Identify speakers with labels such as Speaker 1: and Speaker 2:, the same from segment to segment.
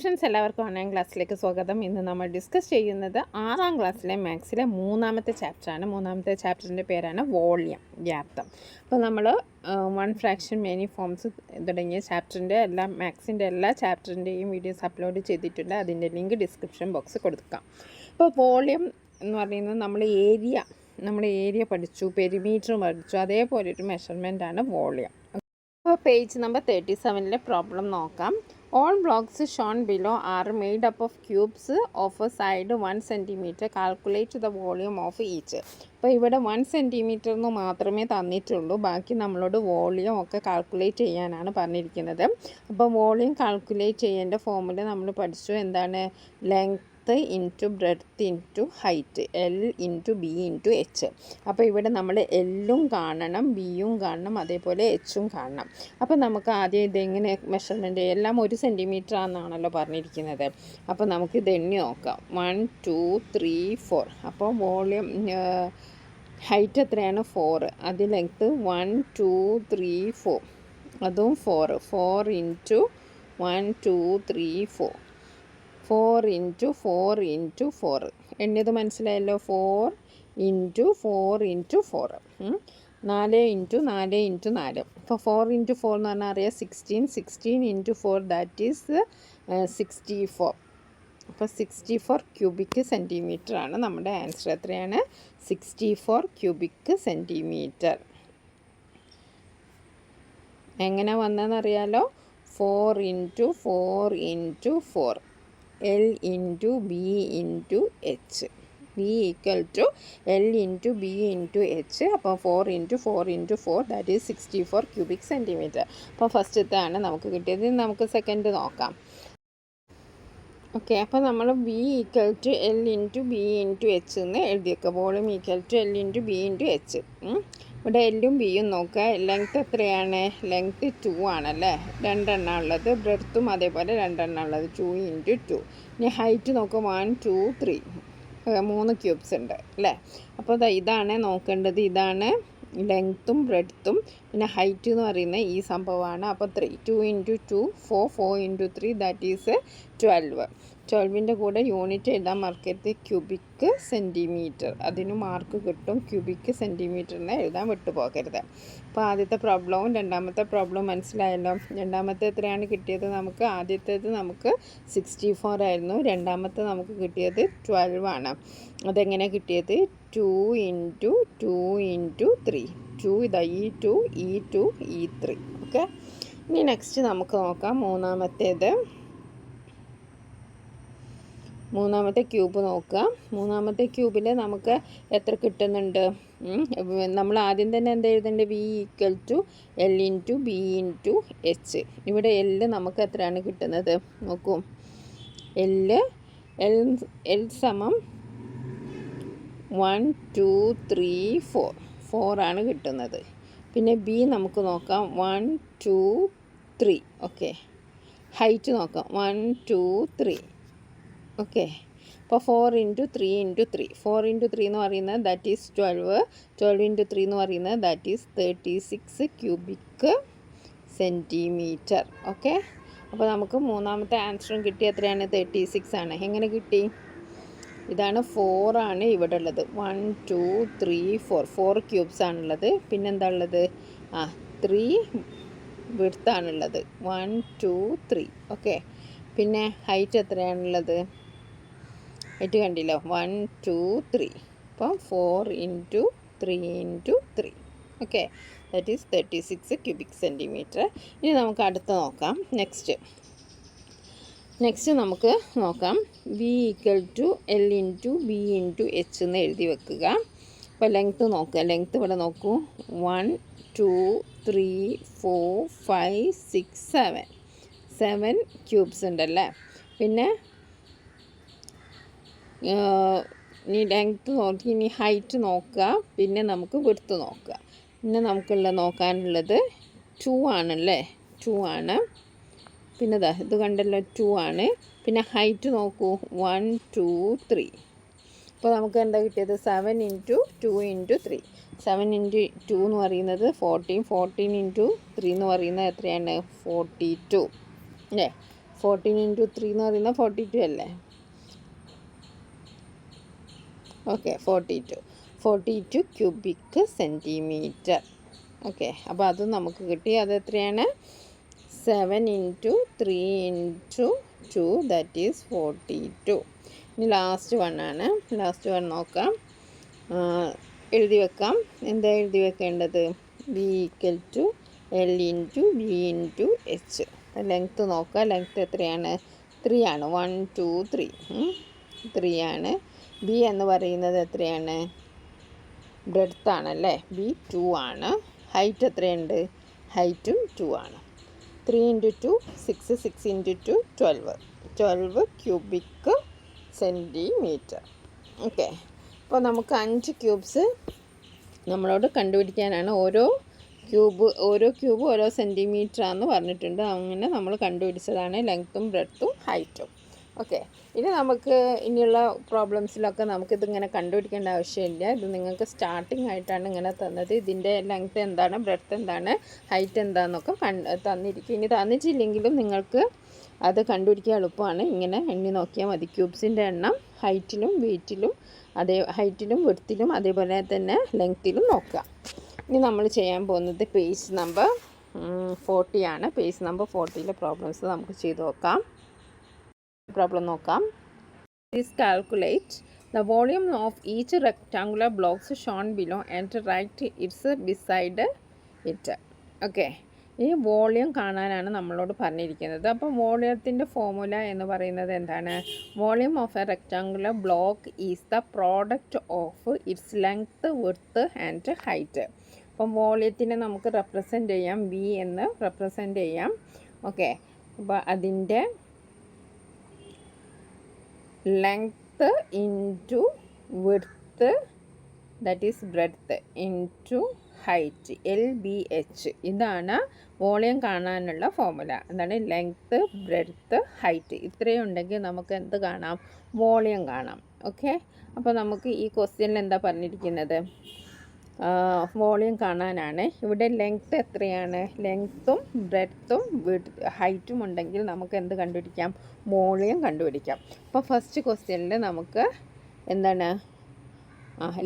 Speaker 1: Friends എല്ലാവർക്കും online ക്ലാസ്സിലേക്ക് സ്വാഗതം. ഇന്ന് നമ്മൾ ഡിസ്കസ് ചെയ്യുന്നത് 6ാം ക്ലാസ്സിലെ മാത്സിലെ 3ാമത്തെ ചാപ്റ്ററാണ്. 3ാമത്തെ ചാപ്റ്ററിൻ്റെ പേരാണ് വോളിയം, വ്യാപ്തം. അപ്പോൾ നമ്മൾ വൺ ഫ്രാക്ഷൻ മെനി ഫോംസ് തുടങ്ങിയ ചാപ്റ്ററിൻ്റെ മാത്സിൻ്റെ എല്ലാ ചാപ്റ്ററിൻ്റെയും വീഡിയോസ് അപ്ലോഡ് ചെയ്തിട്ടുണ്ട്. അതിൻ്റെ ലിങ്ക് ഡിസ്ക്രിപ്ഷൻ ബോക്സ് കൊടുക്കാം. അപ്പോൾ വോളിയം എന്ന് പറയുന്നത് നമ്മൾ ഏരിയ പഠിച്ചു, പെരിമീറ്റർ പഠിച്ചു, അതേപോലെ ഒരു മെഷർമെൻറ്റാണ് വോളിയം. അപ്പോൾ പേജ് നമ്പർ 37 പ്രോബ്ലം നോക്കാം. All blocks shown below are made up of cubes of a side 1 cm. Calculate the volume of each. അപ്പോൾ ഇവിടെ 1 cm എന്ന് മാത്രമേ തന്നിട്ടുള്ളൂ. ബാക്കി നമ്മളോട് വോളിയം ഒക്കെ കാൽക്കുലേറ്റ് ചെയ്യാനാണ് പറഞ്ഞിരിക്കുന്നത്. അപ്പോൾ വോളിയം കാൽക്കുലേറ്റ് ചെയ്യേണ്ട ഫോർമുല നമ്മൾ പഠിച്ചു. എന്താണ്? Length into breadth into height, L into B into H. അപ്പോൾ ഇവിടെ നമ്മൾ എല്ലും കാണണം, ബിയും കാണണം, അതേപോലെ എച്ചും കാണണം. അപ്പോൾ നമുക്ക് ആദ്യം ഇതെങ്ങനെ മെഷർമെൻറ്റ് എല്ലാം 1 സെൻറ്റിമീറ്റർ ആണെന്നാണല്ലോ പറഞ്ഞിരിക്കുന്നത്. അപ്പോൾ നമുക്കിത് എണ്ണി നോക്കാം. 1 2 3 4. അപ്പോൾ വോളിയം ഹൈറ്റ് എത്രയാണ്? 4. അത് ലെങ്ത്ത് 1 2 3 4, അതും 4 ഇൻറ്റു 1 2 3 4, 4 ഇൻറ്റു 4 ഇൻറ്റു 4. എണ്ണിയത് മനസ്സിലായല്ലോ? 4 ഇൻറ്റു 4 ഇൻറ്റു 4, 4 ഇൻറ്റു 4 ഇൻറ്റു 4. അപ്പോൾ 4 ഇൻറ്റു 4 എന്ന് പറഞ്ഞാൽ അറിയാം 16 ഇൻറ്റു 4 ദാറ്റ് ഈസ് 64. അപ്പോൾ 64 ക്യൂബിക് സെൻറ്റിമീറ്റർ ആണ് നമ്മുടെ ആൻസർ. എത്രയാണ്? 64 ക്യൂബിക് സെൻറ്റിമീറ്റർ. എങ്ങനെ വന്നതെന്നറിയാലോ? 4 into 4 into 4, L into B into H, B equal to L into B into H. അപ്പോൾ 4 into 4 into 4 that is 64 cubic centimetre. അപ്പോൾ ഫസ്റ്റത്താണ് നമുക്ക് കിട്ടിയത്. നമുക്ക് സെക്കൻഡ് നോക്കാം. ഓക്കെ, അപ്പോൾ നമ്മൾ B equal to L into B into H എന്ന് എഴുതി വെക്കുക. Volume equal to L into B into H. ഇവിടെ എല്ലും ബിയും നോക്കുക. ലെങ്ത്ത് എത്രയാണ്? ലെങ്ത്ത് 2 ആണല്ലേ, 2 എണ്ണം ഉള്ളത്. ബ്രെഡ്ത്തും അതേപോലെ 2 എണ്ണം ഉള്ളത്, 2 ഇൻറ്റു 2. ഇനി ഹൈറ്റ് നോക്കുക. 1 2 3, 3 ക്യൂബ്സ് ഉണ്ട് അല്ലേ. അപ്പോൾ ഇതാണ് നോക്കേണ്ടത്. ഇതാണ് ലെങ്ത്തും ബ്രെഡ്ത്തും. പിന്നെ ഹൈറ്റ് എന്ന് പറയുന്നത് ഈ സംഭവമാണ്. അപ്പോൾ 3, 2 ഇൻറ്റു 2 4, 4 ഇൻറ്റു 3 ദാറ്റ് ഈസ് 12. 12ൻ്റെ കൂടെ യൂണിറ്റ് എഴുതാൻ മറക്കരുത്, ക്യൂബിക് സെൻറ്റിമീറ്റർ. അതിന് മാർക്ക് കിട്ടും. ക്യൂബിക് സെൻറ്റിമീറ്ററിനെ എഴുതാൻ വിട്ടുപോകരുത്. അപ്പോൾ ആദ്യത്തെ പ്രോബ്ലവും രണ്ടാമത്തെ പ്രോബ്ലവും മനസ്സിലായല്ലോ. രണ്ടാമത്തെ എത്രയാണ് കിട്ടിയത് നമുക്ക്? ആദ്യത്തേത് നമുക്ക് 64 ആയിരുന്നു. രണ്ടാമത്തെ നമുക്ക് കിട്ടിയത് 12 ആണ്. അതെങ്ങനെ കിട്ടിയത്? 2 ഇൻറ്റു 2 ഇൻറ്റു 3. 2 ഇതാ ഈ 2 ഈ 2 ഈ 3. ഓക്കെ, ഇനി നെക്സ്റ്റ് നമുക്ക് നോക്കാം മൂന്നാമത്തെ ക്യൂബ് നോക്കുക. മൂന്നാമത്തെ ക്യൂബിൽ നമുക്ക് എത്ര കിട്ടുന്നുണ്ട്? നമ്മൾ ആദ്യം തന്നെ എന്താ എഴുതേണ്ടത്? V equal to L into B into H. ഇവിടെ L നമുക്ക് എത്രയാണ് കിട്ടുന്നത്? നോക്കൂ, L സമം 1 2 3 4, 4 ആണ് കിട്ടുന്നത്. പിന്നെ ബി നമുക്ക് നോക്കാം. 1 2 3. ഓക്കെ, ഹൈറ്റ് നോക്കാം. 1 2 3. ഓക്കെ, അപ്പോൾ 4 ഇൻറ്റു 3 ഇൻറ്റു 3. 4 ഇൻറ്റു 3 എന്ന് പറയുന്നത് ദാറ്റ് ഈസ് 12. 12 ഇൻറ്റു 3 എന്ന് പറയുന്നത് that is 36 cubic centimetre. Okay, അപ്പോൾ നമുക്ക് മൂന്നാമത്തെ ആൻസറും കിട്ടി. എത്രയാണ്? 36 ആണ്. എങ്ങനെ കിട്ടി? ഇതാണ് 4 ആണ് ഇവിടെ ഉള്ളത്. 1 2 3 4, 4 ക്യൂബ്സ് ആണുള്ളത്. പിന്നെന്താ ഉള്ളത്? 3 വിഡ്ത്ത് ആണുള്ളത്. 1 2 3. ഓക്കെ, പിന്നെ ഹൈറ്റ് എത്രയാണുള്ളത്? ഹൈറ്റ് കണ്ടില്ലോ, 1 2 3. അപ്പോൾ 4 into 3 into 3. Okay, that is 36 cubic centimetre. ഇനി നമുക്ക് അടുത്ത് നോക്കാം. നെക്സ്റ്റ് നമുക്ക് നോക്കാം. V equal to L into B into H എന്ന് എഴുതി വെക്കുക. അപ്പോൾ ലെങ്ത്ത് നോക്കുക. ലെങ്ത്ത് ഇവിടെ നോക്കൂ. 1 2 3 4 5 6 7 ക്യൂബ്സ് ഉണ്ടല്ലേ. പിന്നെ ഇനി ലെങ്ത്ത് നോക്കി, ഇനി ഹൈറ്റ് നോക്കുക. പിന്നെ നമുക്ക് വിഡ്ത്ത് നോക്കുക. പിന്നെ നോക്കാനുള്ളത് 2 ആണല്ലേ, 2 ആണ്. പിന്നെ ഇത് കണ്ടല്ലോ, 2 ആണ്. പിന്നെ ഹൈറ്റ് നോക്കൂ. 1 2 3. അപ്പോൾ നമുക്ക് എന്താ കിട്ടിയത്? 7 ഇൻറ്റു 2 ഇൻറ്റു 3. 7 ഇൻറ്റു 2 എന്ന് പറയുന്നത് 14. 14 ഇൻറ്റു 3 എന്ന് പറയുന്നത് എത്രയാണ്? 42 അല്ലേ. 14 ഇൻറ്റു 3 എന്ന് പറയുന്നത് 42 അല്ലേ? Okay, 42 cubic centimetre. ഓക്കെ, അപ്പോൾ അത് നമുക്ക് കിട്ടി. അത് എത്രയാണ്? 7 ഇൻറ്റു 3 ഇൻറ്റു 2 ദാറ്റ് ഈസ് 42. ഇനി ലാസ്റ്റ് വണ്ണാണ്. ലാസ്റ്റ് വൺ നോക്കാം. എഴുതി വെക്കാം. എന്താ എഴുതി വെക്കേണ്ടത്? B equal to L into B into H. Length നോക്കുക. ലെങ്ത്ത് എത്രയാണ്? 3 ആണ്. 1 2 3 3 ആണ്. ബി എന്ന് പറയുന്നത് എത്രയാണ്? ബ്രെഡ്ത്ത് ആണല്ലേ. ബി 2 ആണ്. ഹൈറ്റ് എത്രയുണ്ട്? ഹൈറ്റും 2 ആണ്. 3 into 2 6, 6 into 2 12 cubic centimetre. Okay, അപ്പോൾ നമുക്ക് 5 ക്യൂബ്സ് നമ്മളോട് കണ്ടുപിടിക്കാനാണ്. ഓരോ ക്യൂബ് ഓരോ സെൻറ്റിമീറ്ററാണെന്ന് പറഞ്ഞിട്ടുണ്ട്. അങ്ങനെ നമ്മൾ കണ്ടുപിടിച്ചതാണ് ലെങ്ത്തും ബ്രെഡ്ത്തും ഹൈറ്റും. ഓക്കെ, ഇനി നമുക്ക് ഇനിയുള്ള പ്രോബ്ലംസിലൊക്കെ നമുക്കിതിങ്ങനെ കണ്ടുപിടിക്കേണ്ട ആവശ്യമില്ല. ഇത് നിങ്ങൾക്ക് സ്റ്റാർട്ടിംഗ് ആയിട്ടാണ് ഇങ്ങനെ തന്നത്. ഇതിൻ്റെ ലെങ്ത്ത് എന്താണ്, ബ്രെഡ്ത്ത് എന്താണ്, ഹൈറ്റ് എന്താണെന്നൊക്കെ തന്നിരിക്കും. ഇനി തന്നിട്ടില്ലെങ്കിലും നിങ്ങൾക്ക് അത് കണ്ടുപിടിക്കാൻ എളുപ്പമാണ്. ഇങ്ങനെ എണ്ണി നോക്കിയാൽ മതി. ക്യൂബ്സിൻ്റെ എണ്ണം ഹൈറ്റിലും വെയ്റ്റിലും ഹൈറ്റിലും വിഡ്ത്തിലും അതേപോലെ തന്നെ ലെങ്ത്തിലും നോക്കുക. ഇനി നമ്മൾ ചെയ്യാൻ പോകുന്നത് പേജ് നമ്പർ 40 ആണ്. പേജ് നമ്പർ 40 പ്രോബ്ലംസ് നമുക്ക് ചെയ്ത് നോക്കാം. പ്രോബ്ലം നോക്കാം. Please calculate the volume of each rectangular blocks shown below and write its beside it. Okay, ഈ വോളിയം കാണാനാണ് നമ്മളോട് പറഞ്ഞിരിക്കുന്നത്. അപ്പോൾ വോളിയത്തിൻ്റെ ഫോർമുല എന്ന് പറയുന്നത് എന്താണ്? Volume of A rectangular block is the product of its length, width and height. അപ്പം വോളിയത്തിനെ നമുക്ക് റെപ്രസെൻ്റ് ചെയ്യാം, വി എന്ന് റെപ്രസെൻ്റ് ചെയ്യാം. ഓക്കെ, അപ്പോൾ അതിൻ്റെ length into width that is breadth into height LBH. ഇതാണ് വോളിയം കാണാനുള്ള ഫോർമുല. എന്താണ്? Length, breadth, height. ഇത്രയും ഉണ്ടെങ്കിൽ നമുക്ക് എന്ത് കാണാം? വോളിയം കാണാം. ഓക്കെ, അപ്പോൾ നമുക്ക് ഈ ക്വസ്റ്റ്യനിൽ എന്താ പറഞ്ഞിരിക്കുന്നത്? വോളിയം കാണാനാണ്. ഇവിടെ ലെങ്ത്ത് എത്രയാണ്? ലെങ്ത്തും ബ്രെഡ്ത്തും ഹൈറ്റും ഉണ്ടെങ്കിൽ നമുക്ക് എന്ത് കണ്ടുപിടിക്കാം? വോളിയം കണ്ടുപിടിക്കാം. അപ്പോൾ ഫസ്റ്റ് ക്വസ്റ്റ്യനിൽ നമുക്ക് എന്താണ്?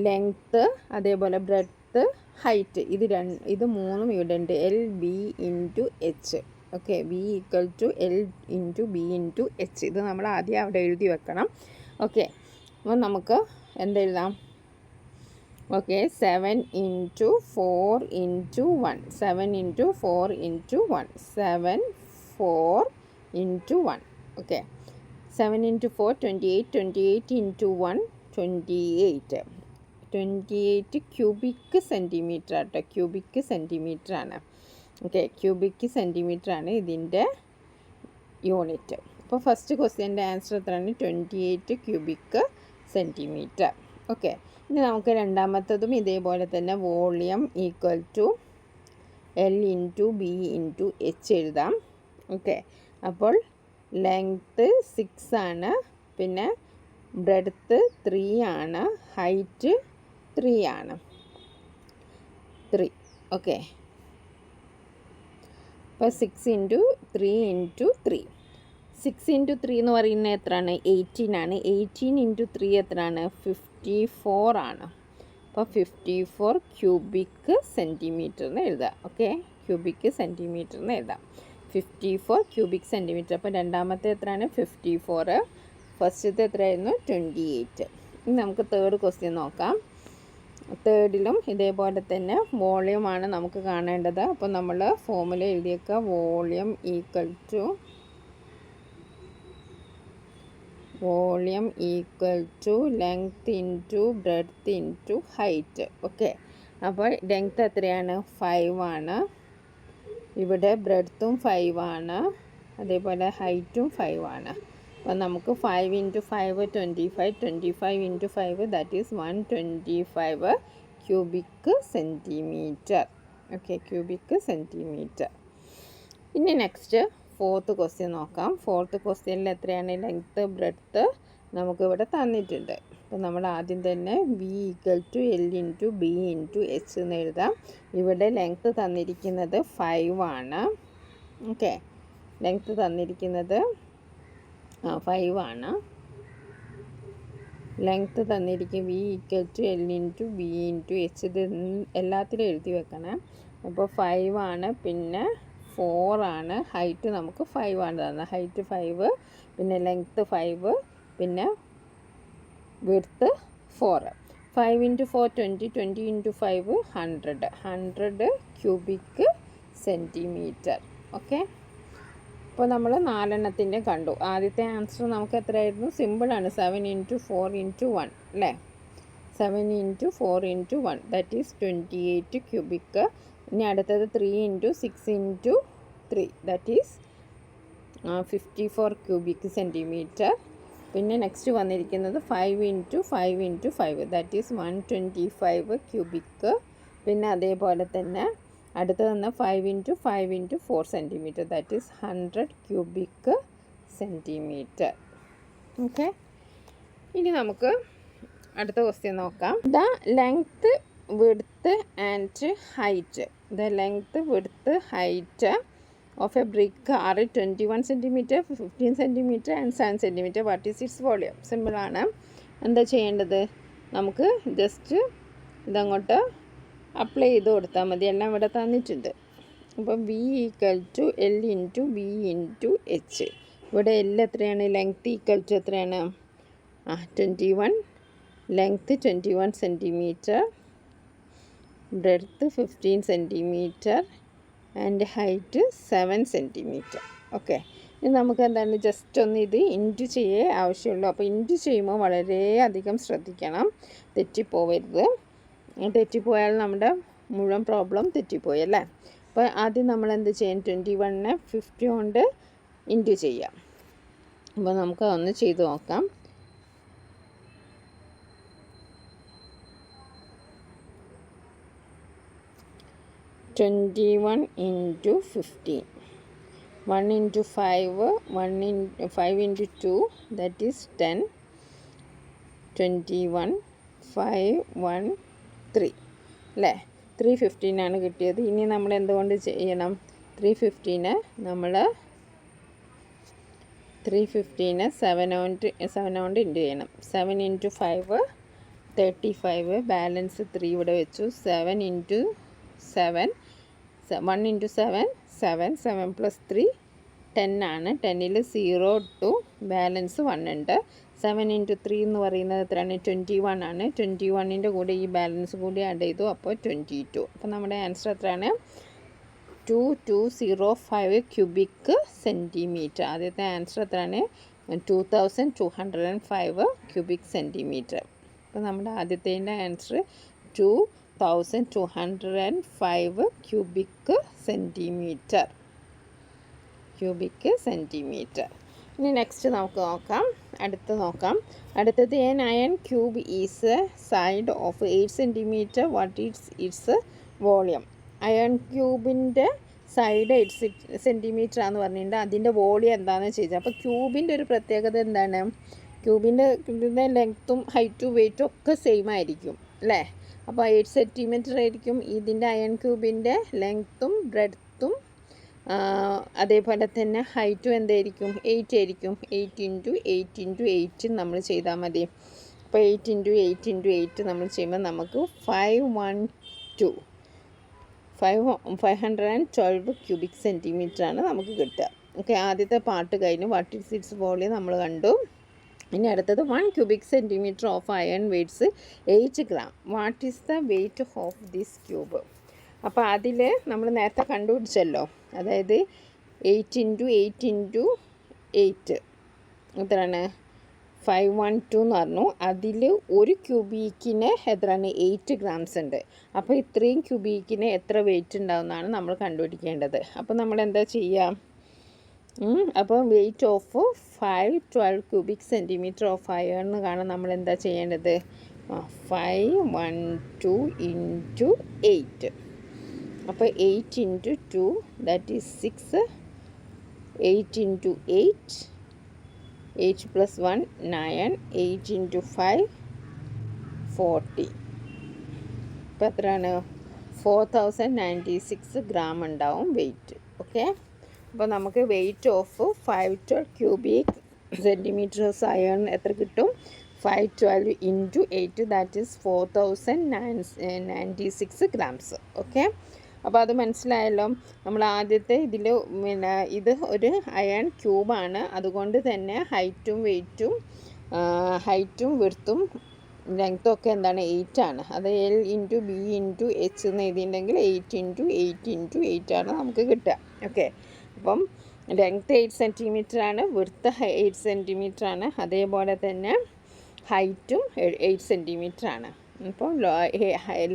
Speaker 1: ലെങ്ത്ത് അതേപോലെ ബ്രെഡ്ത്ത് ഹൈറ്റ് ഇത് മൂന്നും ഇവിടെ ഉണ്ട്. LB into H. Okay, B equal to L into B into H. ഇത് നമ്മൾ ആദ്യം അവിടെ എഴുതി വെക്കണം. ഓക്കെ, അപ്പോൾ നമുക്ക് എന്തെഴുതാം? Okay, 7 into 4 into 1 7 into 4 into 1 7 4 into 1. Okay, 7 into 4 28 28 into 1 28 cubic centimetre ആട്ടോ. ക്യൂബിക് സെൻറ്റിമീറ്റർ ആണ്. ഓക്കെ, ക്യൂബിക് സെൻറ്റിമീറ്റർ ആണ് ഇതിൻ്റെ യൂണിറ്റ്. അപ്പോൾ ഫസ്റ്റ് ക്വസ്റ്റ്യൻ്റെ ആൻസർ എത്രയാണ്? 28 ക്യൂബിക് സെൻറ്റിമീറ്റർ. ഓക്കെ, ഇനി നമുക്ക് രണ്ടാമത്തതും ഇതേപോലെ തന്നെ volume equal to L into B into H എഴുതാം. ഓക്കെ, അപ്പോൾ ലെങ്ത്ത് 6 ആണ്, പിന്നെ ബ്രെഡ്ത്ത് 3 ആണ്, ഹൈറ്റ് 3 ആണ്. 3. ഓക്കെ, അപ്പോൾ 6 ഇൻറ്റു 3 ഇൻറ്റു 3. 6 ഇൻറ്റു 3 എന്ന് പറയുന്നത് എത്രയാണ്? 18 ആണ്. 18 ഇൻറ്റു 3 എത്രയാണ്? 54 ആണ്. അപ്പോൾ 54 ക്യൂബിക് സെൻറ്റിമീറ്റർ എന്ന് എഴുതാം. ഓക്കെ, ക്യൂബിക് സെൻറ്റിമീറ്റർ എന്ന് എഴുതാം. 54 ക്യൂബിക് സെൻറ്റിമീറ്റർ. അപ്പോൾ രണ്ടാമത്തെ എത്രയാണ്? 54. ഫസ്റ്റത്തെ എത്രയായിരുന്നു? 28. ഇനി നമുക്ക് തേർഡ് ക്വസ്റ്റ്യൻ നോക്കാം. തേർഡിലും ഇതേപോലെ തന്നെ വോളിയമാണ് നമുക്ക് കാണേണ്ടത്. അപ്പോൾ നമ്മൾ ഫോർമുല എഴുതിയേക്കുക. Volume equal to length into breadth into height. Okay, അപ്പോൾ ലെങ്ത് എത്രയാണ്? 5 ആണ്. ഇവിടെ ബ്രെഡ്ത്തും 5 ആണ്, അതേപോലെ ഹൈറ്റും 5 ആണ്. അപ്പോൾ നമുക്ക് 5 into 5 25 25 into 5 that is 125 cubic centimetre. Okay, cubic centimetre. ഇനി നെക്സ്റ്റ് ഫോർത്ത് ക്വസ്റ്റ്യൻ നോക്കാം. ഫോർത്ത് ക്വസ്റ്റ്യനിൽ എത്രയാണ്? ലെങ്ത്ത്, ബ്രെഡ്ത്ത് നമുക്കിവിടെ തന്നിട്ടുണ്ട്. അപ്പോൾ നമ്മൾ ആദ്യം തന്നെ B equal to L into B into H എന്ന് എഴുതാം. ഇവിടെ ലെങ്ത്ത് തന്നിരിക്കുന്നത് 5 ആണ്. ഓക്കെ, ലെങ്ത്ത് തന്നിരിക്കുന്നത് 5 ആണ്. ലെങ്ത്ത് തന്നിരിക്കും V equal to L into B into H. ഇത് എല്ലാത്തിലും എഴുതി വെക്കണം. അപ്പോൾ 5 ആണ്, പിന്നെ 4 ആണ്. ഹൈറ്റ് നമുക്ക് 5 ആണ് തന്നത്. ഹൈറ്റ് 5, പിന്നെ ലെങ്ത്ത് 5, പിന്നെ width 4. 5 into 4 20, 20 into 5 100 cubic centimetre. Okay, അപ്പോൾ നമ്മൾ 4 കണ്ടു. ആദ്യത്തെ ആൻസർ നമുക്ക് എത്രയായിരുന്നു? സിമ്പിളാണ്, 7 ഇൻറ്റു 4 ഇൻറ്റു 1 അല്ലേ? 7 into 4 into 1 that is 28 cubic. ഇനി അടുത്തത് 3 into 6 into 3 that is 54 cubic centimetre. പിന്നെ നെക്സ്റ്റ് വന്നിരിക്കുന്നത് 5 into 5 into 5 that is 125 cubic. പിന്നെ അതേപോലെ തന്നെ അടുത്ത് തന്നെ 5 into 5 into 4 centimetre that is 100 cubic centimetre. Okay, ഇനി നമുക്ക് അടുത്ത ക്വസ്റ്റ്യൻ നോക്കാം. The length width and height. The length width height of a brick are 21 centimeter, 15 centimeter and 7 centimeter. What is its volume? Simple ആണ്. എന്താ ചെയ്യേണ്ടത്? നമുക്ക് just ഇതങ്ങോട്ട് apply ചെയ്ത് കൊടുത്താൽ മതി. എല്ലാം ഇവിടെ തന്നിട്ടുണ്ട്. അപ്പം V equal to L into B into H. ഇവിടെ എൽ എത്രയാണ്? ലെങ്ത്ത് ഈക്വൽ ടു എത്രയാണ്? 21. Length 21 centimetre, breadth 15 centimetre and height 7 centimetre. Okay, ഇനി നമുക്ക് എന്താണ് ജസ്റ്റ് ഒന്ന് ഇത് ഇൻറ്റു ചെയ്യേ ആവശ്യമുള്ളൂ. അപ്പോൾ ഇൻറ്റു ചെയ്യുമ്പോൾ വളരെയധികം ശ്രദ്ധിക്കണം, തെറ്റിപ്പോവരുത്. തെറ്റിപ്പോയാൽ നമ്മുടെ മുഴുവൻ പ്രോബ്ലം തെറ്റിപ്പോയി അല്ലേ? അപ്പോൾ ആദ്യം നമ്മൾ എന്ത് ചെയ്യും? 21നെ 50 കൊണ്ട് ഇൻറ്റു ചെയ്യാം. അപ്പോൾ നമുക്ക് ഒന്ന് ചെയ്ത് നോക്കാം. 21 into 15. 1 into 5, 5 into 2 that is 10. 21, 5, 1, 3 അല്ലേ? 315 ആണ് കിട്ടിയത്. ഇനി നമ്മൾ എന്തുകൊണ്ട് ചെയ്യണം? 315 നമ്മൾ 7 കൊണ്ട് ഇൻറ്റു ചെയ്യണം. 7 ഇൻറ്റു 5 35, ബാലൻസ് 3 ഇവിടെ വെച്ചു. 7 ഇൻറ്റു 7, 1 ഇൻറ്റു 7 7, 7 പ്ലസ് 3 10 ആണ്. 10ൽ 0 ടു ബാലൻസ് 1 ഉണ്ട്. 7 ഇൻറ്റു 3 എന്ന് പറയുന്നത് എത്രയാണ്? 21 ആണ്. 21ൻ്റെ കൂടെ ഈ ബാലൻസ് കൂടി ആഡ് ചെയ്തു, അപ്പോൾ 22. അപ്പോൾ നമ്മുടെ ആൻസർ എത്രയാണ്? 2205 ക്യൂബിക് സെൻറ്റിമീറ്റർ. ആദ്യത്തെ ആൻസർ എത്രയാണ്? 2205 ക്യൂബിക് സെൻറ്റിമീറ്റർ. അപ്പോൾ നമ്മുടെ ആദ്യത്തേൻ്റെ ആൻസർ 2205 ക്യൂബിക് സെൻറ്റിമീറ്റർ. ഇനി നെക്സ്റ്റ് നമുക്ക് നോക്കാം. അടുത്തത് a iron cube is side of 8 centimetre. What is its volume? Iron ക്യൂബിൻ്റെ സൈഡ് 8 സെൻറ്റിമീറ്റർ ആണെന്ന് പറഞ്ഞിട്ടുണ്ട്. അതിൻ്റെ വോളിയം എന്താണെന്ന് ചോദിച്ചാൽ, അപ്പോൾ ക്യൂബിൻ്റെ ഒരു പ്രത്യേകത എന്താണ്? ക്യൂബിൻ്റെ ലെങ്ത്തും ഹൈറ്റും വെയ്റ്റും ഒക്കെ സെയിം ആയിരിക്കും അല്ലേ? അപ്പോൾ 8 സെൻറ്റിമീറ്റർ ആയിരിക്കും ഇതിൻ്റെ അയൺ ക്യൂബിൻ്റെ ലെങ്ത്തും ബ്രെഡ്ത്തും. അതേപോലെ തന്നെ ഹൈറ്റും എന്തായിരിക്കും? 8 ആയിരിക്കും. 8 ഇൻറ്റു 8 ഇൻറ്റു 8 നമ്മൾ ചെയ്താൽ മതി. അപ്പോൾ 8 ഇൻറ്റു 8 ഇൻറ്റു 8 നമ്മൾ ചെയ്യുമ്പോൾ നമുക്ക് 512 ക്യൂബിക് സെൻറ്റിമീറ്റർ ആണ് നമുക്ക് കിട്ടുക. ഓക്കെ, ആദ്യത്തെ പാർട്ട് കഴിഞ്ഞു. വാട്ട് ഈസ് ഇറ്റ്സ് വോളിയം നമ്മൾ കണ്ടു. ഇനി അടുത്തത് 1 cubic centimetre of iron weights 8 gram. What is the weight of this cube? അപ്പോൾ അതിൽ നമ്മൾ നേരത്തെ കണ്ടുപിടിച്ചല്ലോ, അതായത് 8 ഇൻറ്റു 8 ഇൻറ്റു 8 എത്രയാണ്? 512 എന്ന് പറഞ്ഞു. അതിൽ ഒരു ക്യൂബിക്കിന് എത്രയാണ്? 8 ഗ്രാംസ് ഉണ്ട്. അപ്പോൾ ഇത്രയും ക്യൂബിക്കിന് എത്ര വെയിറ്റ് ഉണ്ടാവുമെന്നാണ് നമ്മൾ കണ്ടുപിടിക്കേണ്ടത്. അപ്പോൾ നമ്മൾ എന്താ ചെയ്യുക? അപ്പോൾ weight of 512 cubic centimetre of iron കാണാൻ നമ്മൾ എന്താ ചെയ്യേണ്ടത്? 512 ഇൻറ്റു 8. അപ്പോൾ 8 into 2 that is 6. 8 into 8, 8 plus 1 9. 8 into 5 40. ഇപ്പോൾ എത്രയാണ്? 4096 ഗ്രാം ഉണ്ടാവും വെയ്റ്റ്. ഓക്കെ, അപ്പോൾ നമുക്ക് weight of 512 cubic centimetres iron എത്ര കിട്ടും? 512 into 8 that is 4096 grams. Okay, അപ്പോൾ അത് മനസ്സിലായല്ലോ. നമ്മൾ ആദ്യത്തെ ഇതിൽ പിന്നെ ഇത് ഒരു അയൺ ക്യൂബാണ്, അതുകൊണ്ട് തന്നെ ഹൈറ്റും വിഡ്ത്തും ലെങ്ത്തും ഒക്കെ എന്താണ് 8 ആണ്. അത് L into B into H എന്ന് എഴുതിയിട്ടുണ്ടെങ്കിൽ 8 ഇൻറ്റു 8 ഇൻറ്റു 8 ആണ് നമുക്ക് കിട്ടുക. ഓക്കെ, അപ്പം ലെങ്ത്ത് 8 സെൻറ്റിമീറ്റർ ആണ്, വിഡ്ത്ത് 8 സെൻറ്റിമീറ്റർ ആണ്, അതേപോലെ തന്നെ ഹൈറ്റും 8 സെൻറ്റിമീറ്റർ ആണ്. അപ്പം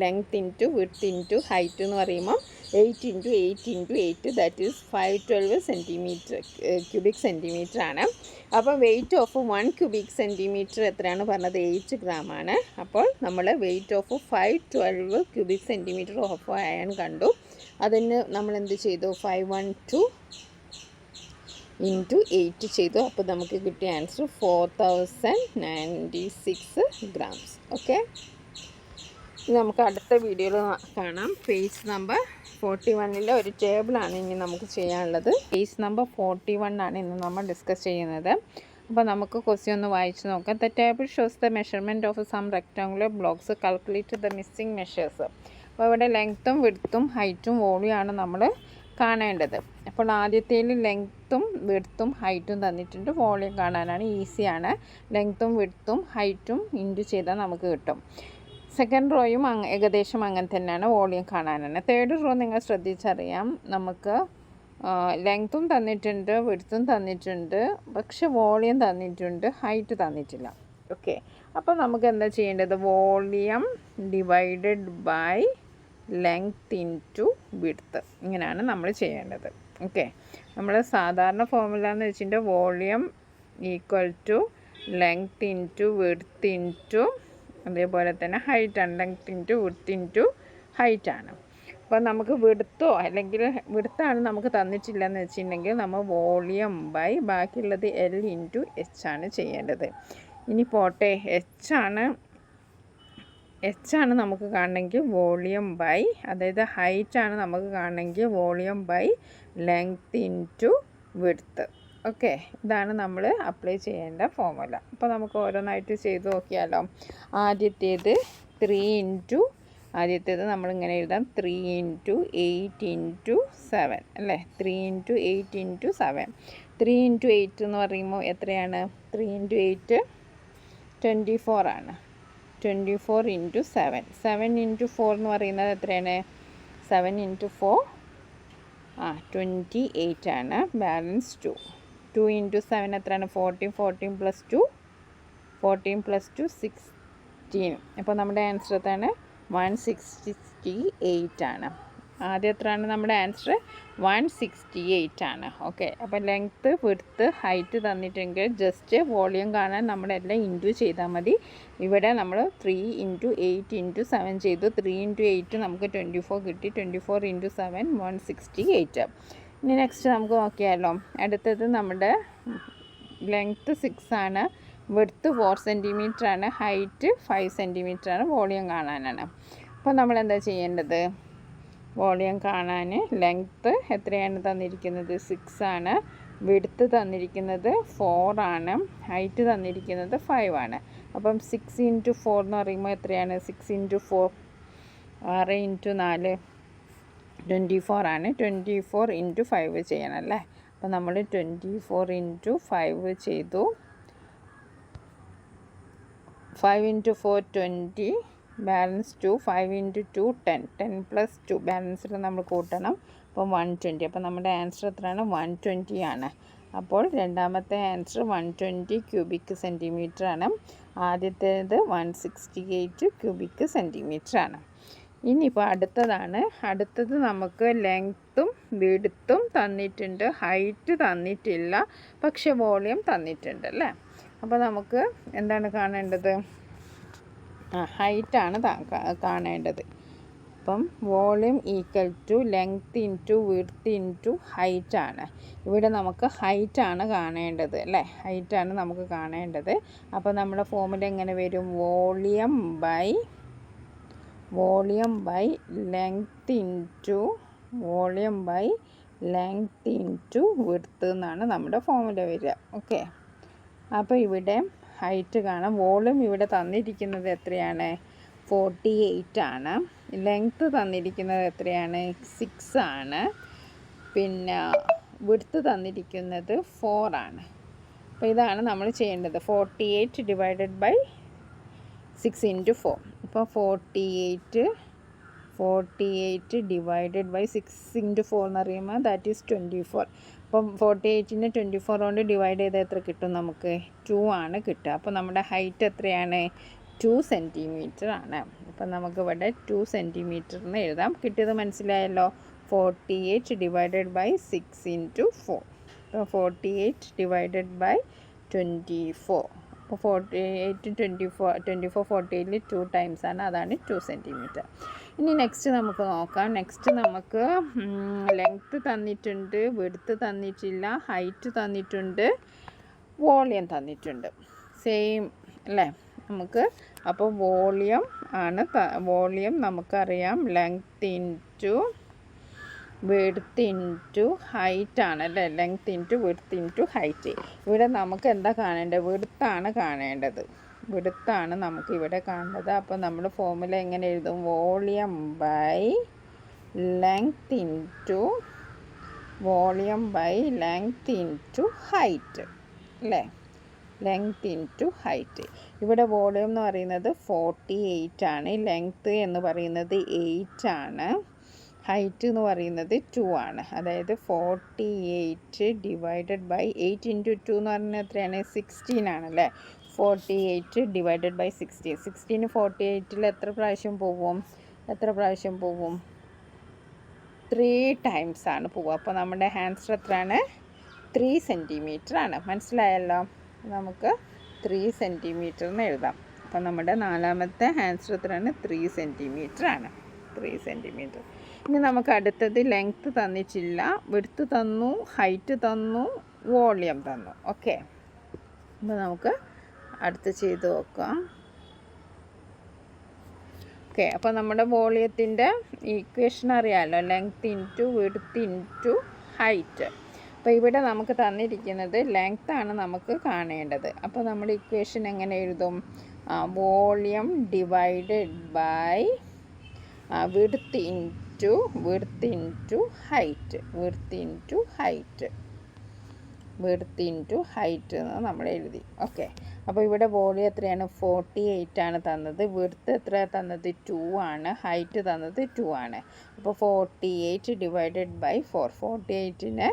Speaker 1: length into width into height എന്ന് പറയുമ്പോൾ 8 into 8 into 8 that is 512 centimetre cubic centimetre ആണ്. അപ്പോൾ വെയ്റ്റ് ഓഫ് 1 ക്യൂബിക് സെൻറ്റിമീറ്റർ എത്രയാണ് പറഞ്ഞത്? 8 ഗ്രാം ആണ്. അപ്പോൾ നമ്മൾ weight of 512 cubic centimetre of iron കണ്ടു. അതിന് നമ്മൾ എന്ത് ചെയ്തു? 512 ഇൻറ്റു 8 ചെയ്തു. അപ്പോൾ നമുക്ക് കിട്ടിയ ആൻസർ 4096 ഗ്രാംസ്. ഓക്കെ, നമുക്ക് അടുത്ത വീഡിയോയിൽ കാണാം. പേജ് നമ്പർ 41 ഒരു ടേബിളാണ് ഇനി നമുക്ക് ചെയ്യാനുള്ളത്. പേജ് നമ്പർ 41 ആണ് ഇന്ന് നമ്മൾ ഡിസ്കസ് ചെയ്യുന്നത്. അപ്പോൾ നമുക്ക് ക്വസ്റ്റ്യൻ ഒന്ന് വായിച്ച് നോക്കാം. The table shows the measurement of some rectangular blocks, calculate the missing measures. അപ്പോൾ ഇവിടെ ലെങ്ത്തും വിഡ്ത്തും ഹൈറ്റും വോളിയുമാണ് നമ്മൾ കാണേണ്ടത്. അപ്പോൾ ആദ്യത്തേൽ ലെങ്ത്തും വിഡ്ത്തും ഹൈറ്റും തന്നിട്ടുണ്ട്, വോളിയം കാണാനാണ് ഈസിയാണ്. ലെങ്ത്തും വിഡ്ത്തും ഹൈറ്റും ഇൻറ്റു ചെയ്താൽ നമുക്ക് കിട്ടും. സെക്കൻഡ് റോയും ഏകദേശം അങ്ങനെ തന്നെയാണ്, വോളിയം കാണാനാണ്. തേർഡ് റോ നിങ്ങൾ ശ്രദ്ധിച്ചറിയാം, നമുക്ക് ലെങ്ത്തും തന്നിട്ടുണ്ട്, വിഡ്ത്തും തന്നിട്ടുണ്ട്, പക്ഷെ വോളിയം തന്നിട്ടുണ്ട്, ഹൈറ്റ് തന്നിട്ടില്ല. ഓക്കെ, അപ്പോൾ നമുക്ക് എന്താ ചെയ്യേണ്ടത്? Volume divided by length into width, ഇങ്ങനെയാണ് നമ്മൾ ചെയ്യേണ്ടത്. ഓക്കെ, നമ്മൾ സാധാരണ ഫോർമുല എന്ന് വെച്ചിട്ടുണ്ടെങ്കിൽ volume equal to length into width into അതേപോലെ തന്നെ ഹൈറ്റാണ്. ലെങ്ത്ത് ഇൻറ്റു വിഡ്ത്ത് ഇൻറ്റു ഹൈറ്റാണ്. അപ്പോൾ നമുക്ക് വിഡ്ത്തോ അല്ലെങ്കിൽ വിഡ്ത്താണ് നമുക്ക് തന്നിട്ടില്ലെന്ന് വെച്ചിട്ടുണ്ടെങ്കിൽ നമ്മൾ വോളിയം ബൈ ബാക്കിയുള്ളത് L ഇൻറ്റു H ആണ് ചെയ്യേണ്ടത്. ഇനി പോട്ടെ, H ആണ് നമുക്ക് കാണണമെങ്കിൽ വോളിയം ബൈ, അതായത് ഹൈറ്റാണ് നമുക്ക് കാണണമെങ്കിൽ volume by length into width. Okay, ഇതാണ് നമ്മൾ അപ്ലൈ ചെയ്യേണ്ട ഫോർമുല. അപ്പോൾ നമുക്ക് ഓരോന്നായിട്ട് ചെയ്ത് നോക്കിയാലോ. ആദ്യത്തേത് നമ്മളിങ്ങനെ എഴുതാം, 3 ഇൻറ്റു 8 ഇൻറ്റു 7 അല്ലേ? 3 ഇൻറ്റു 8 ഇൻറ്റു 7. 3 ഇൻറ്റു 8 എന്ന് പറയുമ്പോൾ എത്രയാണ്? 3 ഇൻറ്റു 8 24 ആണ്. 24 ഇൻറ്റു 7. 7 ഇൻറ്റു 4 എന്ന് പറയുന്നത് എത്രയാണ്? 7 ഇൻറ്റു 4 28 ആണ്. ബാലൻസ് 2. 2 ഇൻറ്റു 7 എത്രയാണ്? 14. 14 പ്ലസ് 2 16. അപ്പോൾ നമ്മുടെ ആൻസർ എത്രയാണ്? 168 ആണ്. ആദ്യം എത്രയാണ് നമ്മുടെ ആൻസർ? 168 ആണ്. ഓക്കെ, അപ്പോൾ ലെങ്ത്ത് വിഡ്ത്ത് ഹൈറ്റ് തന്നിട്ടെങ്കിൽ ജസ്റ്റ് വോളിയം കാണാൻ നമ്മളെല്ലാം ഇൻറ്റു ചെയ്താൽ മതി. ഇവിടെ നമ്മൾ 3 ഇൻറ്റു 8 ഇൻറ്റു 7 ചെയ്തു. 3 ഇൻറ്റു 8 നമുക്ക് 24 കിട്ടി. 24 ഇൻറ്റു 7 168. ഇനി നെക്സ്റ്റ് നമുക്ക് നോക്കിയാലോ. അടുത്തത് നമ്മുടെ ലെങ്ത്ത് 6 ആണ്, വിഡ്ത്ത് 4 സെൻറ്റിമീറ്റർ ആണ്, ഹൈറ്റ് 5 സെൻറ്റിമീറ്റർ ആണ്, വോളിയം കാണാനാണ്. അപ്പോൾ നമ്മൾ എന്താ ചെയ്യേണ്ടത്? വോളിയം കാണാൻ ലെങ്ത്ത് എത്രയാണ് തന്നിരിക്കുന്നത്? 6 ആണ്. വിഡ്ത്ത് തന്നിരിക്കുന്നത് 4 ആണ്. ഹൈറ്റ് തന്നിരിക്കുന്നത് 5 ആണ്. അപ്പം 6 ഇൻറ്റു 4 എന്ന് പറയുമ്പോൾ എത്രയാണ്? 6 ഇൻറ്റു 4 6 ഇൻറ്റു 4 24 ആണ്. 24 ഇൻറ്റു 5 ചെയ്യണം അല്ലേ? അപ്പോൾ നമ്മൾ 24 ഇൻറ്റു 5 ചെയ്തു. 5 ഇൻറ്റു 4 20, ബാലൻസ് 2. 5 ഇൻറ്റു 2 10. 10 പ്ലസ് 2 ബാലൻസിൽ നമ്മൾ കൂട്ടണം. അപ്പോൾ 120. അപ്പോൾ നമ്മുടെ ആൻസർ എത്രയാണ്? 120 ആണ്. അപ്പോൾ രണ്ടാമത്തെ ആൻസർ 120 ക്യൂബിക് സെൻറ്റിമീറ്റർ ആണ്. ആദ്യത്തേത് 168 ക്യൂബിക് സെൻറ്റിമീറ്റർ ആണ്. ഇനിയിപ്പോൾ അടുത്തത് നമുക്ക് ലെങ്ത്തും വിഡ്ത്തും തന്നിട്ടുണ്ട്, ഹൈറ്റ് തന്നിട്ടില്ല, പക്ഷെ വോളിയം തന്നിട്ടുണ്ട് അല്ലേ? അപ്പോൾ നമുക്ക് എന്താണ് കാണേണ്ടത്? ഹൈറ്റാണ് കാണേണ്ടത്. അപ്പം volume equal to length into width into ഹൈറ്റാണ്. ഇവിടെ നമുക്ക് ഹൈറ്റാണ് കാണേണ്ടത് അല്ലേ? ഹൈറ്റാണ് നമുക്ക് കാണേണ്ടത്. അപ്പോൾ നമ്മുടെ ഫോർമുല എങ്ങനെ വരും? Volume by length into width എന്നാണ് നമ്മുടെ ഫോർമുല വരിക. ഓക്കെ, അപ്പോൾ ഇവിടെ ഹൈറ്റ് കാണാം. വോളിയം ഇവിടെ തന്നിരിക്കുന്നത് എത്രയാണ്? 48 ആണ്. ലെങ്ത്ത് തന്നിരിക്കുന്നത് എത്രയാണ്? 6 ആണ്. പിന്നെ വിഡ്ത്ത് തന്നിരിക്കുന്നത് 4 ആണ്. അപ്പോൾ ഇതാണ് നമ്മൾ ചെയ്യേണ്ടത്. 48 ഡിവൈഡഡ് ബൈ 6 × 4. അപ്പോൾ 48 ഡിവൈഡഡ് ബൈ 6 × 4 എന്ന് പറയുമ്പോൾ ദാറ്റ് ഈസ് 24. അപ്പം 48നെ 24 കൊണ്ട് ഡിവൈഡ് ചെയ്താൽ എത്ര കിട്ടും നമുക്ക്? 2 ആണ് കിട്ടുക. അപ്പോൾ നമ്മുടെ ഹൈറ്റ് എത്രയാണ്? 2 സെൻറ്റിമീറ്റർ ആണ്. അപ്പം നമുക്ക് ഇവിടെ 2 സെൻറ്റിമീറ്റർ എന്ന് എഴുതാം. കിട്ടിയത് മനസ്സിലായല്ലോ. 48 ഡിവൈഡഡ് ബൈ 6 × 4. അപ്പോൾ 48 ഡിവൈഡഡ് ബൈ 24. അപ്പോൾ 48 24 48ൽ 2 ടൈംസ് ആണ്. അതാണ് 2 സെൻറ്റിമീറ്റർ. ഇനി നെക്സ്റ്റ് നമുക്ക് നോക്കാം. നെക്സ്റ്റ് നമുക്ക് ലെങ്ത്ത് തന്നിട്ടുണ്ട്, വിഡ്ത്ത് തന്നിട്ടില്ല, ഹൈറ്റ് തന്നിട്ടുണ്ട്, വോളിയം തന്നിട്ടുണ്ട്. സെയിം അല്ലേ നമുക്ക്? അപ്പോൾ വോളിയം നമുക്കറിയാം length into width into height ആണല്ലേ. Length into width into height. ഇവിടെ നമുക്ക് എന്താ കാണേണ്ടത്? വിഡ്ത്താണ് കാണേണ്ടത്. വിഡ്ത്താണ് നമുക്ക് ഇവിടെ കാണേണ്ടത്. അപ്പോൾ നമ്മൾ ഫോർമുല എങ്ങനെ എഴുതും? Volume by length into height അല്ലേ. Length into height. ഇവിടെ വോളിയം എന്ന് പറയുന്നത് 48 ആണ്. ലെങ്ത്ത് എന്ന് പറയുന്നത് 8 ആണ്. ഹൈറ്റ് എന്ന് പറയുന്നത് 2 ആണ്. അതായത് 48 ഡിവൈഡഡ് ബൈ 8 × 2 എന്ന് പറഞ്ഞാൽ എത്രയാണ്? 16 ആണല്ലേ. 48 ഡിവൈഡഡ് ബൈ 16. 16 48ൽ എത്ര പ്രാവശ്യം പോകും? 3 ടൈംസ് ആണ് പോവുക. അപ്പോൾ നമ്മുടെ ആൻസർ എത്രയാണ്? 3 സെൻറ്റിമീറ്റർ ആണ്. മനസ്സിലായല്ലോ. നമുക്ക് 3 സെൻറ്റിമീറ്റർ എന്ന് എഴുതാം. അപ്പോൾ നമ്മുടെ നാലാമത്തെ ആൻസർ എത്രയാണ്? 3 സെൻറ്റിമീറ്റർ ആണ്. 3 സെൻറ്റിമീറ്റർ. ഇനി നമുക്ക് അടുത്തത് ലെങ്ത്ത് തന്നിട്ടില്ല, വിഡ്ത്ത് തന്നു, ഹൈറ്റ് തന്നു, വോളിയം തന്നു. ഓക്കെ. അപ്പോൾ നമുക്ക് അടുത്ത് ചെയ്ത് നോക്കാം. ഓക്കെ. അപ്പോൾ നമ്മുടെ വോളിയത്തിൻ്റെ ഈക്വേഷൻ അറിയാമല്ലോ. Length into width into height. അപ്പോൾ ഇവിടെ നമുക്ക് തന്നിരിക്കുന്നത് ലെങ്ത്താണ് നമുക്ക് കാണേണ്ടത്. അപ്പോൾ നമ്മൾ ഇക്വേഷൻ എങ്ങനെ എഴുതും? Volume divided by width into height എന്ന് നമ്മൾ എഴുതി. ഓക്കെ. അപ്പോൾ ഇവിടെ വോളിയം എത്രയാണ്? 48 ആണ് തന്നത്. വിഡ്ത്ത് എത്ര തന്നത്? 2 ആണ്. ഹൈറ്റ് തന്നത് 2 ആണ്. അപ്പോൾ 48 ഡിവൈഡഡ് ബൈ 4. 48നെ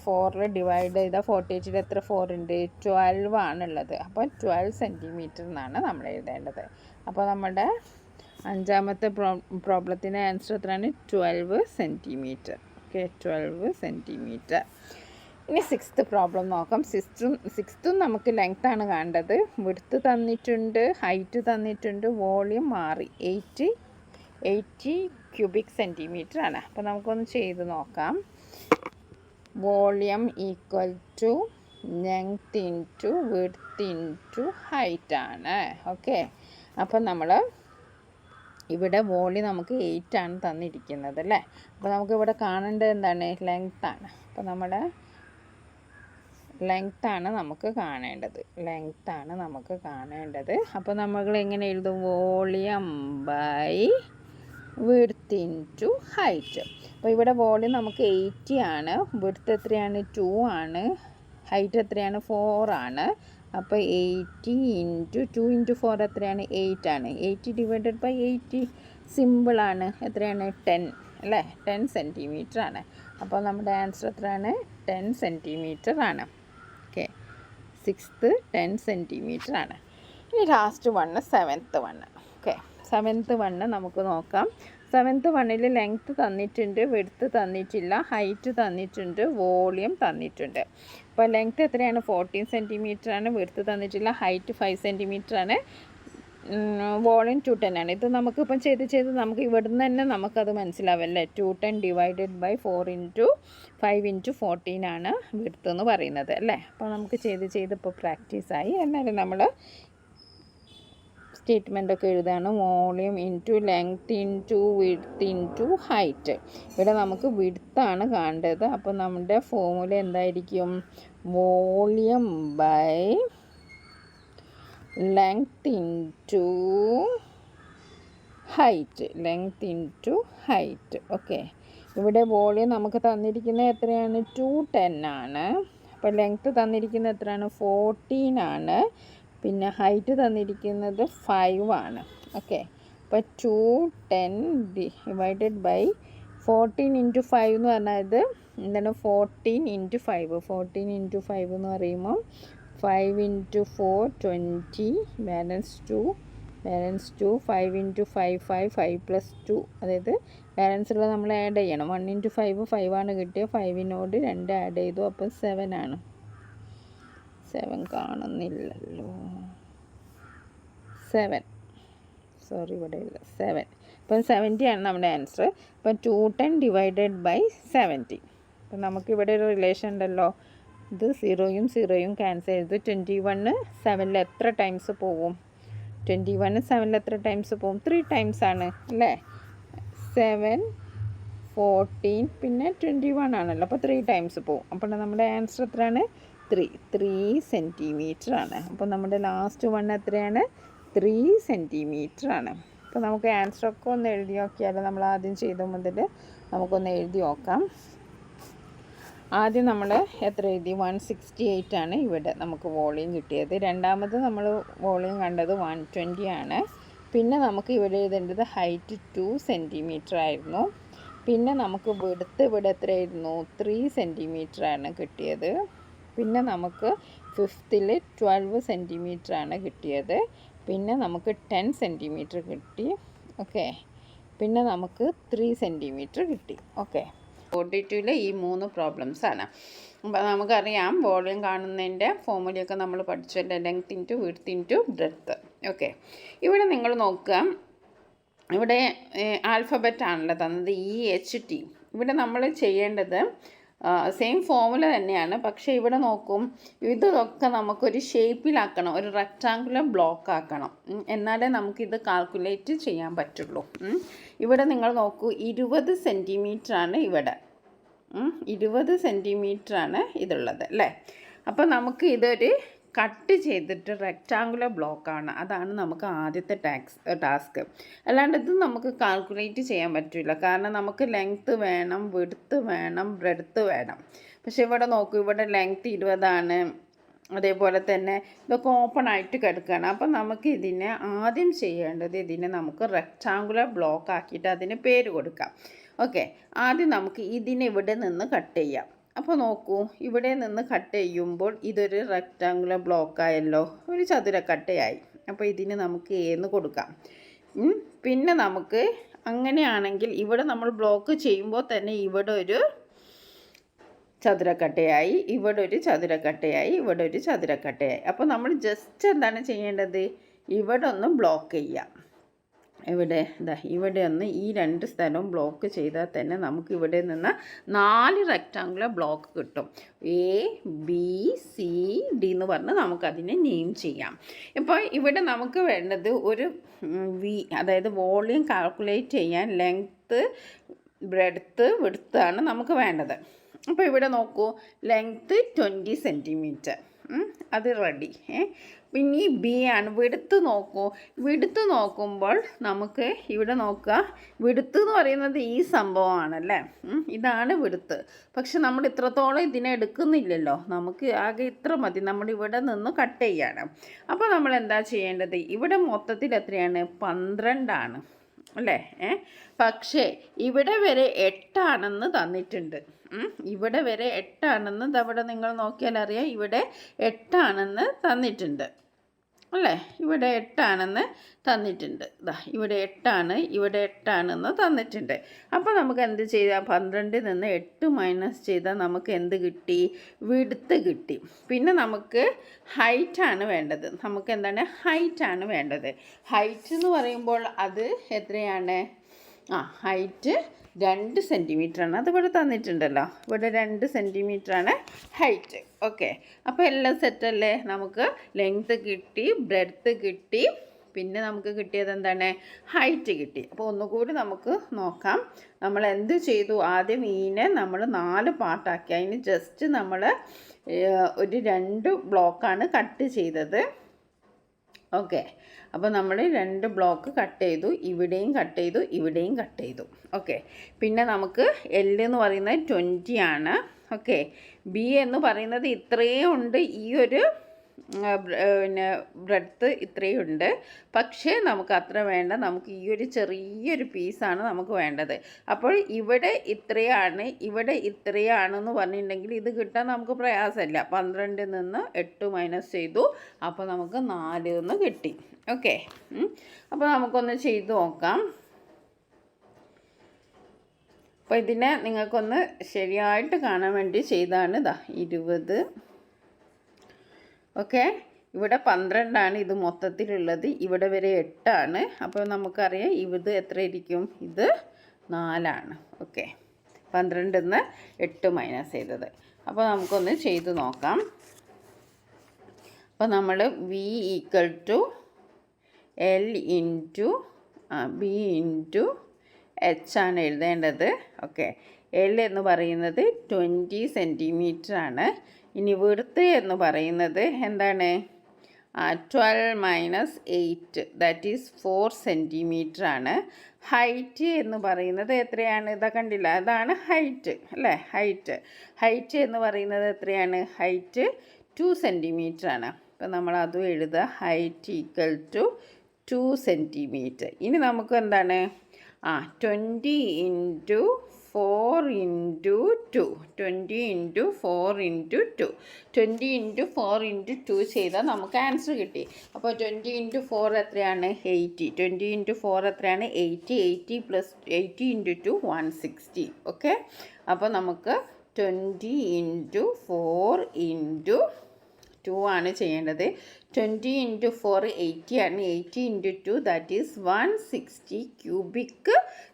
Speaker 1: 4 ഡിവൈഡ് ചെയ്താൽ 48ൽ എത്ര 4 ഉണ്ട്? 12 ആണുള്ളത്. അപ്പോൾ 12 സെൻറ്റിമീറ്റർ എന്നാണ് നമ്മൾ എഴുതേണ്ടത്. അപ്പോൾ നമ്മുടെ അഞ്ചാമത്തെ പ്രോബ്ലത്തിൻ്റെ ആൻസർ എത്രയാണ്? 12 സെൻറ്റിമീറ്റർ. ഓക്കെ. 12 സെൻറ്റിമീറ്റർ. ഇനി 6th പ്രോബ്ലം നോക്കാം. 6th നമുക്ക് ലെങ്ത്താണ് കാണേണ്ടത്. വിഡ്ത്ത് തന്നിട്ടുണ്ട്, ഹൈറ്റ് തന്നിട്ടുണ്ട്, വോളിയം മാറി 80 ക്യൂബിക് സെൻറ്റിമീറ്റർ ആണ്. അപ്പോൾ നമുക്കൊന്ന് ചെയ്ത് നോക്കാം. Volume equal to length into width into height ആണ്. ഓക്കെ. അപ്പം നമ്മൾ ഇവിടെ വോളിയം നമുക്ക് 8 ആണ് തന്നിരിക്കുന്നത് അല്ലേ. അപ്പോൾ നമുക്കിവിടെ കാണേണ്ടത് എന്താണ്? ലെങ്ത്താണ്. അപ്പോൾ നമ്മുടെ ലെങ്ത്താണ് നമുക്ക് കാണേണ്ടത്. അപ്പോൾ നമ്മൾ എങ്ങനെ എഴുതും? Volume by width into height. അപ്പോൾ ഇവിടെ വോളിയം നമുക്ക് 80 ആണ്. വിഡ്ത്ത് എത്രയാണ്? 2 ആണ്. ഹൈറ്റ് എത്രയാണ്? 4 ആണ്. അപ്പോൾ 80 × 2 × 4 എത്രയാണ്? 8 ആണ്. 80 ഡിവൈഡഡ് ബൈ 80 സിമ്പിളാണ്. എത്രയാണ്? 10 അല്ലേ. 10 സെൻറ്റിമീറ്റർ ആണ്. അപ്പോൾ നമ്മുടെ ആൻസർ എത്രയാണ്? 10 സെൻറ്റിമീറ്റർ ആണ്. ഓക്കെ. 6th 10 സെൻറ്റിമീറ്റർ ആണ്. ഇനി ലാസ്റ്റ് 7th 1. ഓക്കെ. 7th 1 നമുക്ക് നോക്കാം. 7th 1ൽ ലെങ്ത്ത് തന്നിട്ടുണ്ട്, വിഡ്ത്ത് തന്നിട്ടില്ല, ഹൈറ്റ് തന്നിട്ടുണ്ട്, വോളിയം തന്നിട്ടുണ്ട്. അപ്പോൾ ലെങ്ത്ത് എത്രയാണ്? 14 സെൻറ്റിമീറ്റർ ആണ്. വിഡ്ത്ത് തന്നിട്ടില്ല, ഹൈറ്റ് 5 സെൻറ്റിമീറ്റർ ആണ്, വോളിയം 210 ആണ്. ഇത് നമുക്കിപ്പം ചെയ്ത് നമുക്ക് ഇവിടുന്ന് തന്നെ നമുക്കത് മനസ്സിലാവല്ലേ. 210 ഡിവൈഡഡ് ബൈ 4 × 5 × 14 ആണ് വിഡ്ത്ത് എന്ന് പറയുന്നത് അല്ലേ. അപ്പോൾ നമുക്ക് ചെയ്ത് ഇപ്പോൾ പ്രാക്ടീസായി. എന്നാലും നമ്മൾ സ്റ്റേറ്റ്മെൻറ്റൊക്കെ എഴുതാണ്. Volume into length into width into height. ഇവിടെ നമുക്ക് വിഡ്ത്താണ് കാണേണ്ടത്. അപ്പോൾ നമ്മുടെ ഫോർമുല എന്തായിരിക്കും? Volume by length into height. Length into height. Okay, ഇവിടെ വോളിയം നമുക്ക് തന്നിരിക്കുന്നത് എത്രയാണ്? 210 ആണ്. അപ്പോൾ ലെങ്ത്ത് തന്നിരിക്കുന്നത് എത്രയാണ്? 14 ആണ്. പിന്നെ ഹൈറ്റ് തന്നിരിക്കുന്നത് 5 ആണ്. ഓക്കെ, അപ്പോൾ 210 ഡിവൈഡഡ് ബൈ 14 ഇൻറ്റു 5 എന്ന് പറഞ്ഞാൽ ഇത് എന്താണ്? 14 ഇൻറ്റു 5. 14 ഇൻറ്റു 5 എന്ന് പറയുമ്പോൾ 5 ഇൻറ്റു 4 20, ബാലൻസ് 2, 5 ഇൻറ്റു 5 5 പ്ലസ് 2, അതായത് ബാലൻസുള്ള നമ്മൾ ആഡ് ചെയ്യണം. 1 ഇൻറ്റു 5 5 ആണ് കിട്ടിയത്. 5നോട് 2 ആഡ് ചെയ്തു, അപ്പം 7 ആണ്. 7 കാണുന്നില്ലല്ലോ. 7, സോറി, ഇവിടെ ഇല്ല. 7. അപ്പം 70 ആണ് നമ്മുടെ ആൻസർ. അപ്പം 210 ഡിവൈഡഡ് ബൈ 70. അപ്പം നമുക്കിവിടെ ഒരു റിലേഷൻ ഉണ്ടല്ലോ. ഇത് 0യും 0യും ക്യാൻസൽ ചെയ്തു. 21 7ൽ എത്ര ടൈംസ് പോകും? 21 7ൽ എത്ര ടൈംസ് പോകും? 3 ടൈംസ് ആണ് അല്ലേ? 7, 14 പിന്നെ 21 ആണല്ലോ. അപ്പോൾ 3 ടൈംസ് പോകും. അപ്പോൾ നമ്മുടെ ആൻസർ എത്രയാണ്? 3 സെൻറ്റിമീറ്റർ ആണ്. അപ്പോൾ നമ്മുടെ ലാസ്റ്റ് വൺ എത്രയാണ്? 3 സെൻറ്റിമീറ്റർ ആണ്. അപ്പോൾ നമുക്ക് ആൻസറൊക്കെ ഒന്ന് എഴുതി നോക്കിയാലോ. നമ്മൾ ആദ്യം ചെയ്ത മുതൽ നമുക്കൊന്ന് എഴുതി നോക്കാം. ആദ്യം നമ്മൾ എത്ര എഴുതി? 168 ആണ് ഇവിടെ നമുക്ക് വോളിയം കിട്ടിയത്. രണ്ടാമത് നമ്മൾ വോളിയം കണ്ടത് 120 ആണ്. പിന്നെ നമുക്ക് ഇവിടെ എഴുതേണ്ടത് ഹൈറ്റ് 2 സെൻറ്റിമീറ്റർ ആയിരുന്നു. പിന്നെ നമുക്ക് വിഡ്ത്ത് ഇവിടെ എത്രയായിരുന്നു? 3 സെൻറ്റിമീറ്റർ ആണ് കിട്ടിയത്. പിന്നെ നമുക്ക് ഫിഫ്ത്തിൽ 12 സെൻറ്റിമീറ്റർ ആണ് കിട്ടിയത്. പിന്നെ നമുക്ക് 10 സെൻറ്റിമീറ്റർ കിട്ടി. ഓക്കെ, പിന്നെ നമുക്ക് 3 സെൻറ്റിമീറ്റർ കിട്ടി. ഓക്കെ, 42-ലെ ഈ 3 പ്രോബ്ലംസ് ആണ്. അപ്പോൾ നമുക്കറിയാം വോളിയം കാണുന്നതിൻ്റെ ഫോർമുലയൊക്കെ നമ്മൾ പഠിച്ചല്ലേ. Length into width into breadth. Okay, ഇവിടെ നിങ്ങൾ നോക്കുക. ഇവിടെ ആൽഫബറ്റ് ആണല്ലോ തന്നത്, EHT. ഇവിടെ നമ്മൾ ചെയ്യേണ്ടത് സെയിം ഫോർമുല തന്നെയാണ്. പക്ഷേ ഇവിടെ നോക്കും, ഇതൊക്കെ നമുക്കൊരു ഷേപ്പിലാക്കണം, ഒരു റെക്റ്റാങ്കുലർ ബ്ലോക്ക് ആക്കണം. എന്നാലേ നമുക്കിത് കാൽക്കുലേറ്റ് ചെയ്യാൻ പറ്റുള്ളൂ. ഇവിടെ നിങ്ങൾ നോക്കൂ, 20 സെൻറ്റിമീറ്റർ ആണ് ഇവിടെ. 20 സെൻറ്റിമീറ്റർ ആണ് ഇതുള്ളത് അല്ലേ? അപ്പോൾ നമുക്ക് ഇതൊരു കട്ട് ചെയ്തിട്ട് റെക്റ്റാങ്കുലർ ബ്ലോക്കാണ്. അതാണ് നമുക്ക് ആദ്യത്തെ ടാസ്ക്. അല്ലാണ്ട് ഇത് നമുക്ക് കാൽക്കുലേറ്റ് ചെയ്യാൻ പറ്റില്ല. കാരണം നമുക്ക് ലെങ്ത്ത് വേണം, വിഡ്ത്ത് വേണം, ബ്രെഡ്ത്ത് വേണം. പക്ഷേ ഇവിടെ നോക്കൂ, ഇവിടെ ലെങ്ത്ത് 20 ആണ്. അതേപോലെ തന്നെ ഇതൊക്കെ ഓപ്പൺ ആയിട്ട് കിടക്കുകയാണ്. അപ്പം നമുക്ക് ഇതിനെ ആദ്യം ചെയ്യേണ്ടത്, ഇതിനെ നമുക്ക് റെക്റ്റാങ്കുലർ ബ്ലോക്ക് ആക്കിയിട്ട് അതിന് പേര് കൊടുക്കാം. ഓക്കെ, ആദ്യം നമുക്ക് ഇതിനെ ഇവിടെ നിന്ന് കട്ട് ചെയ്യാം. അപ്പോൾ നോക്കൂ, ഇവിടെ നിന്ന് കട്ട് ചെയ്യുമ്പോൾ ഇതൊരു റെക്റ്റാങ്കുലർ ബ്ലോക്കായല്ലോ, ഒരു ചതുരക്കട്ടയായി. അപ്പോൾ ഇതിന് നമുക്ക് എന്ന് കൊടുക്കാം. പിന്നെ നമുക്ക് അങ്ങനെയാണെങ്കിൽ ഇവിടെ നമ്മൾ ബ്ലോക്ക് ചെയ്യുമ്പോൾ തന്നെ ഇവിടെ ഒരു ചതുരക്കട്ടയായി, ഇവിടെ ഒരു ചതുരക്കട്ടയായി, ഇവിടെ ഒരു ചതുരക്കട്ടയായി. അപ്പോൾ നമ്മൾ ജസ്റ്റ് എന്താണ് ചെയ്യേണ്ടത്? ഇവിടെ ഒന്ന് ബ്ലോക്ക് ചെയ്യാം. ഇവിടെ ഒന്ന് ഈ 2 സ്ഥലവും ബ്ലോക്ക് ചെയ്താൽ തന്നെ നമുക്ക് ഇവിടെ നിന്ന് 4 റെക്റ്റാങ്കുലർ ബ്ലോക്ക് കിട്ടും. ABCD എന്ന് പറഞ്ഞ് നമുക്കതിനെ നെയിം ചെയ്യാം. ഇപ്പോൾ ഇവിടെ നമുക്ക് വേണ്ടത് ഒരു അതായത് വോളിയം കാൽക്കുലേറ്റ് ചെയ്യാൻ ലെങ്ത്ത്, ബ്രെഡ്ത്ത്, വിഡ്ത്ത് ആണ് നമുക്ക് വേണ്ടത്. അപ്പോൾ ഇവിടെ നോക്കൂ, ലെങ്ത്ത് 20 സെൻറ്റിമീറ്റർ, അത് റെഡി. പിന്നെ ഈ B ആണ്. വിഡ്ത്ത് നോക്കൂ, വിഡ്ത്ത് നോക്കുമ്പോൾ നമുക്ക് ഇവിടെ നോക്കുക, വിഡ്ത്ത് എന്ന് പറയുന്നത് ഈ സംഭവമാണല്ലേ, ഇതാണ് വിഡ്ത്ത്. പക്ഷെ നമ്മൾ ഇത്രത്തോളം ഇതിനെ എടുക്കുന്നില്ലല്ലോ, നമുക്ക് ആകെ ഇത്ര മതി. നമ്മൾ ഇവിടെ നിന്ന് കട്ട് ചെയ്യാണ്. അപ്പോൾ നമ്മൾ എന്താ ചെയ്യേണ്ടത്? ഇവിടെ മൊത്തത്തിൽ എത്രയാണ്? 12 ആണ് അല്ലേ? പക്ഷേ ഇവിടെ വരെ 8 ആണെന്ന് തന്നിട്ടുണ്ട്. ഇവിടെ വരെ 8 ആണെന്ന് അവിടെ നിങ്ങൾ നോക്കിയാൽ അറിയാം. ഇവിടെ 8 ആണെന്ന് തന്നിട്ടുണ്ട് അല്ലേ? ഇവിടെ 8 ആണെന്ന് തന്നിട്ടുണ്ട്. ഇവിടെ 8 ആണ്, ഇവിടെ 8 ആണെന്ന് തന്നിട്ടുണ്ട്. അപ്പോൾ നമുക്ക് എന്ത് ചെയ്താൽ 12 നിന്ന് 8 മൈനസ് ചെയ്താൽ നമുക്ക് എന്ത് കിട്ടി? വിഡ്ത്ത് കിട്ടി. പിന്നെ നമുക്ക് ഹൈറ്റാണ് വേണ്ടത്. നമുക്ക് എന്താണ്? ഹൈറ്റാണ് വേണ്ടത്. ഹൈറ്റ് എന്ന് പറയുമ്പോൾ അത് എത്രയാണ്? ഹൈറ്റ് 2 സെൻറ്റിമീറ്ററാണ്. അതിവിടെ തന്നിട്ടുണ്ടല്ലോ. ഇവിടെ 2 സെൻറ്റിമീറ്ററാണ് ഹൈറ്റ്. ഓക്കെ, അപ്പോൾ എല്ലാം സെറ്റല്ലേ? നമുക്ക് ലെങ്ത്ത് കിട്ടി, ബ്രെഡ്ത്ത് കിട്ടി, പിന്നെ നമുക്ക് കിട്ടിയത് എന്താണ്? ഹൈറ്റ് കിട്ടി. അപ്പോൾ ഒന്നുകൂടി നമുക്ക് നോക്കാം. നമ്മൾ എന്ത് ചെയ്തു? ആദ്യം ഈനെ നമ്മൾ 4 പാർട്ടാക്കി. അതിന് ജസ്റ്റ് നമ്മൾ ഒരു 2 ബ്ലോക്കാണ് കട്ട് ചെയ്തത്. ഓക്കെ, അപ്പോൾ നമ്മൾ 2 ബ്ലോക്ക് കട്ട് ചെയ്തു. ഇവിടെയും കട്ട് ചെയ്തു, ഇവിടെയും കട്ട് ചെയ്തു. ഓക്കെ, പിന്നെ നമുക്ക് L എന്ന് പറയുന്നത് 20 ആണ്. ഓക്കെ, B എന്ന് പറയുന്നത് ഇത്രയും ഉണ്ട്. ഈ ഒരു പിന്നെ ബ്രെഡ്ത്ത് ഇത്രയും ഉണ്ട്. പക്ഷേ നമുക്ക് അത്ര വേണ്ട. നമുക്ക് ഈ ഒരു ചെറിയൊരു പീസാണ് നമുക്ക് വേണ്ടത്. അപ്പോൾ ഇവിടെ ഇത്രയാണ്, ഇവിടെ ഇത്രയാണെന്ന് പറഞ്ഞിട്ടുണ്ടെങ്കിൽ ഇത് കിട്ടാൻ നമുക്ക് പ്രയാസമില്ല. 12 നിന്ന് 8 മൈനസ് ചെയ്തു. അപ്പോൾ നമുക്ക് 4 എന്ന് കിട്ടി. ഓക്കെ, അപ്പോൾ നമുക്കൊന്ന് ചെയ്തു നോക്കാം. അപ്പോൾ ഇതിനെ നിങ്ങൾക്കൊന്ന് ശരിയായിട്ട് കാണാൻ വേണ്ടി ചെയ്താണ്. ഇതാ 20. ഓക്കെ, ഇവിടെ 12 ഇത് മൊത്തത്തിലുള്ളത്. ഇവിടെ വരെ 8. അപ്പോൾ നമുക്കറിയാം ഇത് എത്ര ഇരിക്കും? ഇത് 4. ഓക്കെ, 12 നിന്ന് 8 മൈനസ് ചെയ്തത്. അപ്പോൾ നമുക്കൊന്ന് ചെയ്ത് നോക്കാം. അപ്പോൾ നമ്മൾ V equal to L into B into H ആണ് എഴുതേണ്ടത്. ഓക്കെ, L എന്ന് പറയുന്നത് 20 സെൻറ്റിമീറ്റർ ആണ്. ഇനി വിഡ്ത്ത് എന്ന് പറയുന്നത് എന്താണ്? 12 മൈനസ് 8 ദാറ്റ് ഈസ് 4 സെൻറ്റിമീറ്റർ ആണ്. ഹൈറ്റ് എന്ന് പറയുന്നത് എത്രയാണ്? ഇതാ കണ്ടില്ല, അതാണ് ഹൈറ്റ് അല്ലേ? ഹൈറ്റ് എന്ന് പറയുന്നത് എത്രയാണ്? ഹൈറ്റ് 2 സെൻറ്റിമീറ്റർ ആണ്. അപ്പം നമ്മൾ അതും എഴുതുക. Height equal to 2 centimetre. ഇനി നമുക്ക് എന്താണ്? 20 into 4 into 2. 20 into 4 into 2. 20 into 4 into 2 ചെയ്താൽ നമുക്ക് ആൻസർ കിട്ടി. അപ്പോൾ 20 ഇൻറ്റു 4 എത്രയാണ്? 80. 20 ഇൻറ്റു 4 എത്രയാണ്? 80. 80 പ്ലസ് 80 ഇൻറ്റു 2 160. ഓക്കെ, അപ്പോൾ നമുക്ക് 20 ഇൻറ്റു 4 ഇൻറ്റു 2 ആണ് ചെയ്യേണ്ടത്. 20 ഇൻറ്റു 4 80 ആണ്. 80 into 2 that is 160 cubic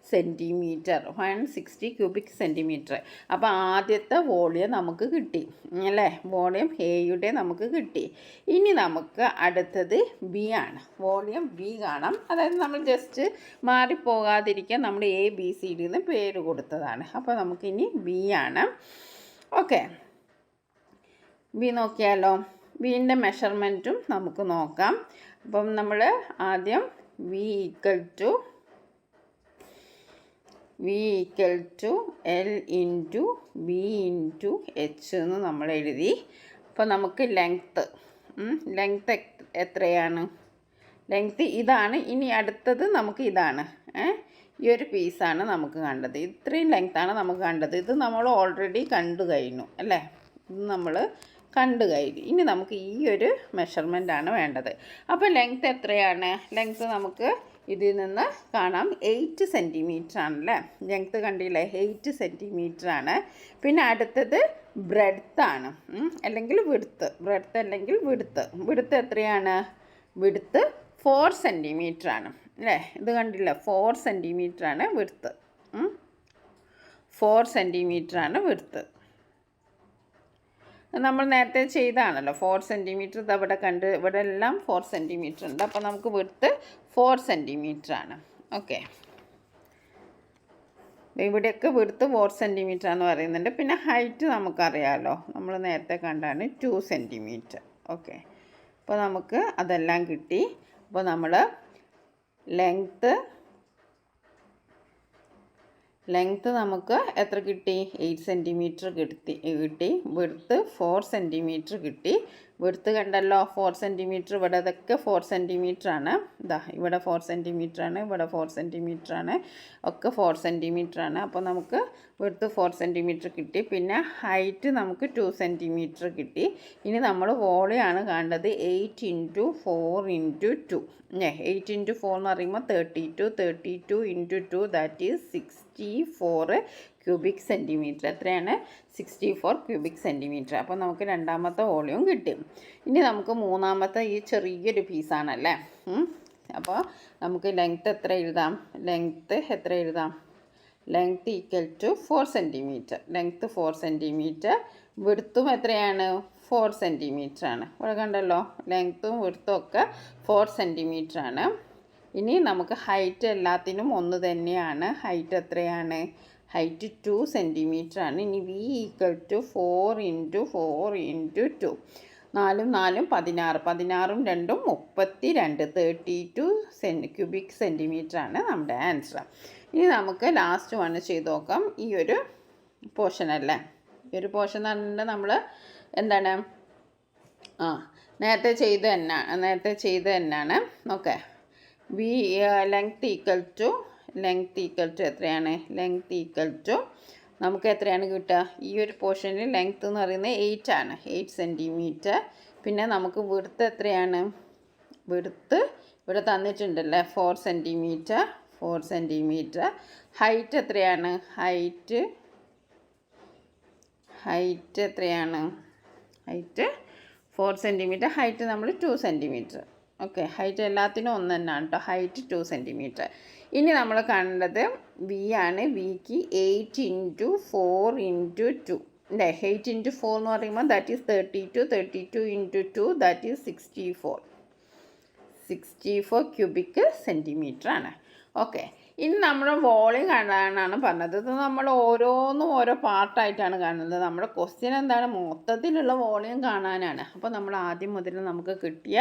Speaker 1: centimetre. 160 cubic centimetre. അപ്പോൾ ആദ്യത്തെ വോളിയം നമുക്ക് കിട്ടി അല്ലേ? വോളിയം എയുടെ നമുക്ക് കിട്ടി. ഇനി നമുക്ക് അടുത്തത് ബി ആണ്. വോളിയം ബി കാണാം. അതായത് നമ്മൾ ജസ്റ്റ് മാറിപ്പോകാതിരിക്കാൻ നമ്മൾ ABCD എന്ന് പേര് കൊടുത്തതാണ്. അപ്പോൾ നമുക്കിനി ബി ആണ്. ഓക്കെ, ബി നോക്കിയാലോ? ബീൻ്റെ മെഷർമെൻറ്റും നമുക്ക് നോക്കാം. അപ്പം നമ്മൾ ആദ്യം V equal to L into B into H എന്ന് നമ്മൾ എഴുതി. അപ്പോൾ നമുക്ക് ലെങ്ത്ത് എത്രയാണ്? ലെങ്ത്ത് ഇതാണ്. ഇനി അടുത്തത് നമുക്ക് ഇതാണ്. ഈ ഒരു പീസാണ് നമുക്ക് കണ്ടത്. ഇത്രയും ലെങ്ത്താണ് നമുക്ക് കണ്ടത്. ഇത് നമ്മൾ ഓൾറെഡി കണ്ടു കഴിഞ്ഞു അല്ലേ? ഇത് നമ്മൾ കണ്ടു കഴിഞ്ഞു. ഇനി നമുക്ക് ഈ ഒരു മെഷർമെൻ്റാണ് വേണ്ടത്. അപ്പോൾ ലെങ്ത്ത് എത്രയാണ്? ലെങ്ത്ത് നമുക്ക് ഇതിൽ നിന്ന് കാണാം 8 സെൻറ്റിമീറ്റർ ആണല്ലേ? ലെങ്ത്ത് കണ്ടില്ലേ? 8 സെൻറ്റിമീറ്റർ ആണ്. പിന്നെ അടുത്തത് ബ്രെഡ്ത്താണ് അല്ലെങ്കിൽ വിഡ്ത്ത്. ബ്രെഡ്ത്ത് അല്ലെങ്കിൽ വിഡ്ത്ത് എത്രയാണ്? വിഡ്ത്ത് 4 സെൻറ്റിമീറ്റർ ആണ് അല്ലേ? ഇത് കണ്ടില്ല? 4 സെൻറ്റിമീറ്റർ ആണ് വിഡ്ത്ത്. 4 സെൻറ്റിമീറ്റർ ആണ് വിഡ്ത്ത്. നമ്മൾ നേരത്തെ ചെയ്താണല്ലോ 4 സെൻറ്റിമീറ്റർ. ഇത് അവിടെ ഇവിടെ എല്ലാം 4 സെൻറ്റിമീറ്റർ ഉണ്ട്. അപ്പോൾ നമുക്ക് വിഡ്ത്ത് 4 സെൻറ്റിമീറ്റർ ആണ്. ഓക്കെ, ഇവിടെയൊക്കെ വിഡ്ത്ത് 4 സെൻറ്റിമീറ്റർ എന്ന് പറയുന്നുണ്ട്. പിന്നെ ഹൈറ്റ് നമുക്കറിയാമല്ലോ, നമ്മൾ നേരത്തെ കണ്ടാണ് 2 സെൻറ്റിമീറ്റർ. ഓക്കെ, അപ്പോൾ നമുക്ക് അതെല്ലാം കിട്ടി. അപ്പോൾ നമ്മൾ ലെങ്ത്ത് നമുക്ക് എത്ര കിട്ടി? 8 സെൻറ്റിമീറ്റർ കിട്ടി. വിഡ്ത്ത് 4 സെൻറ്റിമീറ്റർ കിട്ടി. വിഡ്ത്ത് കണ്ടല്ലോ 4 സെൻറ്റിമീറ്റർ. ഇവിടെ ഇതൊക്കെ 4 സെൻറ്റിമീറ്റർ ആണ്. ഇതാ ഇവിടെ 4 സെൻറ്റിമീറ്റർ ആണ്, ഇവിടെ 4 സെൻറ്റിമീറ്റർ ആണ്, ഒക്കെ 4 സെൻറ്റിമീറ്റർ ആണ്. അപ്പോൾ നമുക്ക് വിഡ്ത്ത് 4 സെൻറ്റിമീറ്റർ കിട്ടി. പിന്നെ ഹൈറ്റ് നമുക്ക് 2 സെൻറ്റിമീറ്റർ കിട്ടി. ഇനി നമ്മൾ വോളിയാണ് കാണേണ്ടത്. 8 ഇൻറ്റു 4 ഇൻറ്റു 2. 8 ഇൻറ്റു 4 എന്ന് പറയുമ്പോൾ 32 into 2 that is 64 cubic centimetre. എത്രയാണ്? 64 ക്യൂബിക് സെൻറ്റിമീറ്റർ. അപ്പോൾ നമുക്ക് രണ്ടാമത്തെ വോളിയം കിട്ടി. ഇനി നമുക്ക് മൂന്നാമത്തെ ഈ ചെറിയൊരു പീസാണല്ലേ? അപ്പോൾ നമുക്ക് ലെങ്ത്ത് എത്ര എഴുതാം? Length equal to 4 centimetre. Length 4 centimetre. വിഡ്ത്തും എത്രയാണ്? 4 സെൻറ്റിമീറ്റർ ആണ്. ഇവിടെ കണ്ടല്ലോ, ലെങ്ത്തും വിഡ്ത്തും ഒക്കെ 4 സെൻറ്റിമീറ്റർ ആണ്. ഇനി നമുക്ക് ഹൈറ്റ് എല്ലാത്തിനും ഒന്ന് തന്നെയാണ്. ഹൈറ്റ് എത്രയാണ്? ഹൈറ്റ് 2 സെൻറ്റിമീറ്റർ ആണ്. ഇനി വി ഈക്വൽ ടു 4 × 4 × 2. 4 4 16, 16ഉം 2ഉം 32, 32 ക്യൂബിക് സെൻറ്റിമീറ്റർ ആണ് നമ്മുടെ ആൻസർ. ഇനി നമുക്ക് ലാസ്റ്റ് വൺ ചെയ്ത് നോക്കാം. ഈ ഒരു പോർഷൻ അല്ലേ, ഈ ഒരു പോർഷൻ എന്ന് പറഞ്ഞിട്ടുണ്ടെങ്കിൽ നമ്മൾ എന്താണ് നേരത്തെ ചെയ്ത് തന്നെയാണ്. Okay, V length equal to എത്രയാണ്? ലെങ്ത് ഈക്വൽ ടു നമുക്ക് എത്രയാണ് കിട്ടുക? ഈ ഒരു പോർഷനിൽ ലെങ്ത് എന്ന് പറയുന്നത് 8 ആണ്, 8 സെൻറ്റിമീറ്റർ. പിന്നെ നമുക്ക് വിഡ്ത്ത് എത്രയാണ്? വിഡ്ത്ത് ഇവിടെ തന്നിട്ടുണ്ടല്ലേ, 4 സെൻറ്റിമീറ്റർ. ഹൈറ്റ് എത്രയാണ്? ഹൈറ്റ് എത്രയാണ്? Height 4 centimetre. ഹൈറ്റ് നമ്മൾ 2 സെൻറ്റിമീറ്റർ. ഓക്കെ, ഹൈറ്റ് എല്ലാത്തിനും ഒന്ന് തന്നെയാണ് കേട്ടോ. Height 2 centimetre. ഇനി നമ്മൾ കണ്ടത് വി ആണ്. വിക്ക് 8 × 4 × 2 അല്ലേ? 8 × 4 എന്ന് പറയുമ്പോൾ that is 32, 32 × 2 that is 64 cubic centimetre ആണ്. ഓക്കെ, ഇനി നമ്മൾ വോളിയം കാണാനാണ് പറഞ്ഞത്. ഇത് നമ്മൾ ഓരോന്നും ഓരോ പാർട്ടായിട്ടാണ് കാണുന്നത്. നമ്മുടെ ക്വസ്റ്റ്യൻ എന്താണ്? മൊത്തത്തിലുള്ള വോളിയം കാണാനാണ്. അപ്പോൾ നമ്മൾ ആദ്യം മുതൽ നമുക്ക് കിട്ടിയ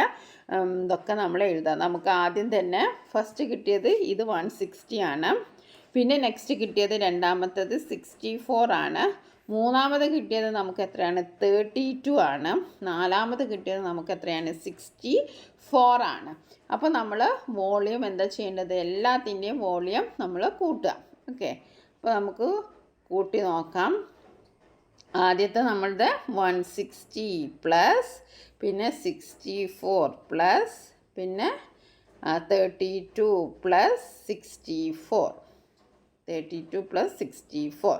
Speaker 1: ഇതൊക്കെ നമ്മൾ എഴുതാം. നമുക്ക് ആദ്യം തന്നെ ഫസ്റ്റ് കിട്ടിയത് ഇത് 160 ആണ്. പിന്നെ നെക്സ്റ്റ് കിട്ടിയത് രണ്ടാമത്തേത് 64 ആണ്. മൂന്നാമത് കിട്ടിയത് നമുക്ക് എത്രയാണ്? 32 ആണ്. നാലാമത് കിട്ടിയത് നമുക്ക് എത്രയാണ്? 64 ആണ്. അപ്പോൾ നമ്മൾ വോളിയം എന്താ ചെയ്യേണ്ടത്? എല്ലാത്തിൻ്റെയും വോളിയം നമ്മൾ കൂട്ടുക. ഓക്കെ, അപ്പോൾ നമുക്ക് കൂട്ടി നോക്കാം. ആദ്യത്തെ നമ്മളുടെ 160 പ്ലസ് പിന്നെ 64 പ്ലസ് പിന്നെ 32 പ്ലസ് 64, 32 പ്ലസ് 64